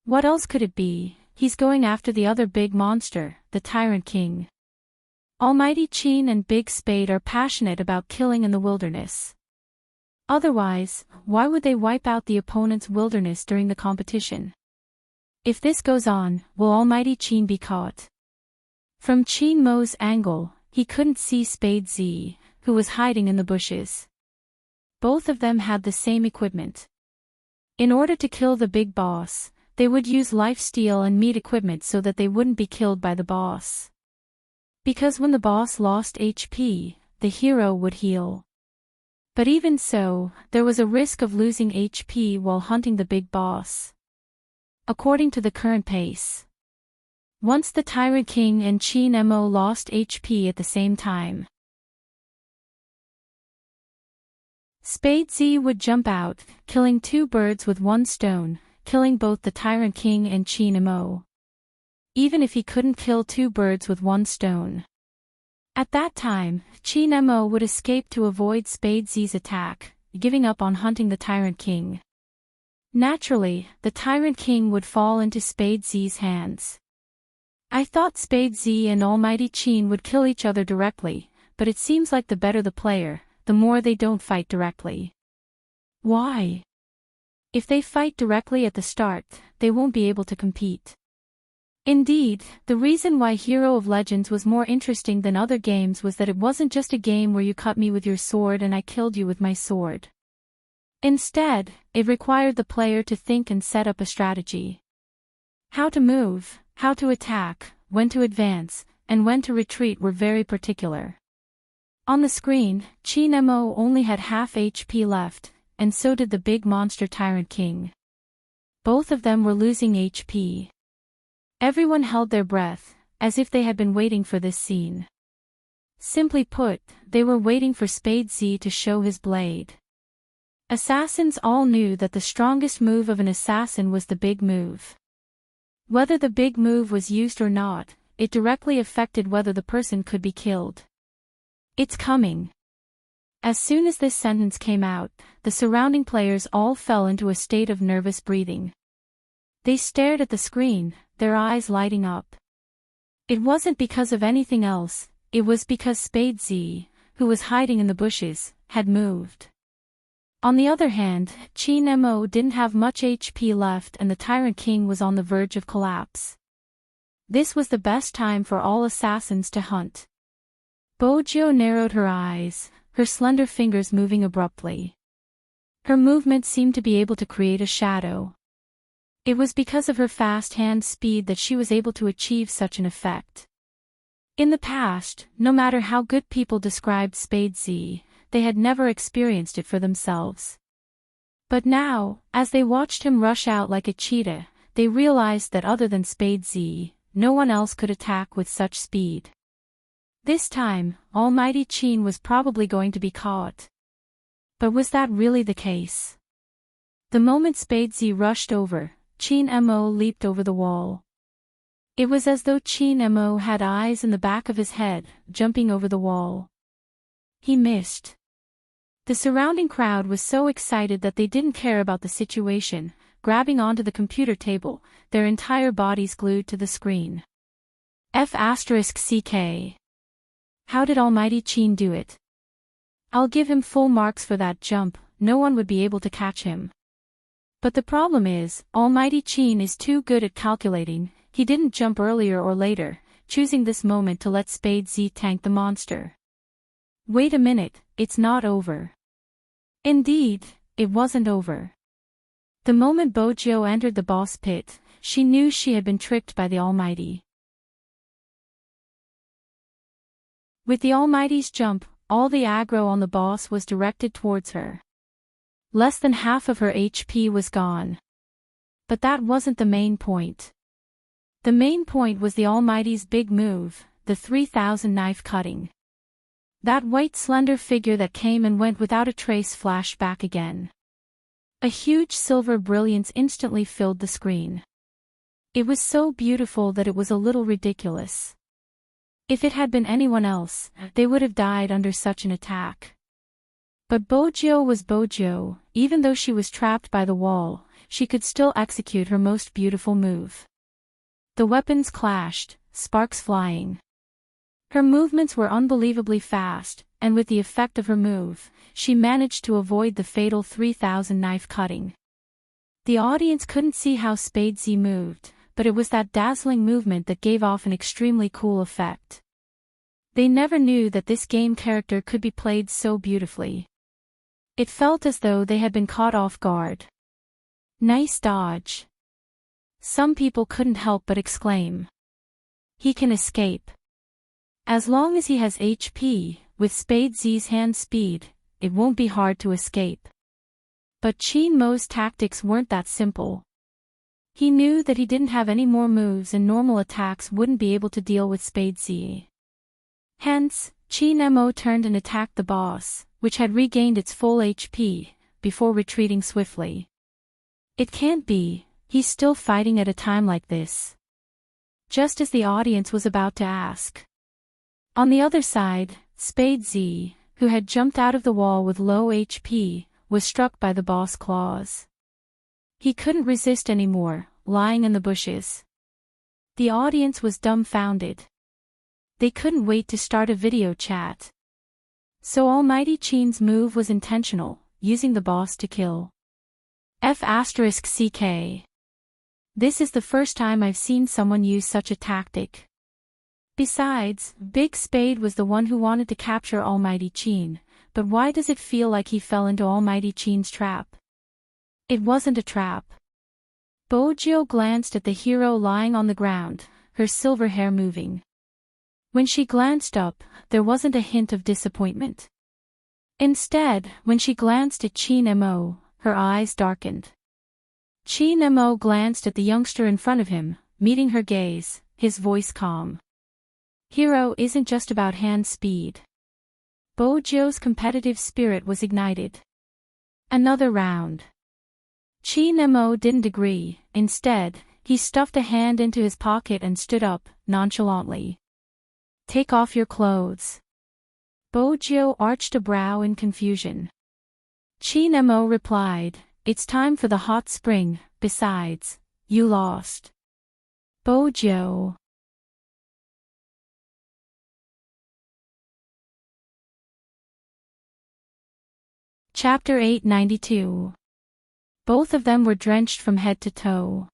What else could it be? He's going after the other big monster, the Tyrant King. Almighty Qin and Big Spade are passionate about killing in the wilderness. Otherwise, why would they wipe out the opponent's wilderness during the competition? If this goes on, will Almighty Qin be caught? From Qin Mo's angle, he couldn't see Spade Z, who was hiding in the bushes. Both of them had the same equipment. In order to kill the big boss, they would use lifesteal and meat equipment so that they wouldn't be killed by the boss. Because when the boss lost HP, the hero would heal. But even so, there was a risk of losing HP while hunting the big boss. According to the current pace. Once the Tyrant King and Qin Mo lost HP at the same time, Spade Z would jump out, killing two birds with one stone, killing both the Tyrant King and Qin Mo. Even if he couldn't kill two birds with one stone. At that time, Qin Mo would escape to avoid Spade Z's attack, giving up on hunting the Tyrant King. Naturally, the Tyrant King would fall into Spade Z's hands. I thought Spade Z and Almighty Qin would kill each other directly, but it seems like the better the player, the more they don't fight directly. Why? If they fight directly at the start, they won't be able to compete. Indeed, the reason why Hero of Legends was more interesting than other games was that it wasn't just a game where you cut me with your sword and I killed you with my sword. Instead, it required the player to think and set up a strategy. How to move, how to attack, when to advance, and when to retreat were very particular. On the screen, Qin Mo only had half HP left, and so did the big monster tyrant king. Both of them were losing HP. Everyone held their breath, as if they had been waiting for this scene. Simply put, they were waiting for Spade Z to show his blade. Assassins all knew that the strongest move of an assassin was the big move. Whether the big move was used or not, it directly affected whether the person could be killed. It's coming. As soon as this sentence came out, the surrounding players all fell into a state of nervous breathing. They stared at the screen, their eyes lighting up. It wasn't because of anything else, it was because Spade Z, who was hiding in the bushes, had moved. On the other hand, Qin Mo didn't have much HP left and the Tyrant King was on the verge of collapse. This was the best time for all assassins to hunt. Bojiu narrowed her eyes, her slender fingers moving abruptly. Her movement seemed to be able to create a shadow. It was because of her fast hand speed that she was able to achieve such an effect. In the past, no matter how good people described Spade Z, they had never experienced it for themselves. But now, as they watched him rush out like a cheetah, they realized that other than Spade Z, no one else could attack with such speed. This time, Almighty Qin was probably going to be caught. But was that really the case? The moment Spade Z rushed over, Qin Mo leaped over the wall. It was as though Qin Mo had eyes in the back of his head, jumping over the wall. He missed. The surrounding crowd was so excited that they didn't care about the situation, grabbing onto the computer table, their entire bodies glued to the screen. F***CK. How did Almighty Qin do it? I'll give him full marks for that jump, no one would be able to catch him. But the problem is, Almighty Qin is too good at calculating, he didn't jump earlier or later, choosing this moment to let Spade Z tank the monster. Wait a minute, it's not over. Indeed, it wasn't over. The moment Bojiu entered the boss pit, she knew she had been tricked by the Almighty. With the Almighty's jump, all the aggro on the boss was directed towards her. Less than half of her HP was gone. But that wasn't the main point. The main point was the Almighty's big move, the 3000 knife cutting. That white slender figure that came and went without a trace flashed back again. A huge silver brilliance instantly filled the screen. It was so beautiful that it was a little ridiculous. If it had been anyone else, they would have died under such an attack. But Bojiu was Bojiu, even though she was trapped by the wall, she could still execute her most beautiful move. The weapons clashed, sparks flying. Her movements were unbelievably fast, and with the effect of her move, she managed to avoid the fatal 3000 knife cutting. The audience couldn't see how Spade Z moved, but it was that dazzling movement that gave off an extremely cool effect. They never knew that this game character could be played so beautifully. It felt as though they had been caught off guard. Nice dodge. Some people couldn't help but exclaim. He can escape. As long as he has HP, with Spade Z's hand speed, it won't be hard to escape. But Qin Mo's tactics weren't that simple. He knew that he didn't have any more moves and normal attacks wouldn't be able to deal with Spade Z. Hence, Qin Mo turned and attacked the boss, which had regained its full HP, before retreating swiftly. It can't be, he's still fighting at a time like this. Just as the audience was about to ask. On the other side, Spade Z, who had jumped out of the wall with low HP, was struck by the boss claws. He couldn't resist anymore, lying in the bushes. The audience was dumbfounded. They couldn't wait to start a video chat. So Almighty Qin's move was intentional, using the boss to kill. F***CK. This is the first time I've seen someone use such a tactic. Besides, Big Spade was the one who wanted to capture Almighty Qin, but why does it feel like he fell into Almighty Qin's trap? It wasn't a trap. Bojiu glanced at the hero lying on the ground, her silver hair moving. When she glanced up, there wasn't a hint of disappointment. Instead, when she glanced at Qin Mo, her eyes darkened. Qin Mo glanced at the youngster in front of him, meeting her gaze, his voice calm. Hero isn't just about hand speed. Bojo's competitive spirit was ignited. Another round. Qin Mo didn't agree. Instead, he stuffed a hand into his pocket and stood up, nonchalantly. Take off your clothes. Bojo arched a brow in confusion. Qin Mo replied, it's time for the hot spring, besides, you lost. Bojo. Chapter 892. Both of them were drenched from head to toe.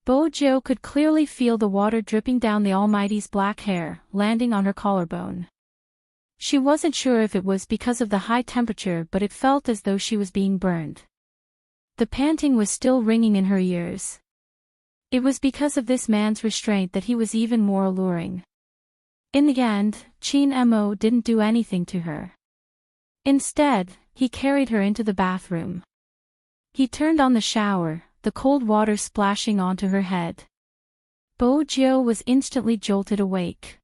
Bojo could clearly feel the water dripping down the Almighty's black hair, landing on her collarbone. She wasn't sure if it was because of the high temperature, but it felt as though she was being burned. The panting was still ringing in her ears. It was because of this man's restraint that he was even more alluring. In the end, Qin Mo didn't do anything to her. Instead, he carried her into the bathroom. He turned on the shower, the cold water splashing onto her head. Bojo was instantly jolted awake.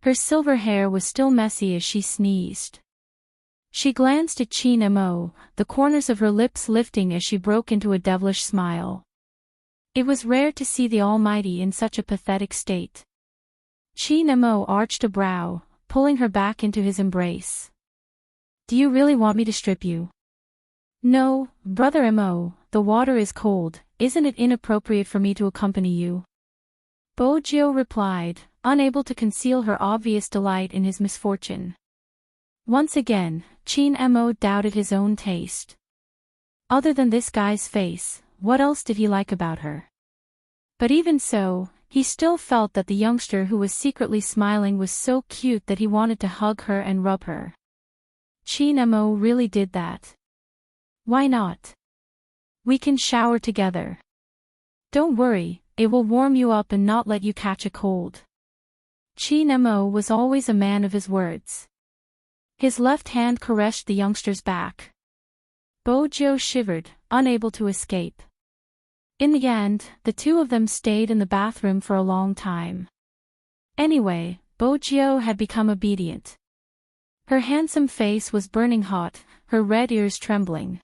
Her silver hair was still messy as she sneezed. She glanced at Qin Mo, the corners of her lips lifting as she broke into a devilish smile. It was rare to see the Almighty in such a pathetic state. Qin Mo arched a brow, pulling her back into his embrace. Do you really want me to strip you? No, Brother Mo, the water is cold, isn't it inappropriate for me to accompany you? Bojo replied, unable to conceal her obvious delight in his misfortune. Once again, Qin Mo doubted his own taste. Other than this guy's face, what else did he like about her? But even so, he still felt that the youngster who was secretly smiling was so cute that he wanted to hug her and rub her. Qin Mo really did that. Why not? We can shower together. Don't worry, it will warm you up and not let you catch a cold. Qin Mo was always a man of his words. His left hand caressed the youngster's back. Bojo shivered, unable to escape. In the end, the two of them stayed in the bathroom for a long time. Anyway, Bojo had become obedient. Her handsome face was burning hot, her red ears trembling.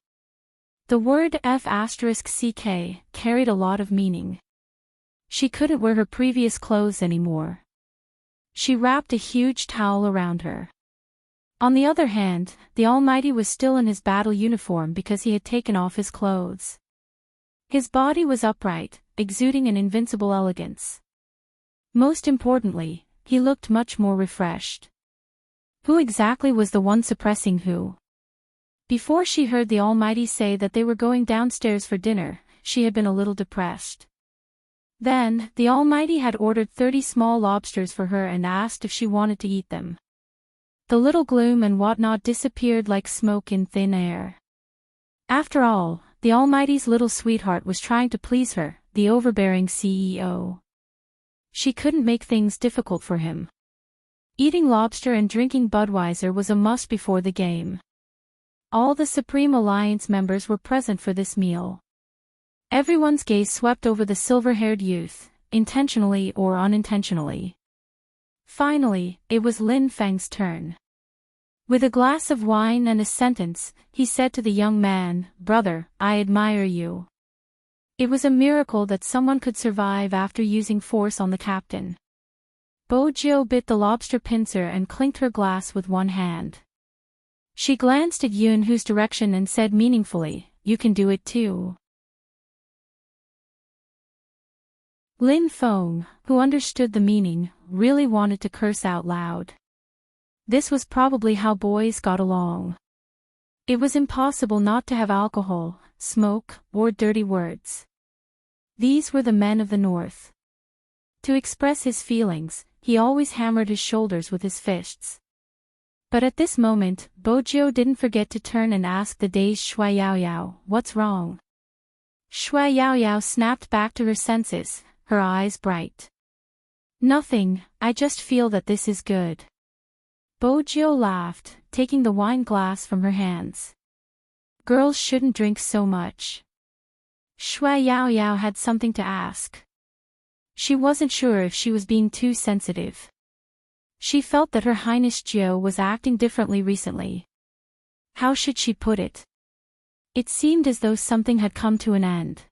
The word F*ck carried a lot of meaning. She couldn't wear her previous clothes anymore. She wrapped a huge towel around her. On the other hand, the Almighty was still in his battle uniform because he had taken off his clothes. His body was upright, exuding an invincible elegance. Most importantly, he looked much more refreshed. Who exactly was the one suppressing who? Before she heard the Almighty say that they were going downstairs for dinner, she had been a little depressed. Then, the Almighty had ordered 30 small lobsters for her and asked if she wanted to eat them. The little gloom and whatnot disappeared like smoke in thin air. After all, the Almighty's little sweetheart was trying to please her, the overbearing CEO. She couldn't make things difficult for him. Eating lobster and drinking Budweiser was a must before the game. All the Supreme Alliance members were present for this meal. Everyone's gaze swept over the silver-haired youth, intentionally or unintentionally. Finally, it was Lin Feng's turn. With a glass of wine and a sentence, he said to the young man, "Brother, I admire you." It was a miracle that someone could survive after using force on the captain. Bojo bit the lobster pincer and clinked her glass with one hand. She glanced at Yun Hu's direction and said meaningfully, "You can do it too." Lin Feng, who understood the meaning, really wanted to curse out loud. This was probably how boys got along. It was impossible not to have alcohol, smoke, or dirty words. These were the men of the North. To express his feelings, he always hammered his shoulders with his fists. But at this moment, Bojo didn't forget to turn and ask the dazed Shui Yaoyao, "What's wrong?" Shui Yaoyao snapped back to her senses, her eyes bright. "Nothing, I just feel that this is good." Bojiu laughed, taking the wine glass from her hands. Girls shouldn't drink so much. Shui Yaoyao had something to ask. She wasn't sure if she was being too sensitive. She felt that Her Highness Jiu was acting differently recently. How should she put it? It seemed as though something had come to an end.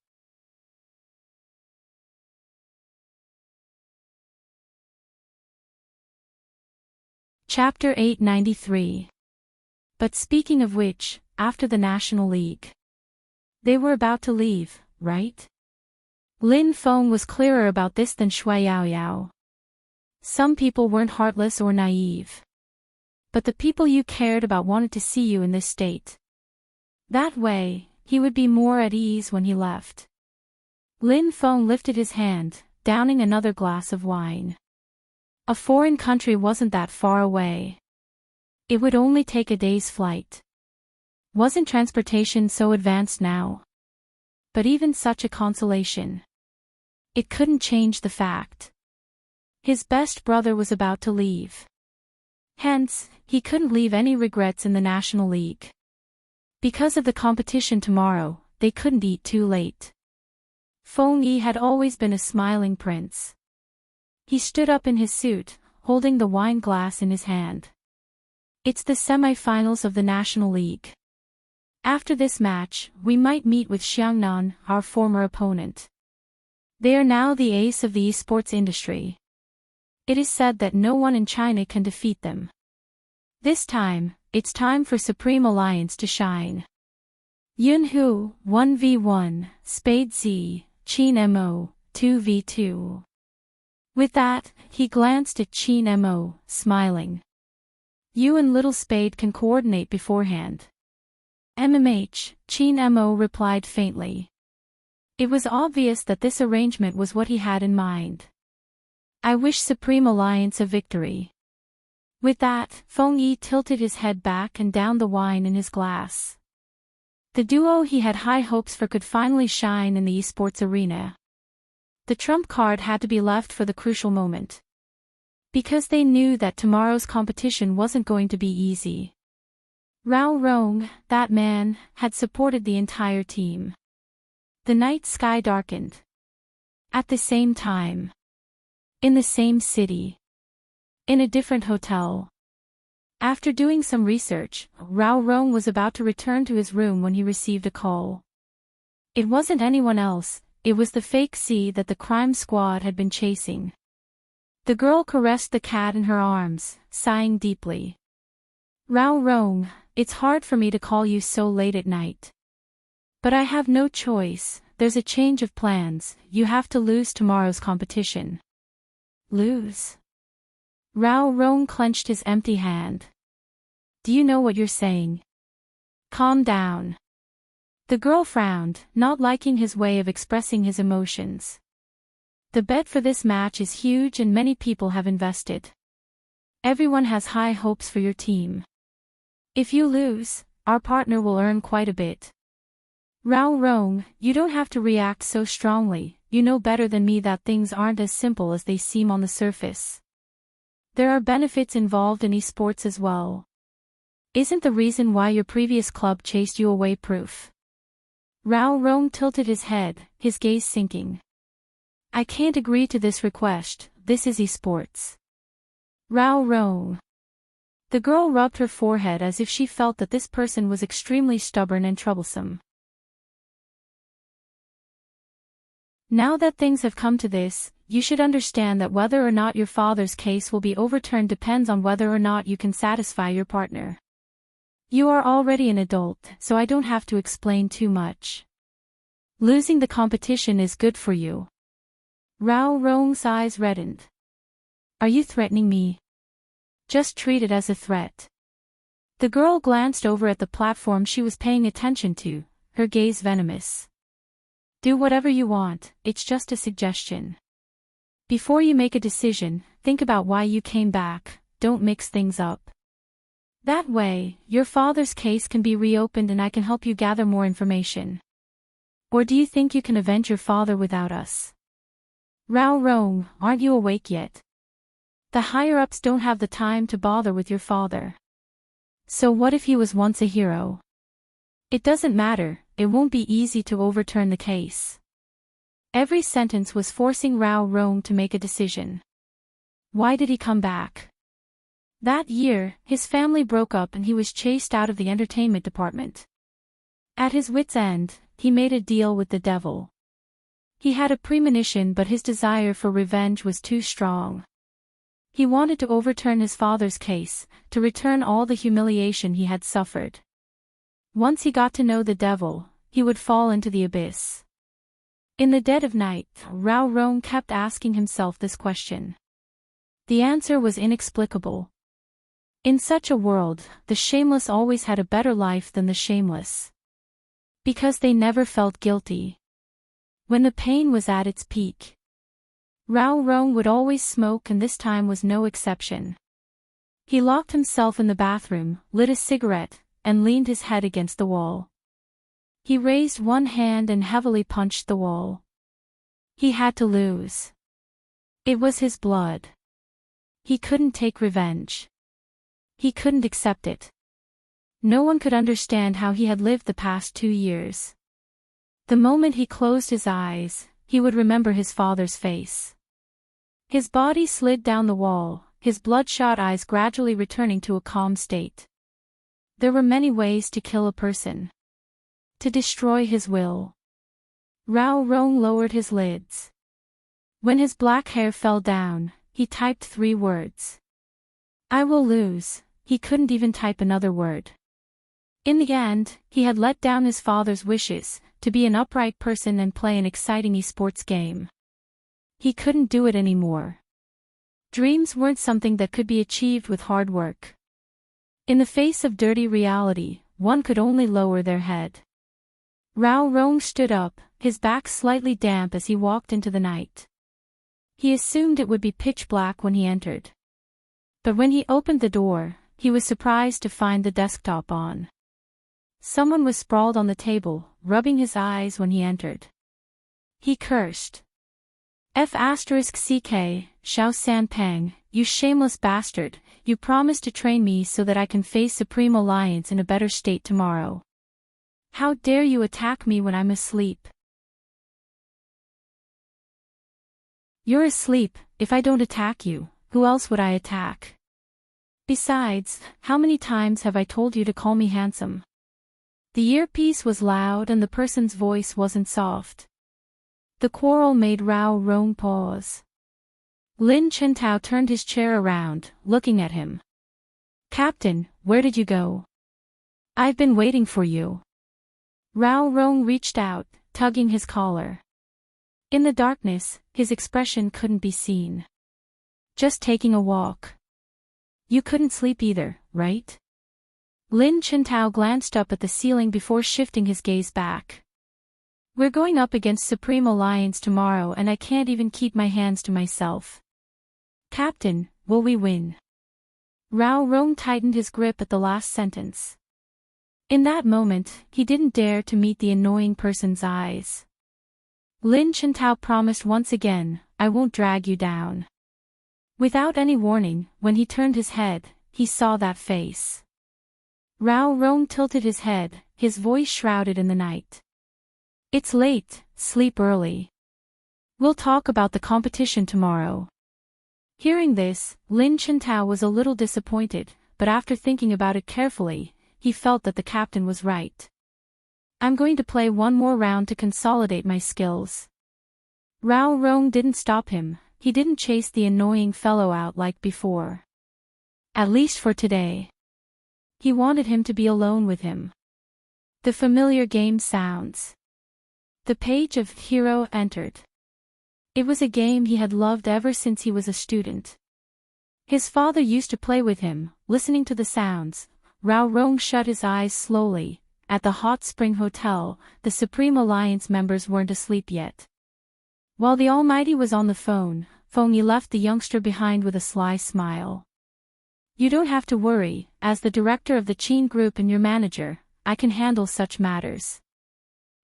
Chapter 893. But speaking of which, after the National League. They were about to leave, right? Lin Feng was clearer about this than Shui Yaoyao. Some people weren't heartless or naive. But the people you cared about wanted to see you in this state. That way, he would be more at ease when he left. Lin Feng lifted his hand, downing another glass of wine. A foreign country wasn't that far away. It would only take a day's flight. Wasn't transportation so advanced now? But even such a consolation. It couldn't change the fact. His best brother was about to leave. Hence, he couldn't leave any regrets in the National League. Because of the competition tomorrow, they couldn't eat too late. Feng Yi had always been a smiling prince. He stood up in his suit, holding the wine glass in his hand. It's the semi-finals of the National League. After this match, we might meet with Xiangnan, our former opponent. They are now the ace of the esports industry. It is said that no one in China can defeat them. This time, it's time for Supreme Alliance to shine. Yunhu, 1v1, Spade Z, Qin Mo, 2v2. With that, he glanced at Qin Mo, smiling. You and Little Spade can coordinate beforehand. Qin Mo replied faintly. It was obvious that this arrangement was what he had in mind. I wish Supreme Alliance a victory. With that, Feng Yi tilted his head back and downed the wine in his glass. The duo he had high hopes for could finally shine in the esports arena. The trump card had to be left for the crucial moment. Because they knew that tomorrow's competition wasn't going to be easy. Rao Rong, that man, had supported the entire team. The night sky darkened. At the same time. In the same city. In a different hotel. After doing some research, Rao Rong was about to return to his room when he received a call. It wasn't anyone else, it was the fake C that the crime squad had been chasing. The girl caressed the cat in her arms, sighing deeply. Rao Rong, it's hard for me to call you so late at night. But I have no choice, there's a change of plans, you have to lose tomorrow's competition. Lose? Rao Rong clenched his empty hand. Do you know what you're saying? Calm down. The girl frowned, not liking his way of expressing his emotions. The bet for this match is huge and many people have invested. Everyone has high hopes for your team. If you lose, our partner will earn quite a bit. Rao Rong, you don't have to react so strongly, you know better than me that things aren't as simple as they seem on the surface. There are benefits involved in esports as well. Isn't the reason why your previous club chased you away proof? Rao Rong tilted his head, his gaze sinking. I can't agree to this request, this is esports. Rao Rong. The girl rubbed her forehead as if she felt that this person was extremely stubborn and troublesome. Now that things have come to this, you should understand that whether or not your father's case will be overturned depends on whether or not you can satisfy your partner. You are already an adult, so I don't have to explain too much. Losing the competition is good for you. Rao Rong's eyes reddened. Are you threatening me? Just treat it as a threat. The girl glanced over at the platform she was paying attention to, her gaze venomous. Do whatever you want, it's just a suggestion. Before you make a decision, think about why you came back, don't mix things up. That way, your father's case can be reopened and I can help you gather more information. Or do you think you can avenge your father without us? Rao Rong, aren't you awake yet? The higher-ups don't have the time to bother with your father. So what if he was once a hero? It doesn't matter, it won't be easy to overturn the case. Every sentence was forcing Rao Rong to make a decision. Why did he come back? That year, his family broke up and he was chased out of the entertainment department. At his wit's end, he made a deal with the devil. He had a premonition, but his desire for revenge was too strong. He wanted to overturn his father's case, to return all the humiliation he had suffered. Once he got to know the devil, he would fall into the abyss. In the dead of night, Rao Rong kept asking himself this question. The answer was inexplicable. In such a world, the shameless always had a better life than the shameless. Because they never felt guilty. When the pain was at its peak, Rao Rong would always smoke, and this time was no exception. He locked himself in the bathroom, lit a cigarette, and leaned his head against the wall. He raised one hand and heavily punched the wall. He had to lose. It was his blood. He couldn't take revenge. He couldn't accept it. No one could understand how he had lived the past 2 years. The moment he closed his eyes, he would remember his father's face. His body slid down the wall, his bloodshot eyes gradually returning to a calm state. There were many ways to kill a person. To destroy his will. Rao Rong lowered his lids. When his black hair fell down, he typed 3 words. I will lose. He couldn't even type another word. In the end, he had let down his father's wishes, to be an upright person and play an exciting esports game. He couldn't do it anymore. Dreams weren't something that could be achieved with hard work. In the face of dirty reality, one could only lower their head. Rao Rong stood up, his back slightly damp as he walked into the night. He assumed it would be pitch black when he entered. But when he opened the door, he was surprised to find the desktop on. Someone was sprawled on the table, rubbing his eyes when he entered. He cursed. F***ck, Xiao San Peng, you shameless bastard, you promised to train me so that I can face Supreme Alliance in a better state tomorrow. How dare you attack me when I'm asleep? You're asleep. If I don't attack you, who else would I attack? Besides, how many times have I told you to call me handsome? The earpiece was loud and the person's voice wasn't soft. The quarrel made Rao Rong pause. Lin Chintao turned his chair around, looking at him. Captain, where did you go? I've been waiting for you. Rao Rong reached out, tugging his collar. In the darkness, his expression couldn't be seen. Just taking a walk. You couldn't sleep either, right? Lin Chintao glanced up at the ceiling before shifting his gaze back. We're going up against Supreme Alliance tomorrow and I can't even keep my hands to myself. Captain, will we win? Rao Rong tightened his grip at the last sentence. In that moment, he didn't dare to meet the annoying person's eyes. Lin Chintao promised once again, I won't drag you down. Without any warning, when he turned his head, he saw that face. Rao Rong tilted his head, his voice shrouded in the night. It's late, sleep early. We'll talk about the competition tomorrow. Hearing this, Lin Chintao was a little disappointed, but after thinking about it carefully, he felt that the captain was right. I'm going to play one more round to consolidate my skills. Rao Rong didn't stop him, he didn't chase the annoying fellow out like before. At least for today. He wanted him to be alone with him. The familiar game sounds. The page of Hero entered. It was a game he had loved ever since he was a student. His father used to play with him, listening to the sounds. Rao Rong shut his eyes slowly. At the Hot Spring Hotel, the Supreme Alliance members weren't asleep yet. While the Almighty was on the phone, Feng Yi left the youngster behind with a sly smile. You don't have to worry, as the director of the Qin Group and your manager, I can handle such matters.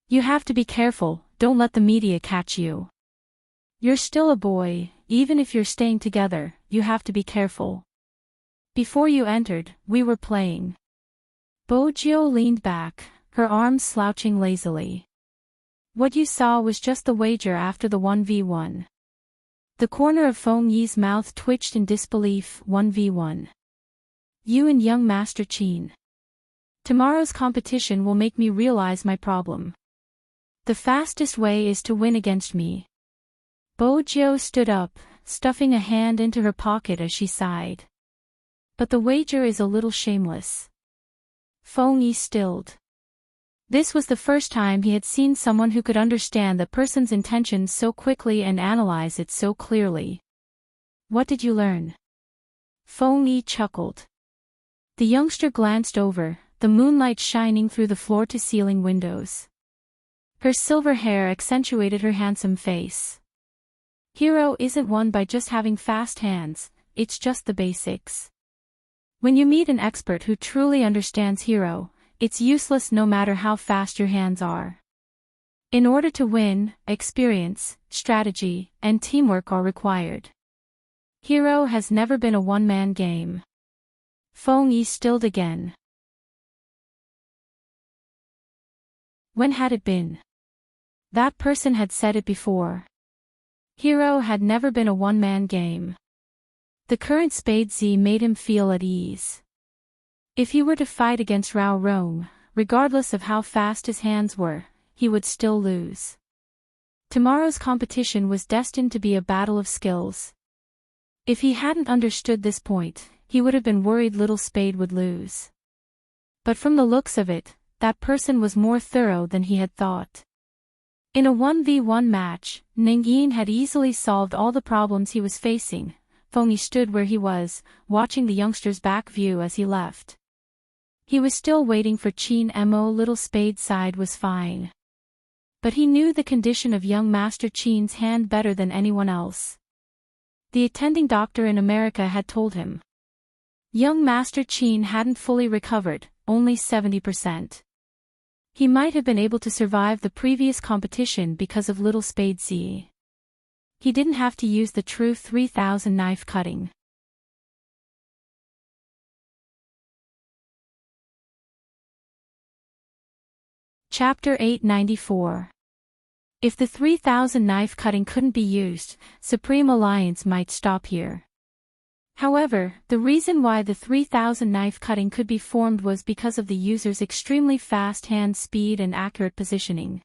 You have to be careful, don't let the media catch you. You're still a boy, even if you're staying together, you have to be careful. Before you entered, we were playing. Bojo leaned back, her arms slouching lazily. What you saw was just the wager after the 1v1. The corner of Feng Yi's mouth twitched in disbelief. 1v1. You and young Master Qin. Tomorrow's competition will make me realize my problem. The fastest way is to win against me. Bojo stood up, stuffing a hand into her pocket as she sighed. But the wager is a little shameless. Feng Yi stilled. This was the first time he had seen someone who could understand the person's intentions so quickly and analyze it so clearly. What did you learn? Feng Yi chuckled. The youngster glanced over, the moonlight shining through the floor-to-ceiling windows. Her silver hair accentuated her handsome face. Hero isn't won by just having fast hands, it's just the basics. When you meet an expert who truly understands hero, it's useless no matter how fast your hands are. In order to win, experience, strategy, and teamwork are required. Hero has never been a one-man game. Feng Yi stilled again. When had it been? That person had said it before. Hero had never been a one-man game. The current Spade Z made him feel at ease. If he were to fight against Rao Rong, regardless of how fast his hands were, he would still lose. Tomorrow's competition was destined to be a battle of skills. If he hadn't understood this point, he would have been worried little Spade would lose. But from the looks of it, that person was more thorough than he had thought. In a 1v1 match, Ning Yin had easily solved all the problems he was facing. Feng Yi stood where he was, watching the youngster's back view as he left. He was still waiting for Qin Mo. Little Spade's side was fine. But he knew the condition of young Master Qin's hand better than anyone else. The attending doctor in America had told him. Young Master Qin hadn't fully recovered, only 70%. He might have been able to survive the previous competition because of Little Spade Z. He didn't have to use the true 3000 knife cutting. Chapter 894. If the 3000 knife cutting couldn't be used, Supreme Alliance might stop here. However, the reason why the 3000 knife cutting could be formed was because of the user's extremely fast hand speed and accurate positioning.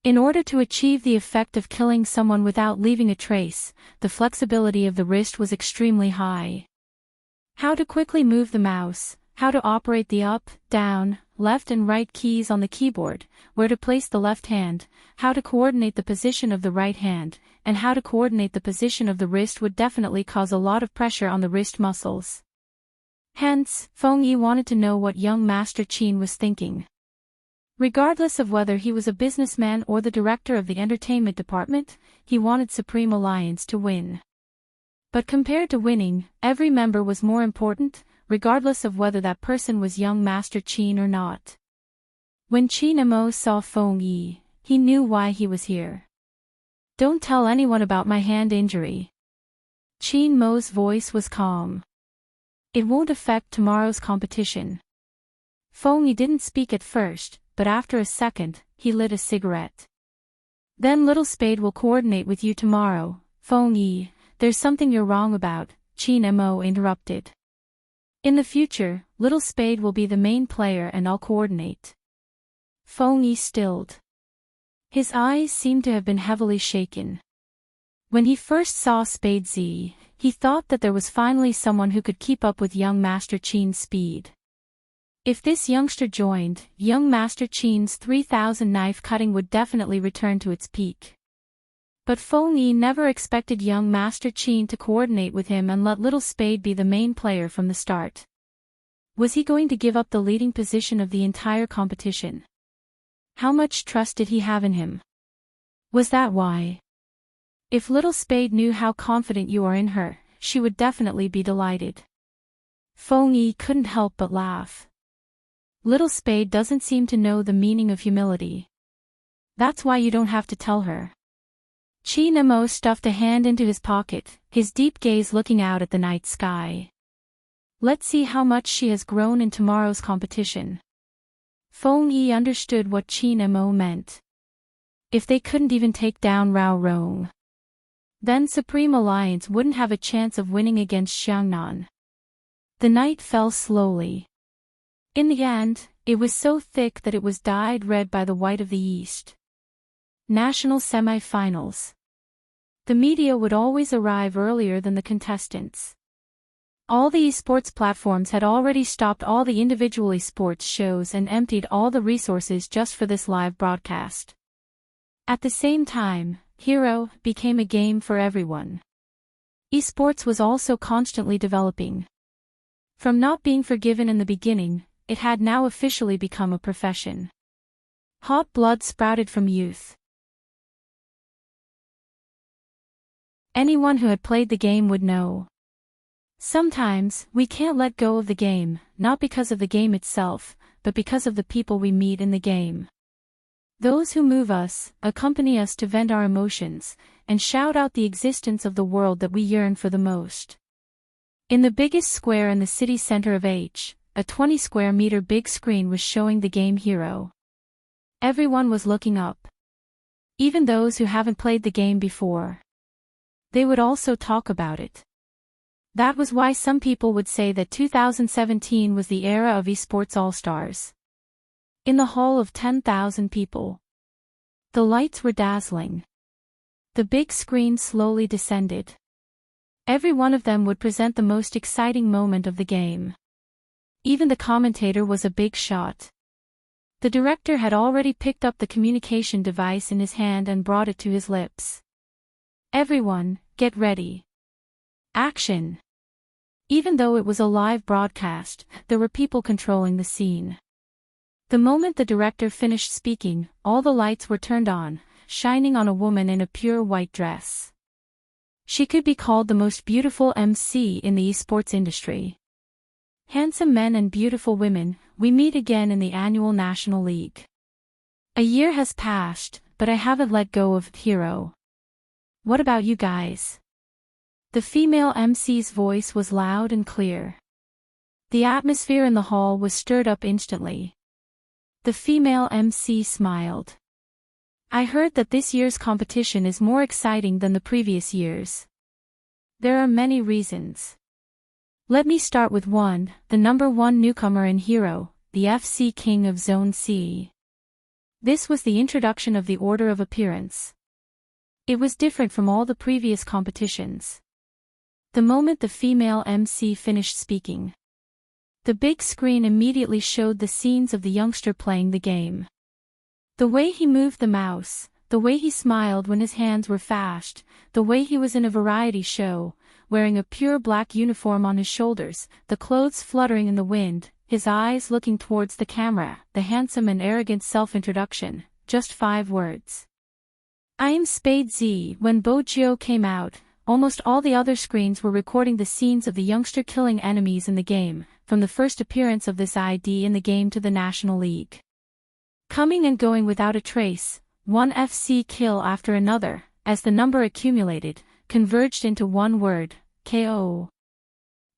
In order to achieve the effect of killing someone without leaving a trace, the flexibility of the wrist was extremely high. How to quickly move the mouse, how to operate the up, down, left and right keys on the keyboard, where to place the left hand, how to coordinate the position of the right hand, and how to coordinate the position of the wrist would definitely cause a lot of pressure on the wrist muscles. Hence, Feng Yi wanted to know what young Master Qin was thinking. Regardless of whether he was a businessman or the director of the entertainment department, he wanted Supreme Alliance to win. But compared to winning, every member was more important, regardless of whether that person was young Master Qin or not. When Qin Mo saw Feng Yi, he knew why he was here. Don't tell anyone about my hand injury. Qin Mo's voice was calm. It won't affect tomorrow's competition. Feng Yi didn't speak at first, but after a second, he lit a cigarette. Then Little Spade will coordinate with you tomorrow. Feng Yi, there's something you're wrong about, Qin Mo interrupted. In the future, Little Spade will be the main player and I'll coordinate. Feng Yi stilled. His eyes seemed to have been heavily shaken. When he first saw Spade Z, he thought that there was finally someone who could keep up with young Master Qin's speed. If this youngster joined, young Master Qin's 3000 knife cutting would definitely return to its peak. But Feng Yi never expected young Master Qin to coordinate with him and let Little Spade be the main player from the start. Was he going to give up the leading position of the entire competition? How much trust did he have in him? Was that why? If Little Spade knew how confident you are in her, she would definitely be delighted. Feng Yi couldn't help but laugh. Little Spade doesn't seem to know the meaning of humility. That's why you don't have to tell her. Chi Namo stuffed a hand into his pocket, his deep gaze looking out at the night sky. Let's see how much she has grown in tomorrow's competition. Feng Yi understood what Chi Namo meant. If they couldn't even take down Rao Rong, then Supreme Alliance wouldn't have a chance of winning against Xiangnan. The night fell slowly. In the end, it was so thick that it was dyed red by the white of the east. National semi-finals. The media would always arrive earlier than the contestants. All the esports platforms had already stopped all the individual esports shows and emptied all the resources just for this live broadcast. At the same time, Hero became a game for everyone. Esports was also constantly developing. From not being forgiven in the beginning, it had now officially become a profession. Hot blood sprouted from youth. Anyone who had played the game would know. Sometimes, we can't let go of the game, not because of the game itself, but because of the people we meet in the game. Those who move us, accompany us to vent our emotions, and shout out the existence of the world that we yearn for the most. In the biggest square in the city center of H, a 20 square meter big screen was showing the game Hero. Everyone was looking up. Even those who haven't played the game before. They would also talk about it. That was why some people would say that 2017 was the era of esports all-stars. In the hall of 10,000 people. The lights were dazzling. The big screen slowly descended. Every one of them would present the most exciting moment of the game. Even the commentator was a big shot. The director had already picked up the communication device in his hand and brought it to his lips. Everyone, get ready. Action! Even though it was a live broadcast, there were people controlling the scene. The moment the director finished speaking, all the lights were turned on, shining on a woman in a pure white dress. She could be called the most beautiful MC in the esports industry. Handsome men and beautiful women, we meet again in the annual National League. A year has passed, but I haven't let go of Hero. What about you guys? The female MC's voice was loud and clear. The atmosphere in the hall was stirred up instantly. The female MC smiled. I heard that this year's competition is more exciting than the previous years. There are many reasons. Let me start with one, the number one newcomer in Hero, the FC King of Zone C. This was the introduction of the order of appearance. It was different from all the previous competitions. The moment the female MC finished speaking, the big screen immediately showed the scenes of the youngster playing the game. The way he moved the mouse, the way he smiled when his hands were fast, the way he was in a variety show, wearing a pure black uniform on his shoulders, the clothes fluttering in the wind, his eyes looking towards the camera, the handsome and arrogant self-introduction, just 5 words. I am Spade Z. When Bo Jio came out, almost all the other screens were recording the scenes of the youngster killing enemies in the game, from the first appearance of this ID in the game to the National League. Coming and going without a trace, one FC kill after another, as the number accumulated, converged into one word, KO.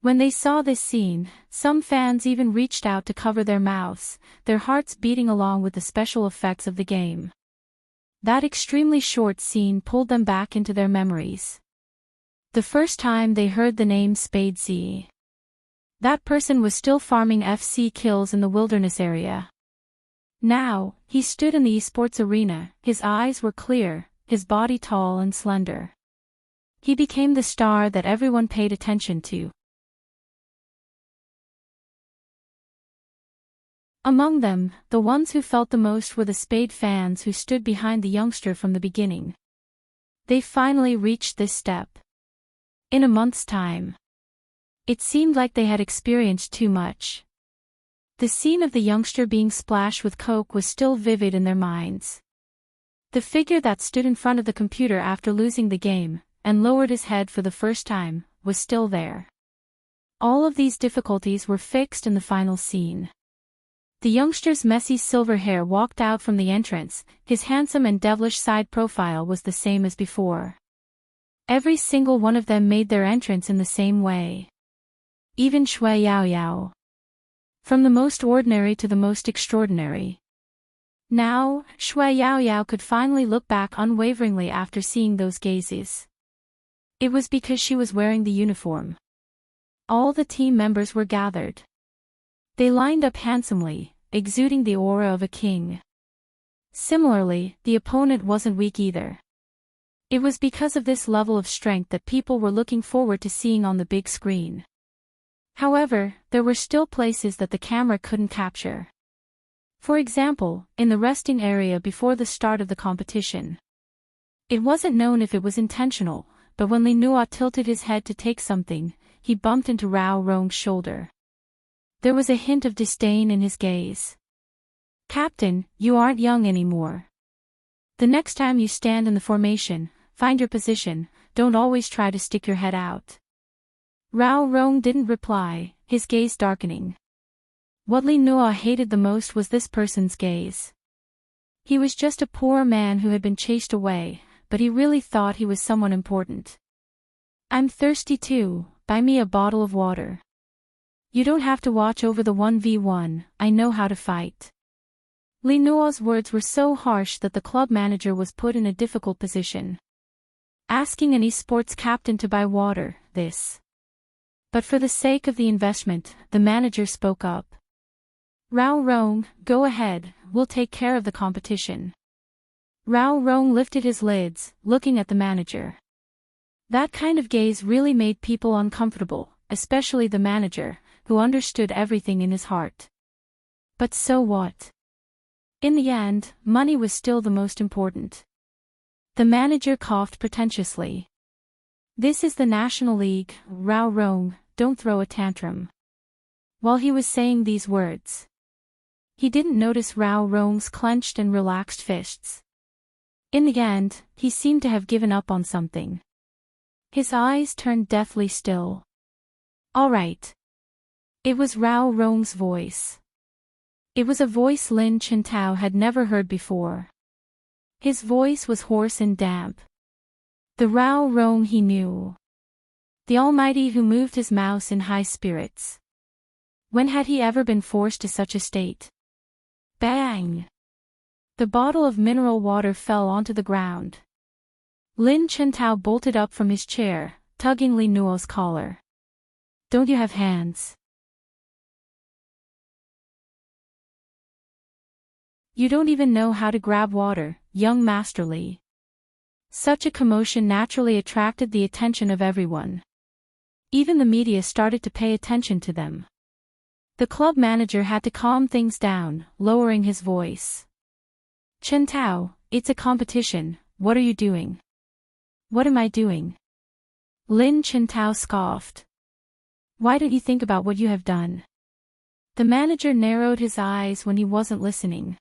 When they saw this scene, some fans even reached out to cover their mouths, their hearts beating along with the special effects of the game. That extremely short scene pulled them back into their memories. The first time they heard the name Spade Z. That person was still farming FC kills in the wilderness area. Now, he stood in the esports arena, his eyes were clear, his body tall and slender. He became the star that everyone paid attention to. Among them, the ones who felt the most were the Spade fans who stood behind the youngster from the beginning. They finally reached this step. In a month's time. It seemed like they had experienced too much. The scene of the youngster being splashed with coke was still vivid in their minds. The figure that stood in front of the computer after losing the game, and lowered his head for the first time, was still there. All of these difficulties were fixed in the final scene. The youngster's messy silver hair walked out from the entrance, his handsome and devilish side profile was the same as before. Every single one of them made their entrance in the same way. Even Shui Yao Yao. From the most ordinary to the most extraordinary. Now, Shui Yao Yao could finally look back unwaveringly after seeing those gazes. It was because she was wearing the uniform. All the team members were gathered. They lined up handsomely, exuding the aura of a king. Similarly, the opponent wasn't weak either. It was because of this level of strength that people were looking forward to seeing on the big screen. However, there were still places that the camera couldn't capture. For example, in the resting area before the start of the competition. It wasn't known if it was intentional, but when Li Nuo tilted his head to take something, he bumped into Rao Rong's shoulder. There was a hint of disdain in his gaze. "Captain, you aren't young anymore. The next time you stand in the formation, find your position, don't always try to stick your head out." Rao Rong didn't reply, his gaze darkening. What Li Nuo hated the most was this person's gaze. He was just a poor man who had been chased away, but he really thought he was someone important. "I'm thirsty too, buy me a bottle of water." "You don't have to watch over the 1v1, I know how to fight." Li Nuo's words were so harsh that the club manager was put in a difficult position. Asking an esports captain to buy water, this. But for the sake of the investment, the manager spoke up. "Rao Rong, go ahead, we'll take care of the competition." Rao Rong lifted his lids, looking at the manager. That kind of gaze really made people uncomfortable, especially the manager, who understood everything in his heart. But so what? In the end, money was still the most important. The manager coughed pretentiously. "This is the National League, Rao Rong, don't throw a tantrum." While he was saying these words, he didn't notice Rao Rong's clenched and relaxed fists. In the end, he seemed to have given up on something. His eyes turned deathly still. "All right." It was Rao Rong's voice. It was a voice Lin Chintao had never heard before. His voice was hoarse and damp. The Rao Rong he knew. The Almighty who moved his mouse in high spirits. When had he ever been forced to such a state? Bang! The bottle of mineral water fell onto the ground. Lin Chintao bolted up from his chair, tugging Li Nuo's collar. "Don't you have hands? You don't even know how to grab water, young Master Li." Such a commotion naturally attracted the attention of everyone. Even the media started to pay attention to them. The club manager had to calm things down, lowering his voice. "Chintao, it's a competition, what are you doing?" "What am I doing?" Lin Chintao scoffed. "Why don't you think about what you have done?" The manager narrowed his eyes when he wasn't listening.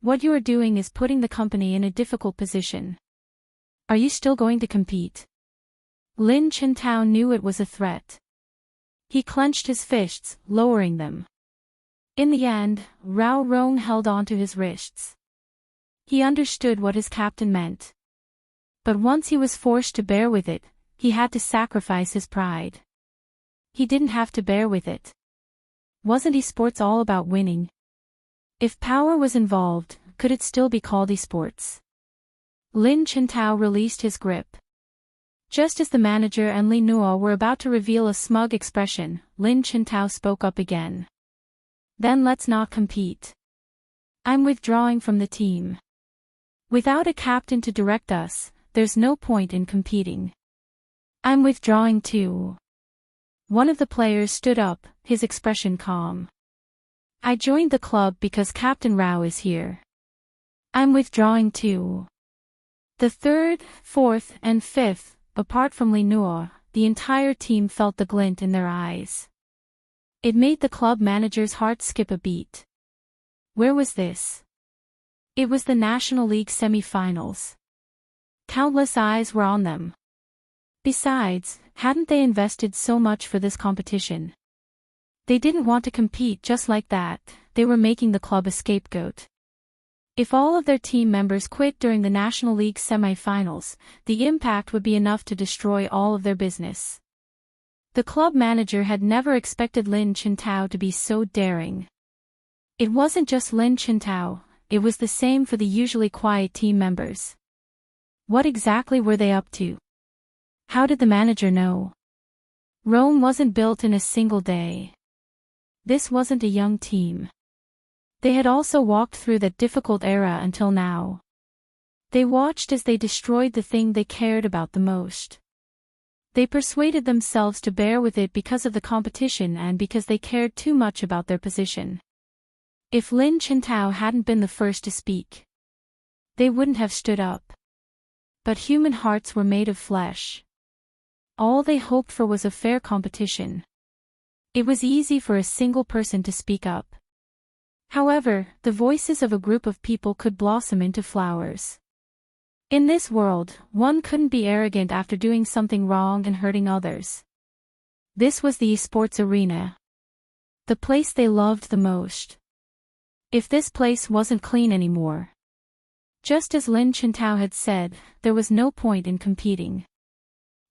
"What you are doing is putting the company in a difficult position. Are you still going to compete?" Lin Chintao knew it was a threat. He clenched his fists, lowering them. In the end, Rao Rong held on to his wrists. He understood what his captain meant. But once he was forced to bear with it, he had to sacrifice his pride. He didn't have to bear with it. Wasn't esports all about winning? If power was involved, could it still be called esports? Lin Chintao released his grip. Just as the manager and Li Nuo were about to reveal a smug expression, Lin Chintao spoke up again. "Then let's not compete. I'm withdrawing from the team. Without a captain to direct us, there's no point in competing." "I'm withdrawing too." One of the players stood up, his expression calm. "I joined the club because Captain Rao is here." "I'm withdrawing too." The third, fourth, and fifth, apart from Li Nuo, the entire team felt the glint in their eyes. It made the club manager's heart skip a beat. Where was this? It was the National League semi-finals. Countless eyes were on them. Besides, hadn't they invested so much for this competition? They didn't want to compete just like that, they were making the club a scapegoat. If all of their team members quit during the National League semi-finals, the impact would be enough to destroy all of their business. The club manager had never expected Lin Chintao to be so daring. It wasn't just Lin Chintao, it was the same for the usually quiet team members. What exactly were they up to? How did the manager know? Rome wasn't built in a single day. This wasn't a young team. They had also walked through that difficult era until now. They watched as they destroyed the thing they cared about the most. They persuaded themselves to bear with it because of the competition and because they cared too much about their position. If Lin Chintao hadn't been the first to speak, they wouldn't have stood up. But human hearts were made of flesh. All they hoped for was a fair competition. It was easy for a single person to speak up. However, the voices of a group of people could blossom into flowers. In this world, one couldn't be arrogant after doing something wrong and hurting others. This was the esports arena. The place they loved the most. If this place wasn't clean anymore. Just as Lin Chintao had said, there was no point in competing.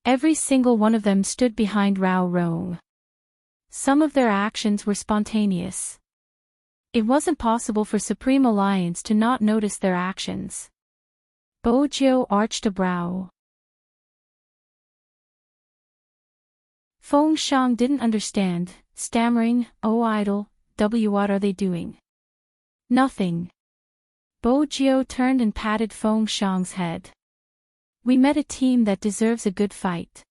Every single one of them stood behind Rao Rong. Some of their actions were spontaneous. It wasn't possible for Supreme Alliance to not notice their actions. Bojiu arched a brow. Feng Shang didn't understand, stammering, "Oh idol, what are they doing?" "Nothing." Bojiu turned and patted Feng Shang's head. "We met a team that deserves a good fight."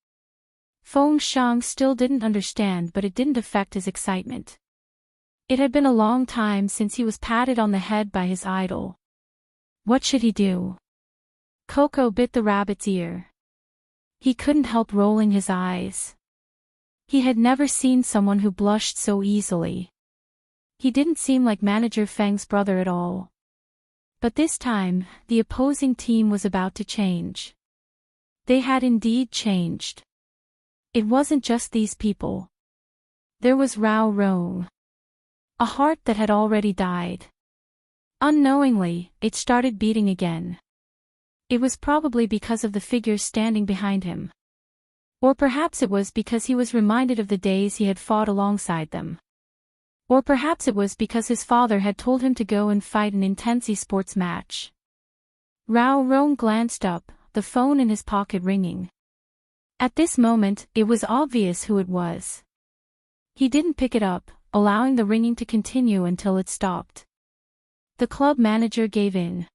Feng Shang still didn't understand, but it didn't affect his excitement. It had been a long time since he was patted on the head by his idol. What should he do? Coco bit the rabbit's ear. He couldn't help rolling his eyes. He had never seen someone who blushed so easily. He didn't seem like Manager Feng's brother at all. But this time, the opposing team was about to change. They had indeed changed. It wasn't just these people. There was Rao Rong. A heart that had already died. Unknowingly, it started beating again. It was probably because of the figures standing behind him. Or perhaps it was because he was reminded of the days he had fought alongside them. Or perhaps it was because his father had told him to go and fight an intense esports match. Rao Rong glanced up, the phone in his pocket ringing. At this moment, it was obvious who it was. He didn't pick it up, allowing the ringing to continue until it stopped. The club manager gave in.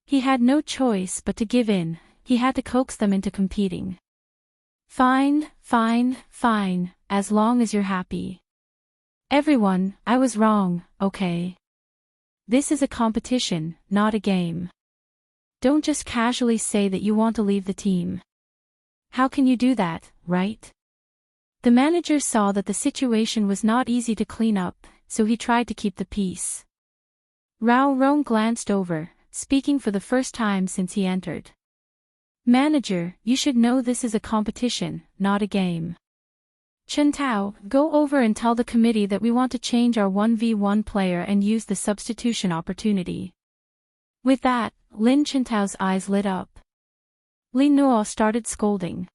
He had no choice but to give in, he had to coax them into competing. Fine, as long as you're happy. Everyone, I was wrong, okay? This is a competition, not a game. Don't just casually say that you want to leave the team. How can you do that, right? The manager saw that the situation was not easy to clean up, so he tried to keep the peace. Rao Rong glanced over, speaking for the first time since he entered. "Manager, you should know this is a competition, not a game. Chintao, go over and tell the committee that we want to change our 1v1 player and use the substitution opportunity." With that, Lin Chintao's eyes lit up. Li Nuo started scolding.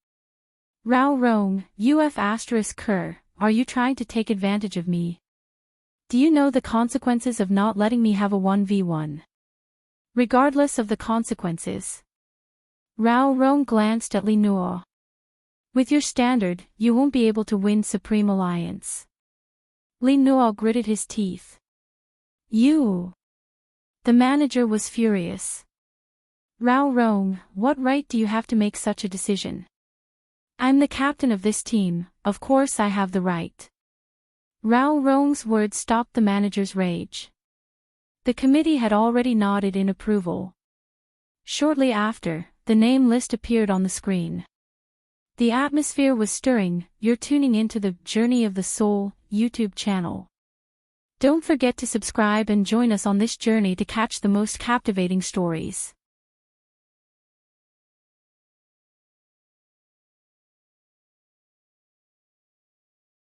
"Rao Rong, UF**Ker, are you trying to take advantage of me? Do you know the consequences of not letting me have a 1v1? Regardless of the consequences." Rao Rong glanced at Li Nuo. "With your standard, you won't be able to win Supreme Alliance." Li Nuo gritted his teeth. "You!" The manager was furious. "Rao Rong, what right do you have to make such a decision? I'm the captain of this team, of course I have the right." Rao Rong's words stopped the manager's rage. The committee had already nodded in approval. Shortly after, the name list appeared on the screen. The atmosphere was stirring. You're tuning into the Journey of the Soul YouTube channel. Don't forget to subscribe and join us on this journey to catch the most captivating stories.